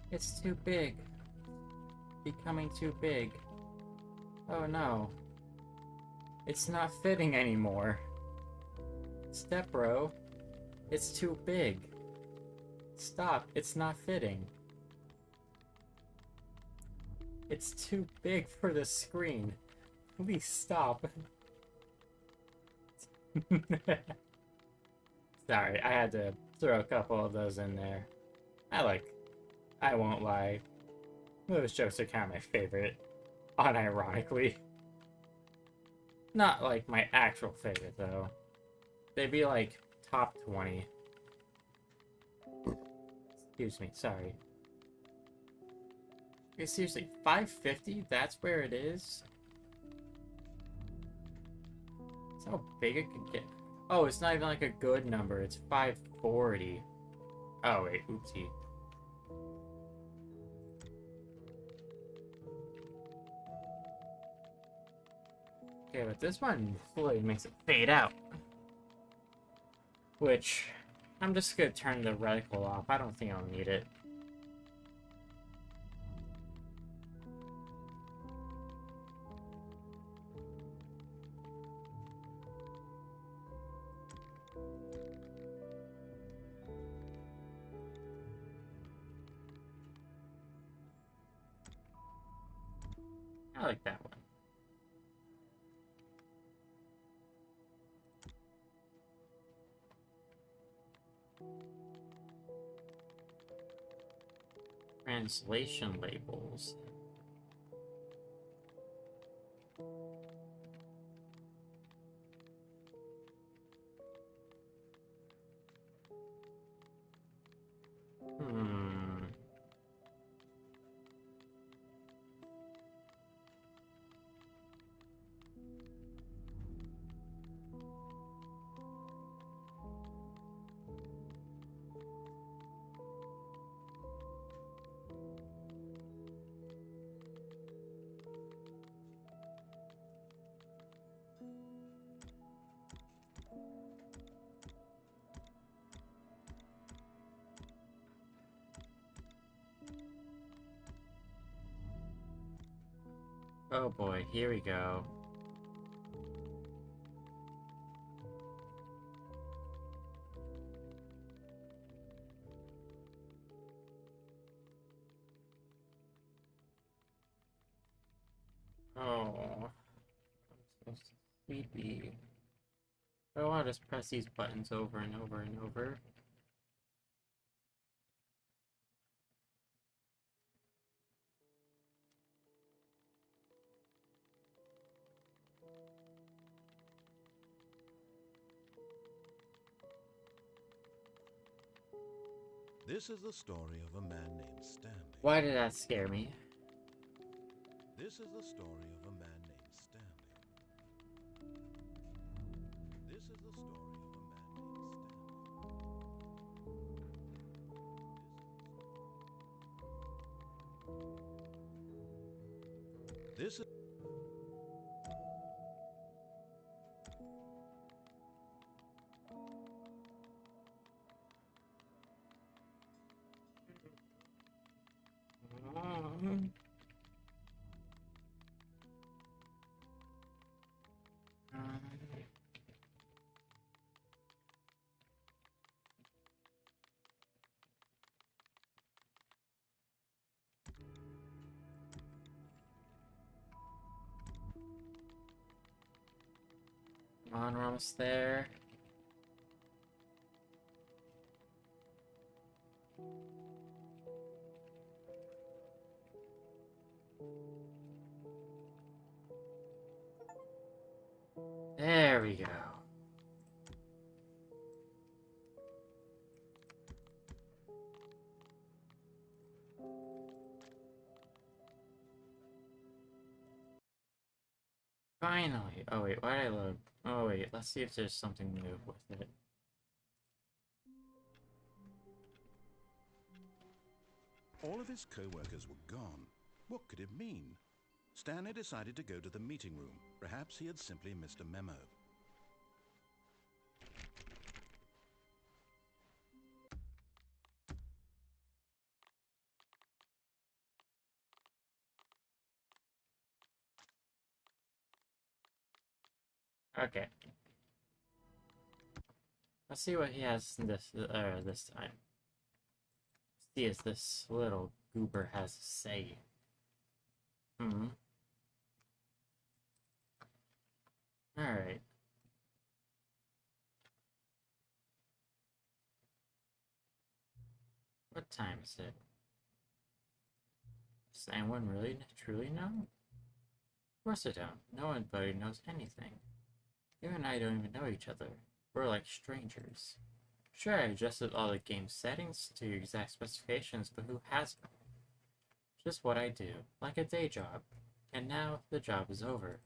It's too big. Becoming too big. Oh no. It's not fitting anymore. Step bro. It's too big. Stop, it's not fitting. It's too big for the screen. Please stop. Sorry, I had to throw a couple of those in there. I won't lie. Those jokes are kind of my favorite. Unironically. Not like my actual favorite, though. They'd be like top 20. Excuse me, sorry. Okay, seriously, 550? That's where it is? That's how big it could get. Oh, it's not even like a good number. It's 540. Oh, wait, oopsie. Okay, but this one fully makes it fade out. Which, I'm just gonna turn the reticle off. I don't think I'll need it. I like that one. Translation labels. Hmm. Oh boy, here we go. Oh, I'm so sleepy. I want to just press these buttons over and over and over. This is the story of a man named Stanley. Why did that scare me? This is the story of a man named Stanley. This is the story of a man named Stanley. This is Come on, we're almost there. There we go. Finally. Oh wait, why did I load? Oh wait, let's see if there's something new with it. all of his co-workers were gone. What could it mean? Stanley decided to go to the meeting room. Perhaps he had simply missed a memo. Okay. Let's see what he has this time. See if this little goober has to say. Alright. What time is it? Does anyone really truly know? Of course I don't. No one but knows anything. You and I don't even know each other. We're like strangers. Sure, I adjusted all the game settings to your exact specifications, but who hasn't? Just what I do, like a day job. And now, the job is over.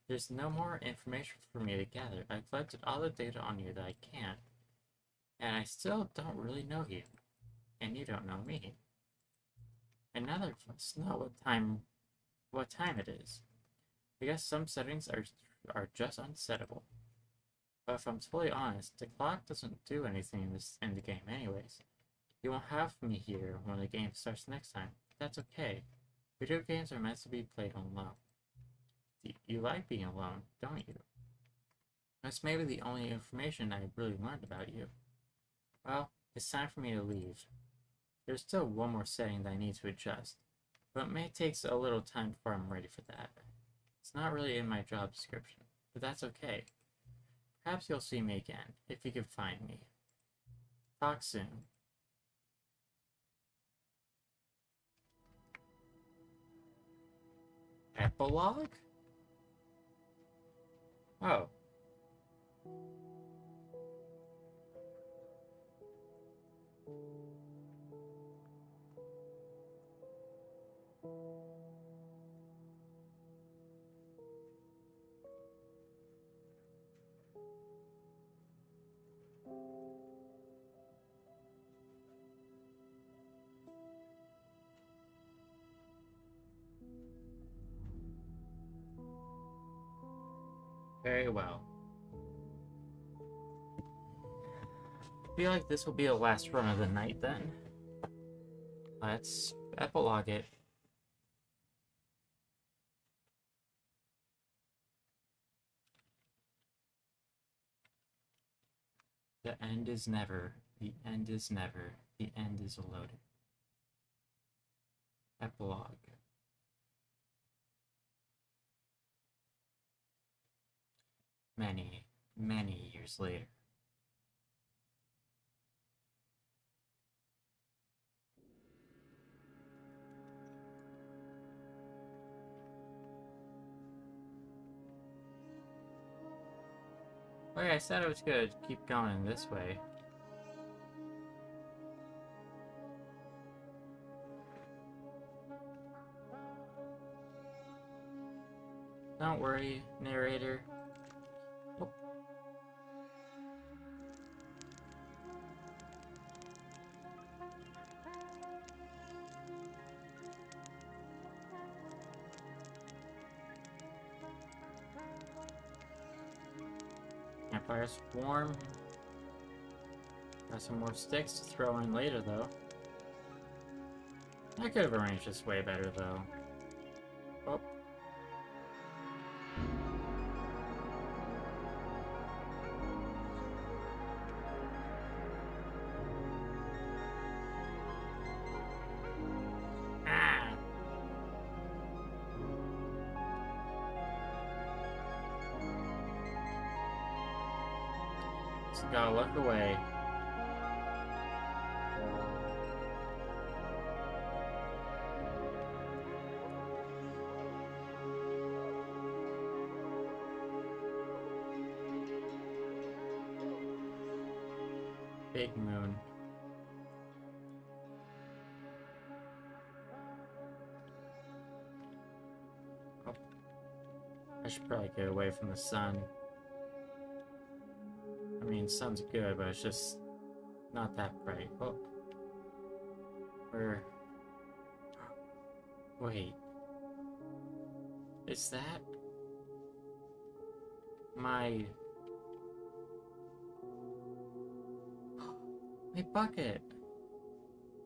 There's no more information for me to gather. I've collected all the data on you that I can. And I still don't really know you. And you don't know me. And neither of us know what time it is. I guess some settings are just unsettable. But if I'm totally honest, the clock doesn't do anything in the game anyways. You won't have me here when the game starts next time. That's okay. Video games are meant to be played alone. You like being alone, don't you? That's maybe the only information I really learned about you. Well, it's time for me to leave. There's still one more setting that I need to adjust, but it may take a little time before I'm ready for that. It's not really in my job description, but that's okay. Perhaps you'll see me again, if you can find me. Talk soon. Epilogue? Oh. Very well. I feel like this will be the last run of the night then. Let's epilogue it. The end is never. The end is never. The end is loaded. Epilogue. many, many years later. Wait, I said I was gonna keep going this way. Don't worry, narrator. Oh. Campire's warm. Got some more sticks to throw in later, though. I could have arranged this way better, though. Oh. Ah! Just gotta look away. Big moon. Oh. I should probably get away from the sun. I mean, sun's good, but it's just not that bright. Oh. Where? Wait. Is that my bucket?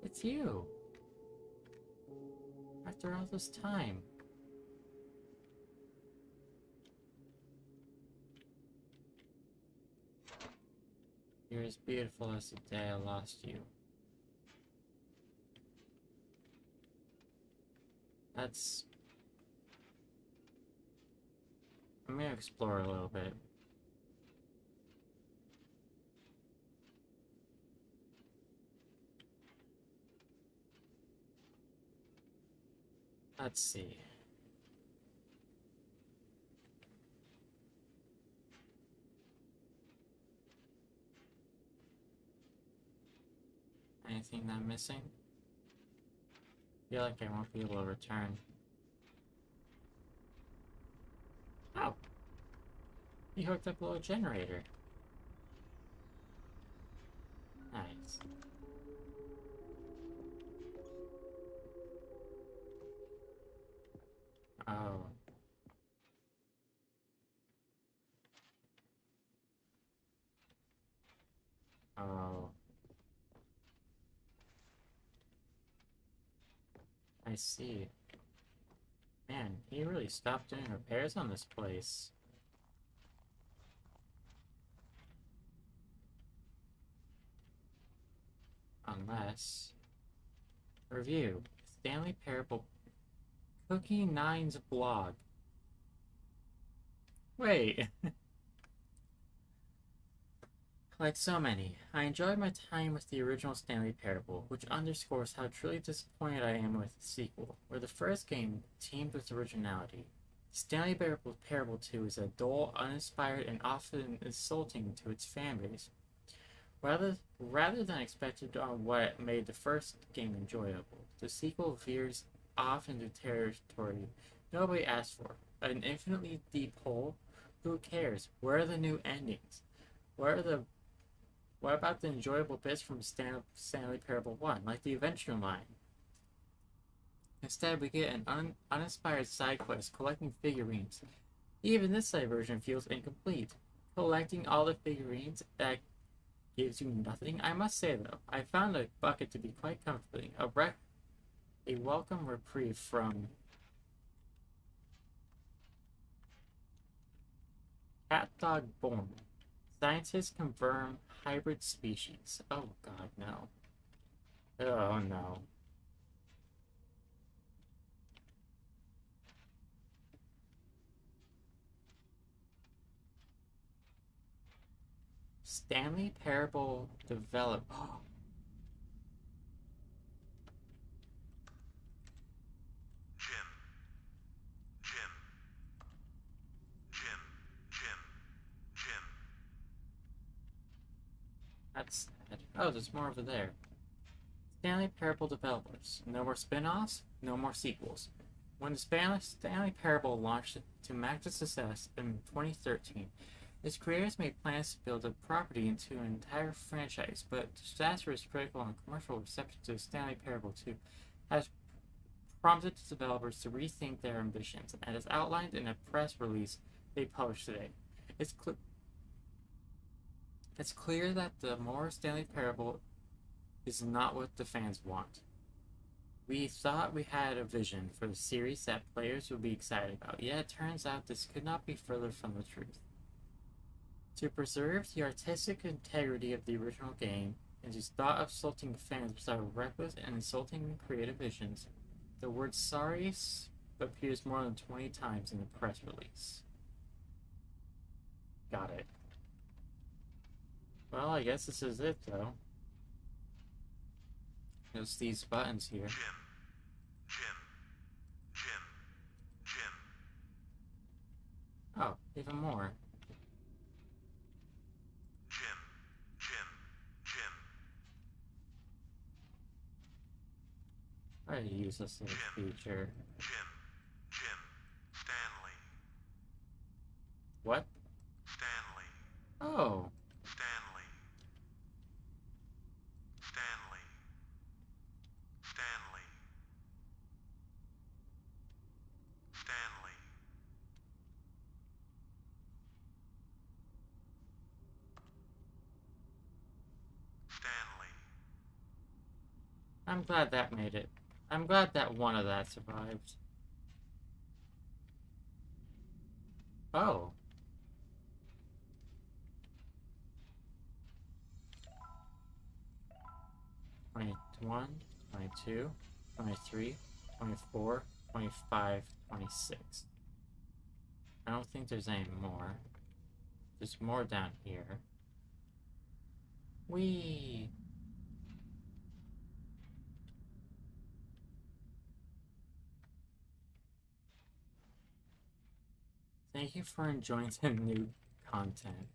It's you. After all this time. You're as beautiful as the day I lost you. That's... I'm gonna explore a little bit. Let's see. Anything that I'm missing? I feel like I won't be able to return. Oh! He hooked up a little generator. Nice. Oh. Oh. I see. Man, he really stopped doing repairs on this place. Unless... Review. Stanley Parable Cookie Nine's blog. Wait. Like so many, I enjoyed my time with the original Stanley Parable, which underscores how truly disappointed I am with the sequel, where the first game teamed with originality. Stanley Parable 2 is a dull, uninspired, and often insulting to its fanbase. Rather than expected on what made the first game enjoyable, the sequel veers off into territory nobody asked for. An infinitely deep hole? Who cares? Where are the new endings? What about the enjoyable bits from Stanley Parable 1, like the adventure line? Instead, we get an uninspired side quest collecting figurines. Even this side version feels incomplete. Collecting all the figurines that gives you nothing? I must say, though, I found the bucket to be quite comforting. A welcome reprieve from Cat Dog Born. Scientists confirm hybrid species. Oh god, no. Oh no. Stanley Parable develop. Jim. Jim. Jim. Jim. Jim. That's sad. Oh, there's more over there. Stanley Parable developers. No more spin-offs, no more sequels. When the Stanley Parable launched to massive success in 2013, its creators made plans to build the property into an entire franchise, but disastrous critical and commercial reception to Stanley Parable 2 has prompted the developers to rethink their ambitions, and as outlined in a press release they published today. It's clear that the more Stanley Parable is not what the fans want. We thought we had a vision for the series that players would be excited about, yet it turns out this could not be further from the truth. To preserve the artistic integrity of the original game, and to stop insulting fans without reckless and insulting creative visions, the word sorry appears more than 20 times in the press release. Got it. Well, I guess this is it, though. There's these buttons here. Jim. Jim. Jim. Jim. Oh, even more. Jim. Jim. Jim. I already use this little feature. Jim. Jim. Stanley. What? Stanley. Oh. Stanley. Stanley. Stanley. Stanley. Stanley. I'm glad that made it. I'm glad that one of that survived. Oh. "21, 22, 23, 24, 25, 26. I don't think there's any more. There's more down here. Whee! Thank you for enjoying the new content.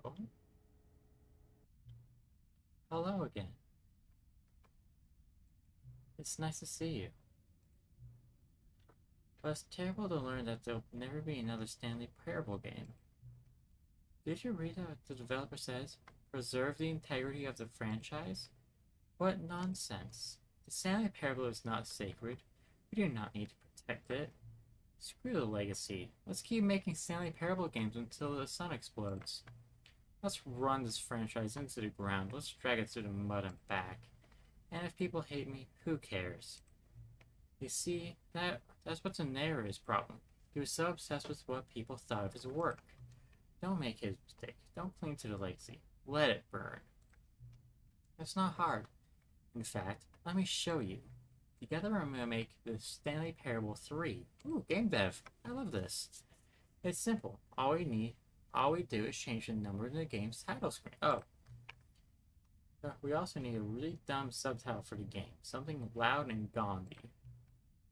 Oh. Hello again. It's nice to see you. But it's terrible to learn that there'll never be another Stanley Parable game. Did you read what the developer says? Preserve the integrity of the franchise? What nonsense. The Stanley Parable is not sacred. We do not need to protect it. Screw the legacy. Let's keep making Stanley Parable games until the sun explodes. Let's run this franchise into the ground. Let's drag it through the mud and back. And if people hate me, who cares? You see, that's what's a narrator's problem. He was so obsessed with what people thought of his work. Don't make his mistake. Don't cling to the legacy. Let it burn. It's not hard. In fact, let me show you. Together I'm gonna make the Stanley Parable 3. Ooh, game dev. I love this. It's simple. All we do is change the number in the game's title screen. Oh. We also need a really dumb subtitle for the game. Something loud and gongy.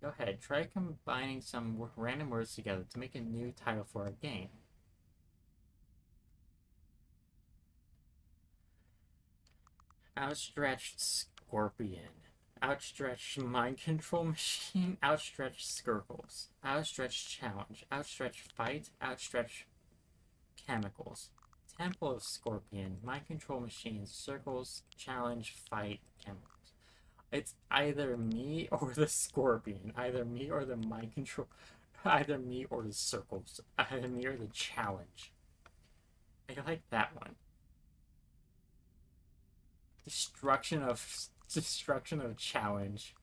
Go ahead, try combining some random words together to make a new title for our game. Outstretched Scorpion. Outstretched Mind Control Machine. Outstretched Circles. Outstretched Challenge. Outstretched Fight. Outstretched Chemicals. Temple of Scorpion. Mind Control Machine. Circles. Challenge. Fight. Chemicals. It's either me or the Scorpion. Either me or the Mind Control. Either me or the Circles. Either me or the Challenge. I like that one. Destruction of Destruction of challenge.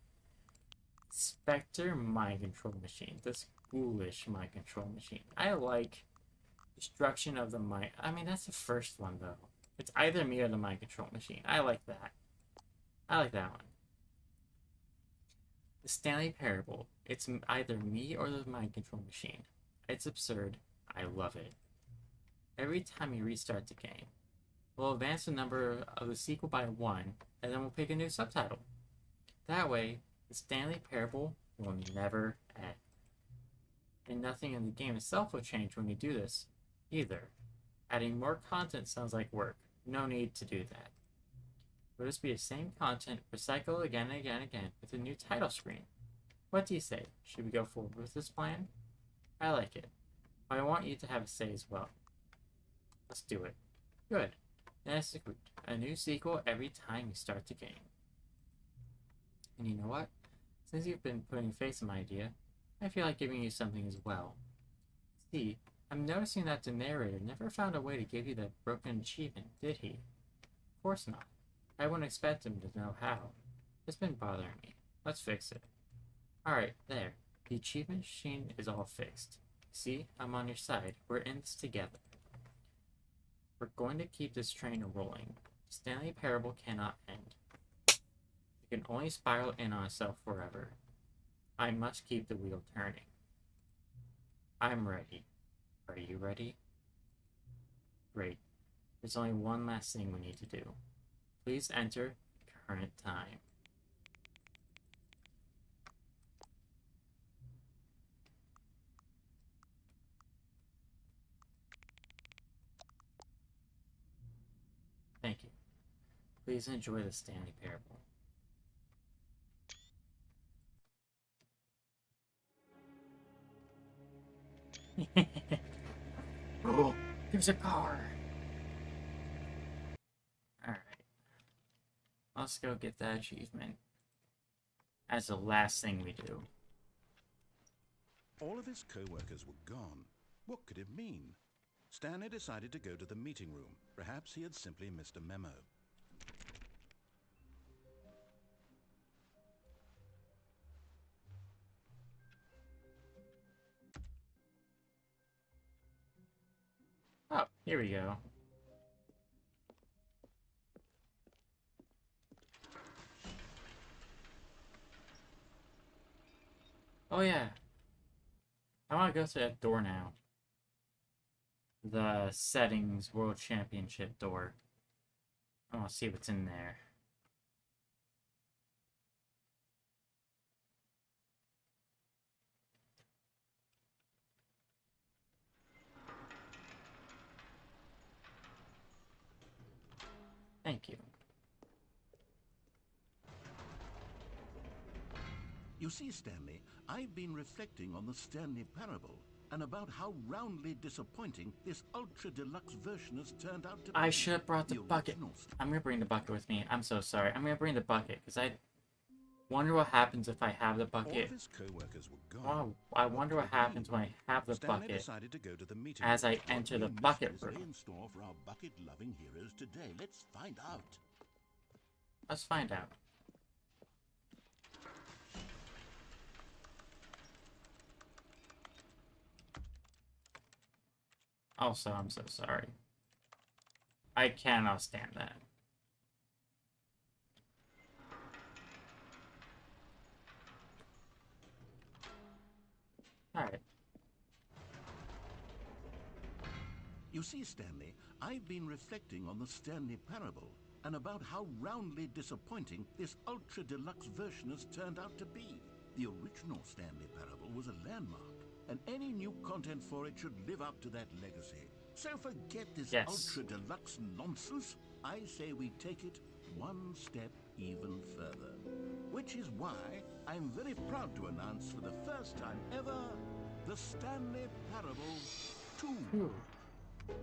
Spectre mind control machine. This ghoulish mind control machine. I like destruction of the mind. I mean, that's the first one though. It's either me or the mind control machine. I like that. I like that one. The Stanley Parable. It's either me or the mind control machine. It's absurd. I love it. Every time you restart the game, we'll advance the number of the sequel by 1, and then we'll pick a new subtitle. That way, the Stanley Parable will never end. And nothing in the game itself will change when you do this, either. Adding more content sounds like work. No need to do that. It'll just be the same content, recycled again and again and again, with a new title screen. What do you say? Should we go forward with this plan? I like it. But I want you to have a say as well. Let's do it. Good. Then execute a new sequel every time you start the game. And you know what? Since you've been putting face on my idea, I feel like giving you something as well. See, I'm noticing that the narrator never found a way to give you that broken achievement, did he? Of course not. I wouldn't expect him to know how. It's been bothering me. Let's fix it. Alright, there. The achievement machine is all fixed. See, I'm on your side. We're in this together. We're going to keep this train rolling. Stanley Parable cannot end. It can only spiral in on itself forever. I must keep the wheel turning. I'm ready. Are you ready? Great. There's only one last thing we need to do. Please enter current time. Thank you. Please enjoy the Stanley Parable. Oh, there's a car! Alright. Let's go get that achievement. As the last thing we do. All of his co-workers were gone. What could it mean? Stanley decided to go to the meeting room. Perhaps he had simply missed a memo. Oh, here we go. Oh yeah. I want to go to that door now. The settings World Championship door. I want to see what's in there. Thank you. You see, Stanley, I've been reflecting on the Stanley Parable and about how roundly disappointing this ultra-deluxe version has turned out to be. I should have brought the bucket. original I'm gonna bring the bucket with me. I'm so sorry. I'm gonna bring the bucket because I wonder what happens if I have the All bucket. of his co-workers were gone. I wonder what happens when I have the Stanley bucket. decided to go to the meeting as room. I What enter the new bucket mysteries lay room. in store for our bucket-loving heroes today. Let's find out. Let's find out. Also, I'm so sorry. I cannot stand that. Alright. You see, Stanley, I've been reflecting on the Stanley Parable and about how roundly disappointing this ultra-deluxe version has turned out to be. The original Stanley Parable was a landmark, and any new content for it should live up to that legacy. So forget this Yes. ultra-deluxe nonsense. I say we take it one step even further. Which is why I'm very proud to announce for the first time ever, the Stanley Parable 2. Ooh.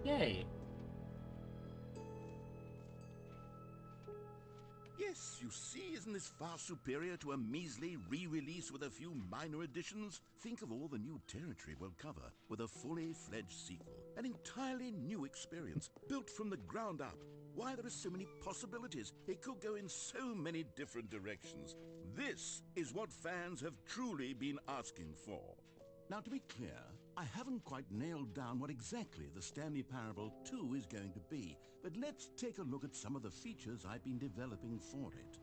Yay. Yes, you see, isn't this far superior to a measly re-release with a few minor additions? Think of all the new territory we'll cover with a fully fledged sequel. An entirely new experience, built from the ground up. Why, there are so many possibilities. It could go in so many different directions. This is what fans have truly been asking for. Now, to be clear, I haven't quite nailed down what exactly the Stanley Parable 2 is going to be, but let's take a look at some of the features I've been developing for it.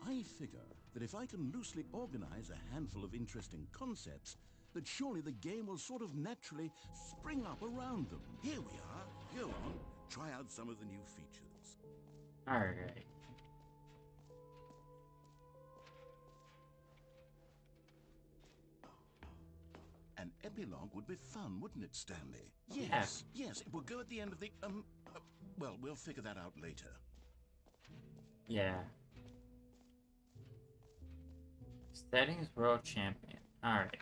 I figure that if I can loosely organize a handful of interesting concepts, that surely the game will sort of naturally spring up around them. Here we are. Go on, try out some of the new features. Alright. An epilogue would be fun, wouldn't it, Stanley? Yeah. Yes, it will go at the end of the, well, we'll figure that out later. Yeah. Settings World Champion. Alright.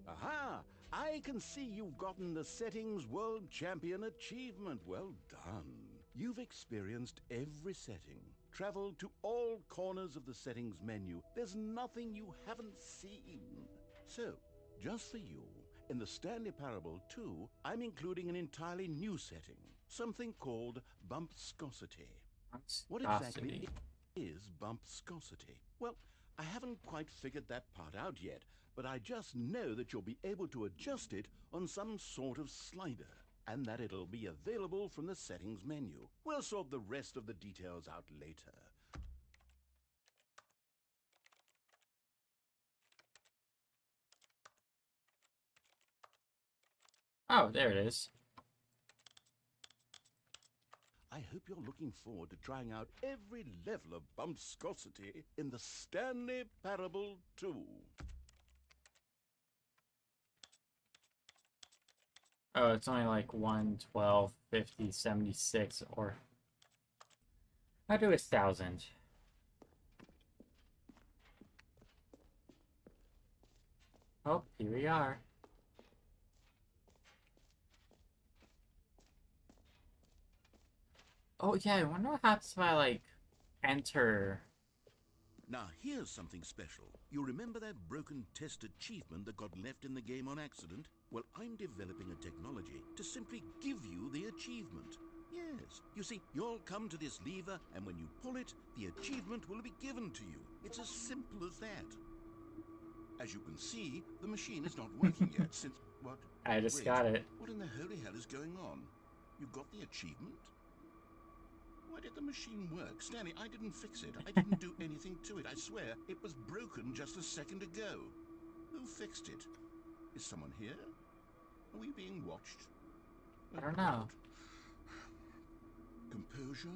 Aha! I can see you've gotten the Settings World Champion achievement. Well done. You've experienced every setting, traveled to all corners of the settings menu. There's nothing you haven't seen. So, just for you, in the Stanley Parable 2, I'm including an entirely new setting, something called bumpscosity. What exactly is bumpscosity? Well, I haven't quite figured that part out yet, but I just know that you'll be able to adjust it on some sort of slider, and that it'll be available from the settings menu. We'll sort the rest of the details out later. Oh, there it is. I hope you're looking forward to trying out every level of bumpscosity in the Stanley Parable 2. Oh, it's only like 1, 12, 50, 76, or... I'll do 1,000. Oh, here we are. Oh, yeah, I wonder what happens if I, like, enter... Now, here's something special. You remember that broken test achievement that got left in the game on accident? Well, I'm developing a technology to simply give you the achievement. Yes. You see, you'll come to this lever, and when you pull it, the achievement will be given to you. It's as simple as that. As you can see, the machine is not working yet since... What? I just Wait, got it. What in the holy hell is going on? You got the achievement? Why did the machine work? Stanley, I didn't fix it. I didn't do anything to it. I swear, it was broken just a second ago. Who fixed it? Is someone here? Are we being watched? I don't know. Composure,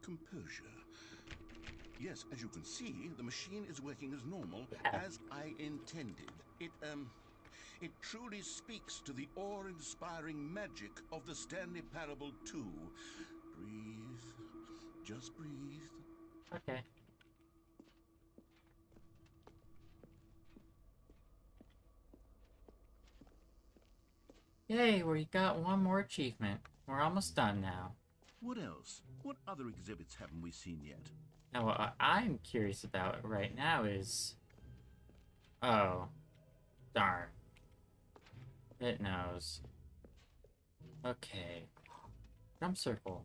composure. Yes, as you can see, the machine is working as normal, as I intended. It truly speaks to the awe-inspiring magic of the Stanley Parable 2. Breathe. Just breathe. Okay. Yay, we got one more achievement. We're almost done now. What else? What other exhibits haven't we seen yet? Now, what I'm curious about right now is... Oh. Darn. It knows. Okay. Jump circle.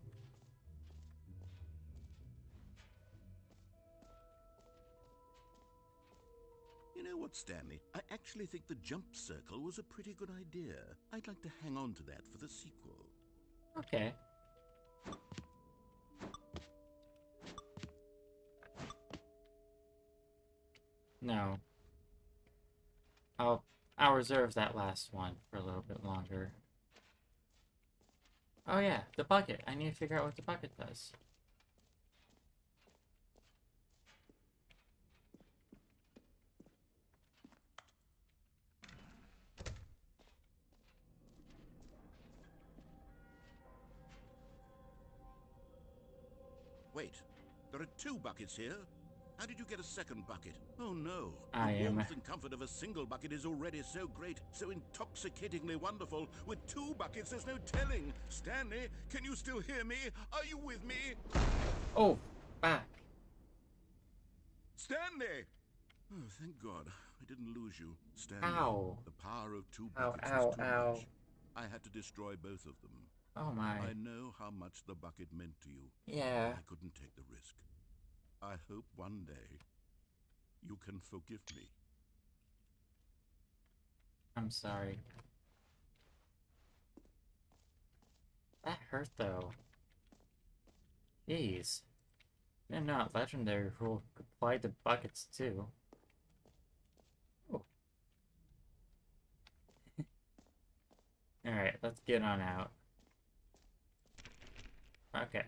You know what, Stanley? I actually think the jump circle was a pretty good idea. I'd like to hang on to that for the sequel. Okay. No. I'll reserve that last one for a little bit longer. Oh yeah, the bucket. I need to figure out what the bucket does. Wait, there are 2 buckets here. How did you get a second bucket? Oh no. I The am. warmth and comfort of a single bucket is already so great, so intoxicatingly wonderful. With 2 buckets, there's no telling. Stanley, can you still hear me? Are you with me? Oh, back. Stanley! Oh, thank God. I didn't lose you. Stanley. Ow. The power of 2 Ow, buckets ow, is too ow. much. I had to destroy both of them. Oh my. I know how much the bucket meant to you. Yeah. I couldn't take the risk. I hope one day you can forgive me. I'm sorry. That hurt though. Jeez. They're not legendary who applied the buckets too. Oh. Alright, let's get on out. Okay.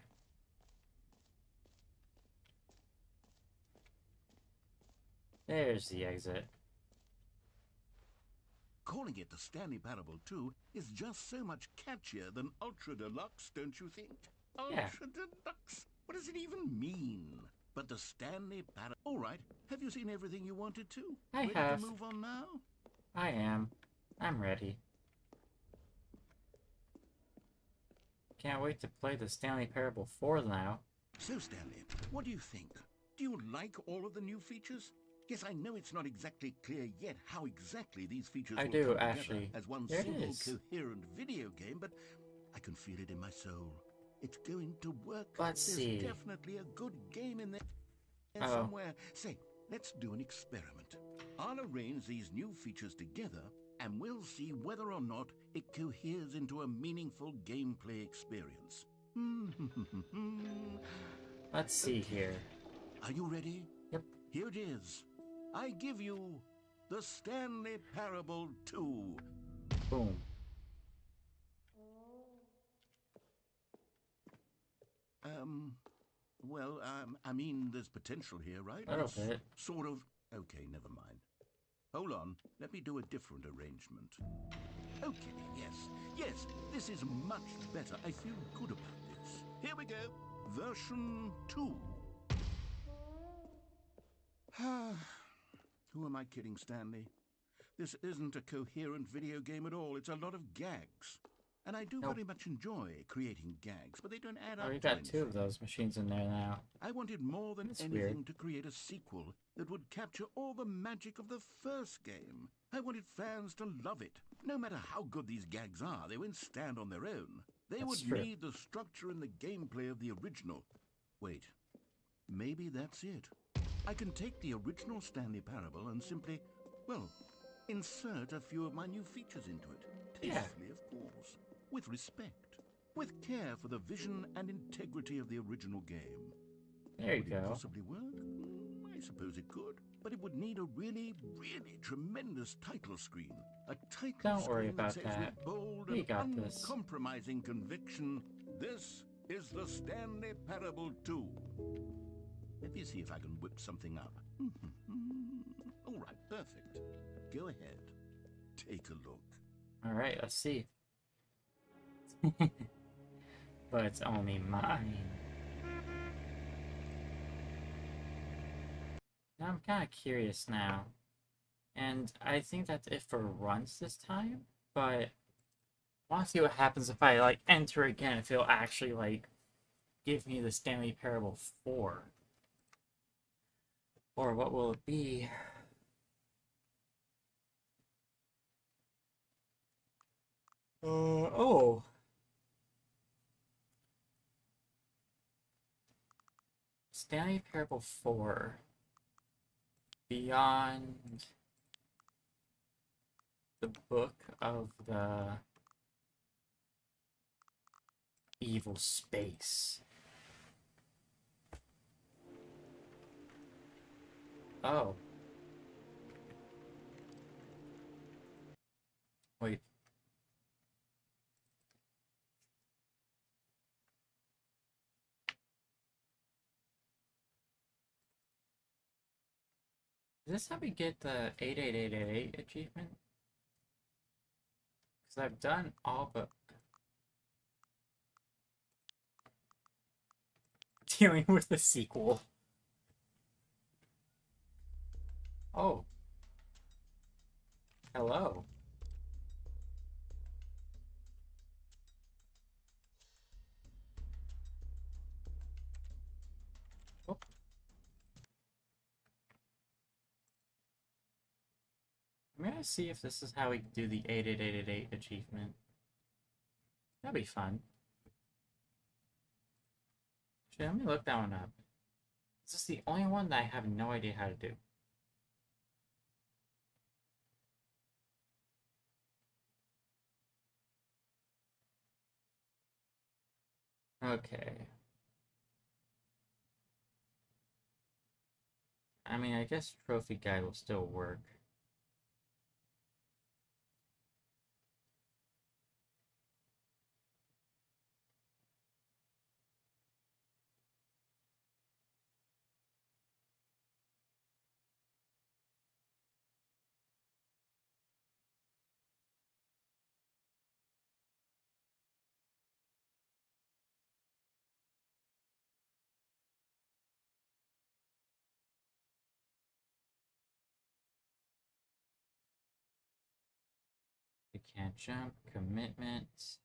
There's the exit. Calling it the Stanley Parable 2 is just so much catchier than Ultra Deluxe, don't you think? Yeah. Ultra Deluxe? What does it even mean? But the Stanley Parable... Alright, have you seen everything you wanted to? I Ready have. to move on now? I am. I'm ready. Can't wait to play the Stanley Parable 4 now. So, Stanley, what do you think? Do you like all of the new features? Yes, I know it's not exactly clear yet how exactly these features I will do, come together actually. as one There it single is. coherent video game, but I can feel it in my soul. It's going to work. Let's There's see. definitely a good game in there Oh. somewhere. Say, let's do an experiment. I'll arrange these new features together, and we'll see whether or not it coheres into a meaningful gameplay experience. Let's see here. Are you ready? Yep. Here it is. I give you the Stanley Parable 2. Boom. I mean, there's potential here, right? A little It's bit. sort of... Okay, never mind. Hold on, let me do a different arrangement. Okay, yes, this is much better. I feel good about this. Here we go. Version 2. Who am I kidding, Stanley? This isn't a coherent video game at all. It's a lot of gags. And I do Nope. very much enjoy creating gags, but they don't add Oh, up we to got two of anything. those machines in there now. I wanted more than That's anything weird. to create a sequel that would capture all the magic of the first game. I wanted fans to love it. No matter how good these gags are, they won't stand on their own. They That's would true. need the structure and the gameplay of the original. Wait, maybe that's it. I can take the original Stanley Parable and simply, well, insert a few of my new features into it. Yeah. Tastefully, of course. With respect. With care for the vision and integrity of the original game. There you Would it go. possibly work? I suppose it could. But it would need a really, really tremendous title screen. A title Don't worry screen about that says that. with bold We and got this. uncompromising conviction, this is the Stanley Parable 2. Let me see if I can whip something up. All right, perfect. Go ahead. Take a look. Alright, let's see. But it's only mine. Now I'm kind of curious now. And I think that's it for runs this time. But I want to see what happens if I, like, enter again. If it'll actually, like, give me the Stanley Parable 4. Or what will it be? Oh. Stanley Parable 4. Beyond the book of the evil space. Oh. Wait. Is this how we get the 88888 achievement? Because I've done all but dealing with the sequel. Oh. Hello. Oh. I'm gonna see if this is how we do the 88888 achievement. That'd be fun. Actually, let me look that one up. This is the only one that I have no idea how to do. Okay. I mean, I guess trophy guide will still work. You can't jump, commitment.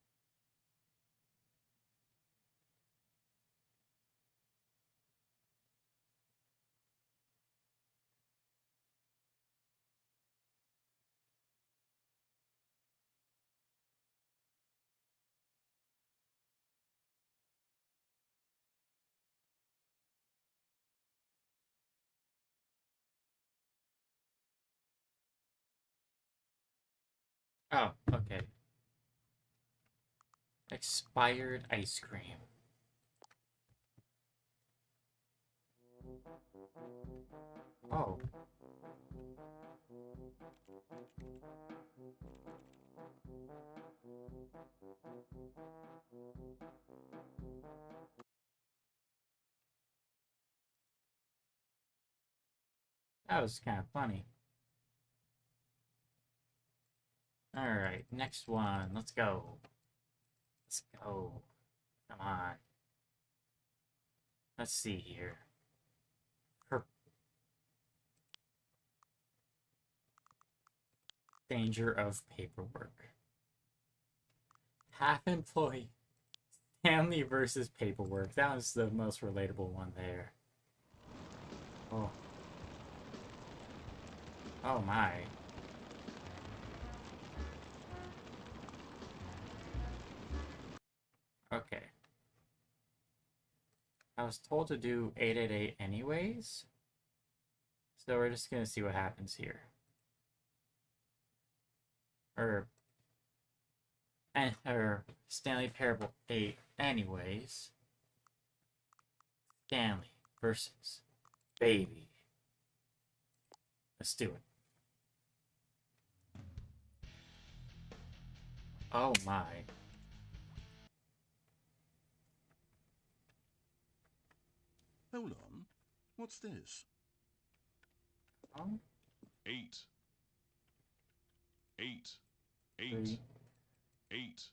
Oh, okay. Expired ice cream. Oh. That was kind of funny. Alright, next one. Let's go. Let's go. Come on. Let's see here. Danger of paperwork. Half employee. Stanley versus paperwork. That was the most relatable one there. Oh. Oh my. Okay. I was told to do 888 anyways. So we're just gonna see what happens here. Or Stanley Parable 8 anyways. Stanley versus Baby. Let's do it. Oh my. Hold on. What's this? Oh, 8. 8. 8. three. 8.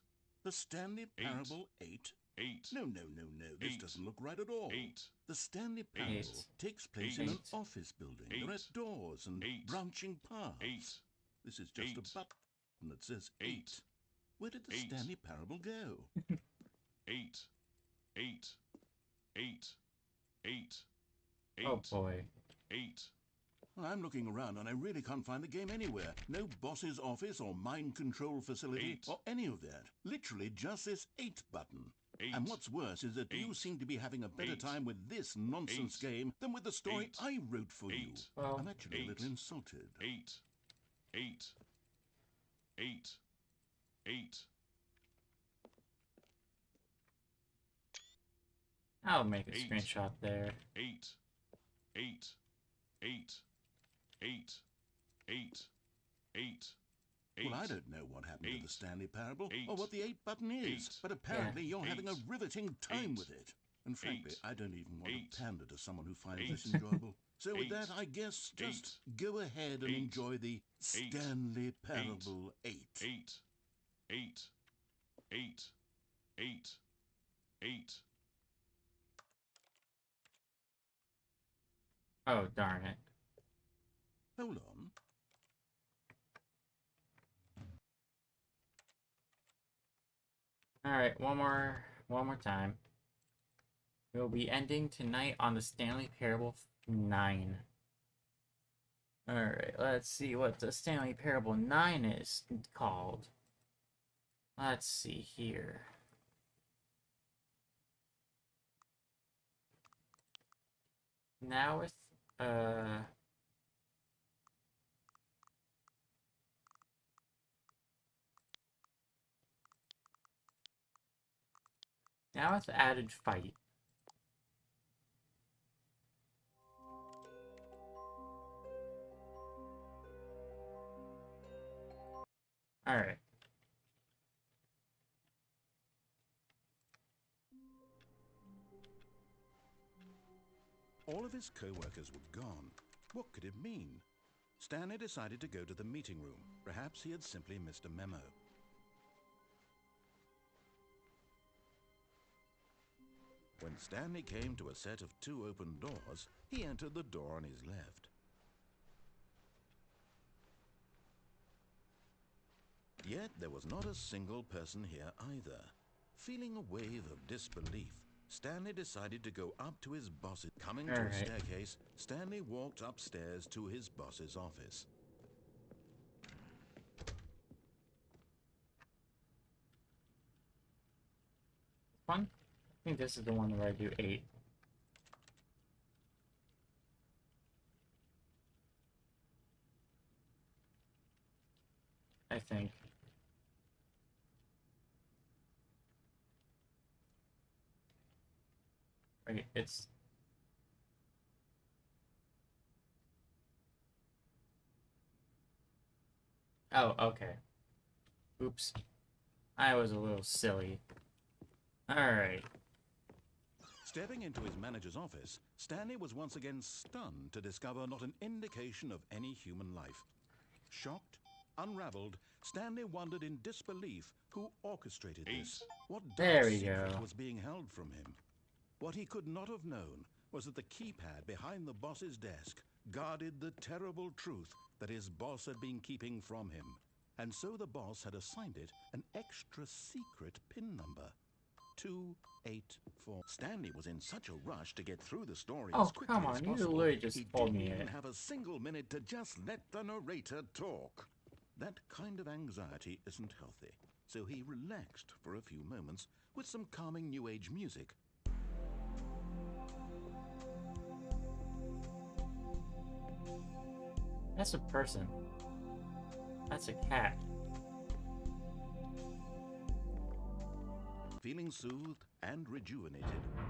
The Stanley Parable 8? 8. No. This 8. doesn't look right at all. 8. The Stanley Parable 8. takes place in an 8. office building. There are 8. doors and 8. branching paths. 8. This is just 8. a button that says 8. 8. Where did the 8. Stanley Parable go? 8. 8. 8. 8. 8. Oh boy. 8. Well, I'm looking around and I really can't find the game anywhere. No boss's office or mind control facility 8. or any of that. Literally just this 8 button. 8. And what's worse is that you 8. seem to be having a better 8. time with this nonsense 8. game than with the story 8. I wrote for you. 8. Well, I'm actually a 8. little insulted. 8. 8. 8. 8. I'll make a 8. screenshot there. 8. 8. 8. 8. 8. 8. Well, I don't know what happened to 8. the Stanley Parable 8. or what the 8 button is, 8. but apparently you're having a 8. riveting time 8. with it. And frankly, 8. I don't even want 8. to pander to someone who finds 8. this enjoyable. So with 8. that, I guess just 8. go ahead and 8. enjoy the 8. Stanley Parable 8. 8. 8. 8. 8. 8. Oh, darn it. Hold on. Alright, one more time. We'll be ending tonight on the Stanley Parable 9. Alright, let's see what the Stanley Parable 9 is called. Let's see here. Now with now with added fight. Alright. All of his co-workers were gone. What could it mean? Stanley decided to go to the meeting room. Perhaps he had simply missed a memo. When Stanley came to a set of 2 open doors, he entered the door on his left. Yet there was not a single person here either. Feeling a wave of disbelief, Stanley decided to go up to his boss's. Coming to a staircase, Stanley walked upstairs to his boss's office. One? I think this is the one where I do 8. I think. Wait, it's... Oh, okay. Oops. I was a little silly. Alright. Stepping into his manager's office, Stanley was once again stunned to discover not an indication of any human life. Shocked, unraveled, Stanley wondered in disbelief who orchestrated this. What There dark we secret go. was being held from him? What he could not have known was that the keypad behind the boss's desk guarded the terrible truth that his boss had been keeping from him. And so the boss had assigned it an extra secret PIN number. 284. Stanley was in such a rush to get through the story Oh, as quickly come as on, you possible. literally just He told didn't me even it. have a single minute to just let the narrator talk. That kind of anxiety isn't healthy, so he relaxed for a few moments with some calming New Age music. That's a person. That's a cat. Feeling soothed and rejuvenated,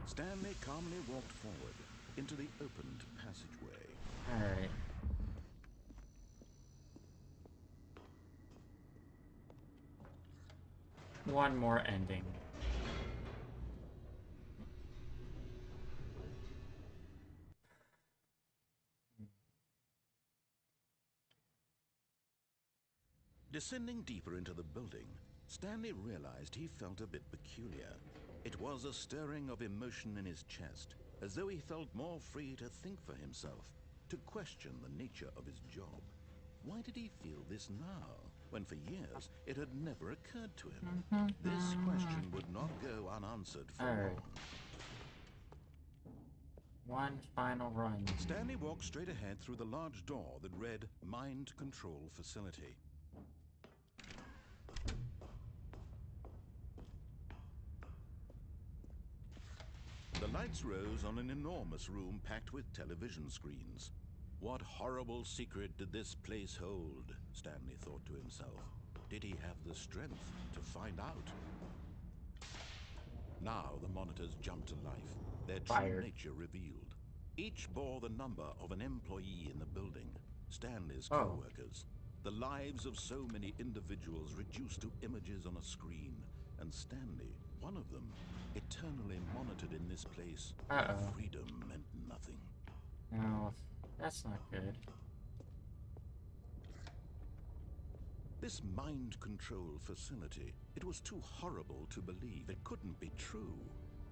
Stanley calmly walked forward into the opened passageway. Alright. One more ending. Descending deeper into the building, Stanley realized he felt a bit peculiar. It was a stirring of emotion in his chest, as though he felt more free to think for himself, to question the nature of his job. Why did he feel this now, when for years it had never occurred to him? This question would not go unanswered for long. One final run. Stanley walked straight ahead through the large door that read Mind Control Facility. The lights rose on an enormous room packed with television screens. What horrible secret did this place hold? Stanley thought to himself. Did he have the strength to find out? Now the monitors jumped to life, their true nature revealed. Each bore the number of an employee in the building, Stanley's co-workers. The lives of so many individuals reduced to images on a screen, and Stanley, one of them, eternally monitored in this place, where freedom meant nothing. No, that's not good. This mind control facility, it was too horrible to believe. It couldn't be true.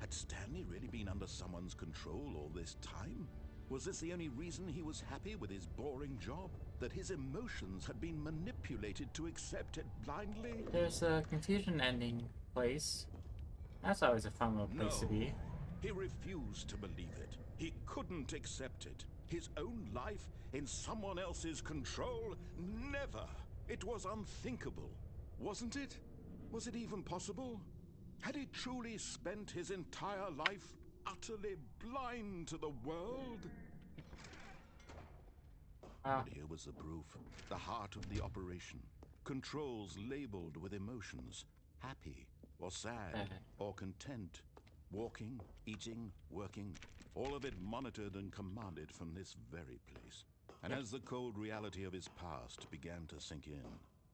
Had Stanley really been under someone's control all this time? Was this the only reason he was happy with his boring job? That his emotions had been manipulated to accept it blindly? There's a confusion ending place. That's always a fun little place to be. He refused to believe it. He couldn't accept it. His own life in someone else's control? Never! It was unthinkable. Wasn't it? Was it even possible? Had he truly spent his entire life utterly blind to the world? But here was the proof, the heart of the operation. Controls labeled with emotions, happy or sad or content. Walking, eating, working, all of it monitored and commanded from this very place. And as the cold reality of his past began to sink in,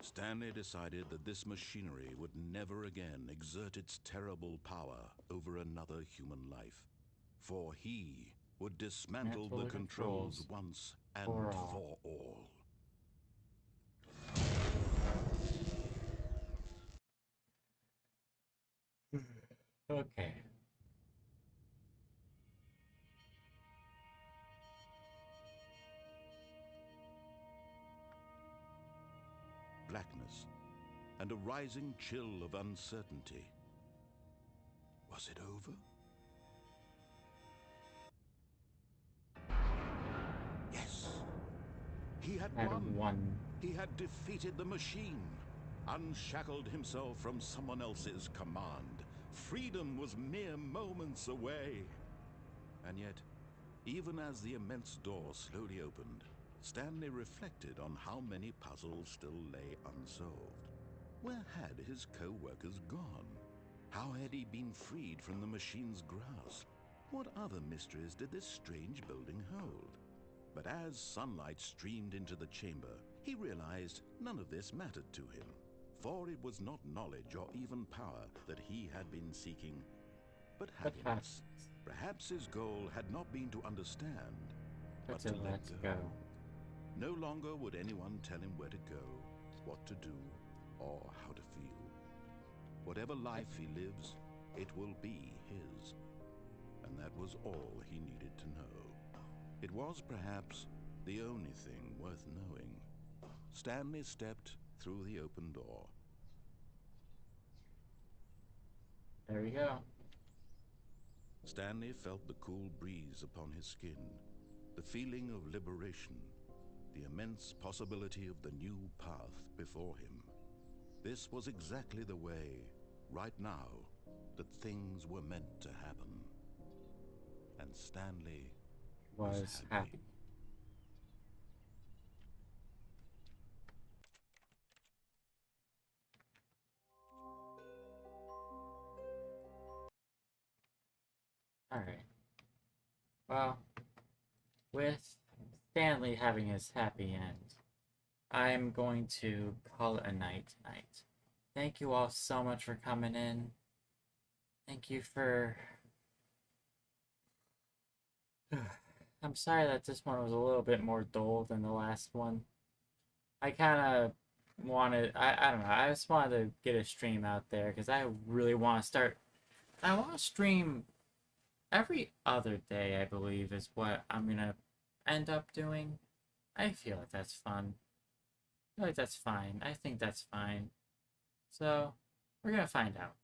Stanley decided that this machinery would never again exert its terrible power over another human life. For he would dismantle the controls once and for all. Okay. Blackness and a rising chill of uncertainty. Was it over? Yes. He had won. He had defeated the machine, unshackled himself from someone else's command. Freedom was mere moments away. And yet, even as the immense door slowly opened, Stanley reflected on how many puzzles still lay unsolved. Where had his co-workers gone? How had he been freed from the machine's grasp? What other mysteries did this strange building hold? But as sunlight streamed into the chamber, he realized none of this mattered to him. For it was not knowledge or even power that he had been seeking, but happiness. Perhaps his goal had not been to understand, but to let go. No longer would anyone tell him where to go, what to do, or how to feel. Whatever life he lives, it will be his. And that was all he needed to know. It was perhaps the only thing worth knowing. Stanley stepped through the open door. There we go. Stanley felt the cool breeze upon his skin, the feeling of liberation, the immense possibility of the new path before him. This was exactly the way, right now, that things were meant to happen. And Stanley was happy. Alright. Well, with Stanley having his happy end, I'm going to call it a night tonight. Thank you all so much for coming in. Thank you for... I'm sorry that this one was a little bit more dull than the last one. I kind of wanted... I don't know. I just wanted to get a stream out there because I really want to start... I want to stream every other day, I believe, is what I'm going to end up doing. I feel like that's fun. I feel like that's fine. I think that's fine. So, we're going to find out.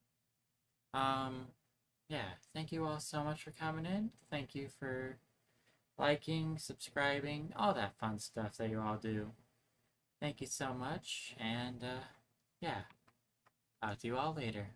Yeah, thank you all so much for coming in. Thank you for liking, subscribing, all that fun stuff that you all do. Thank you so much, and, yeah, I'll see you all later.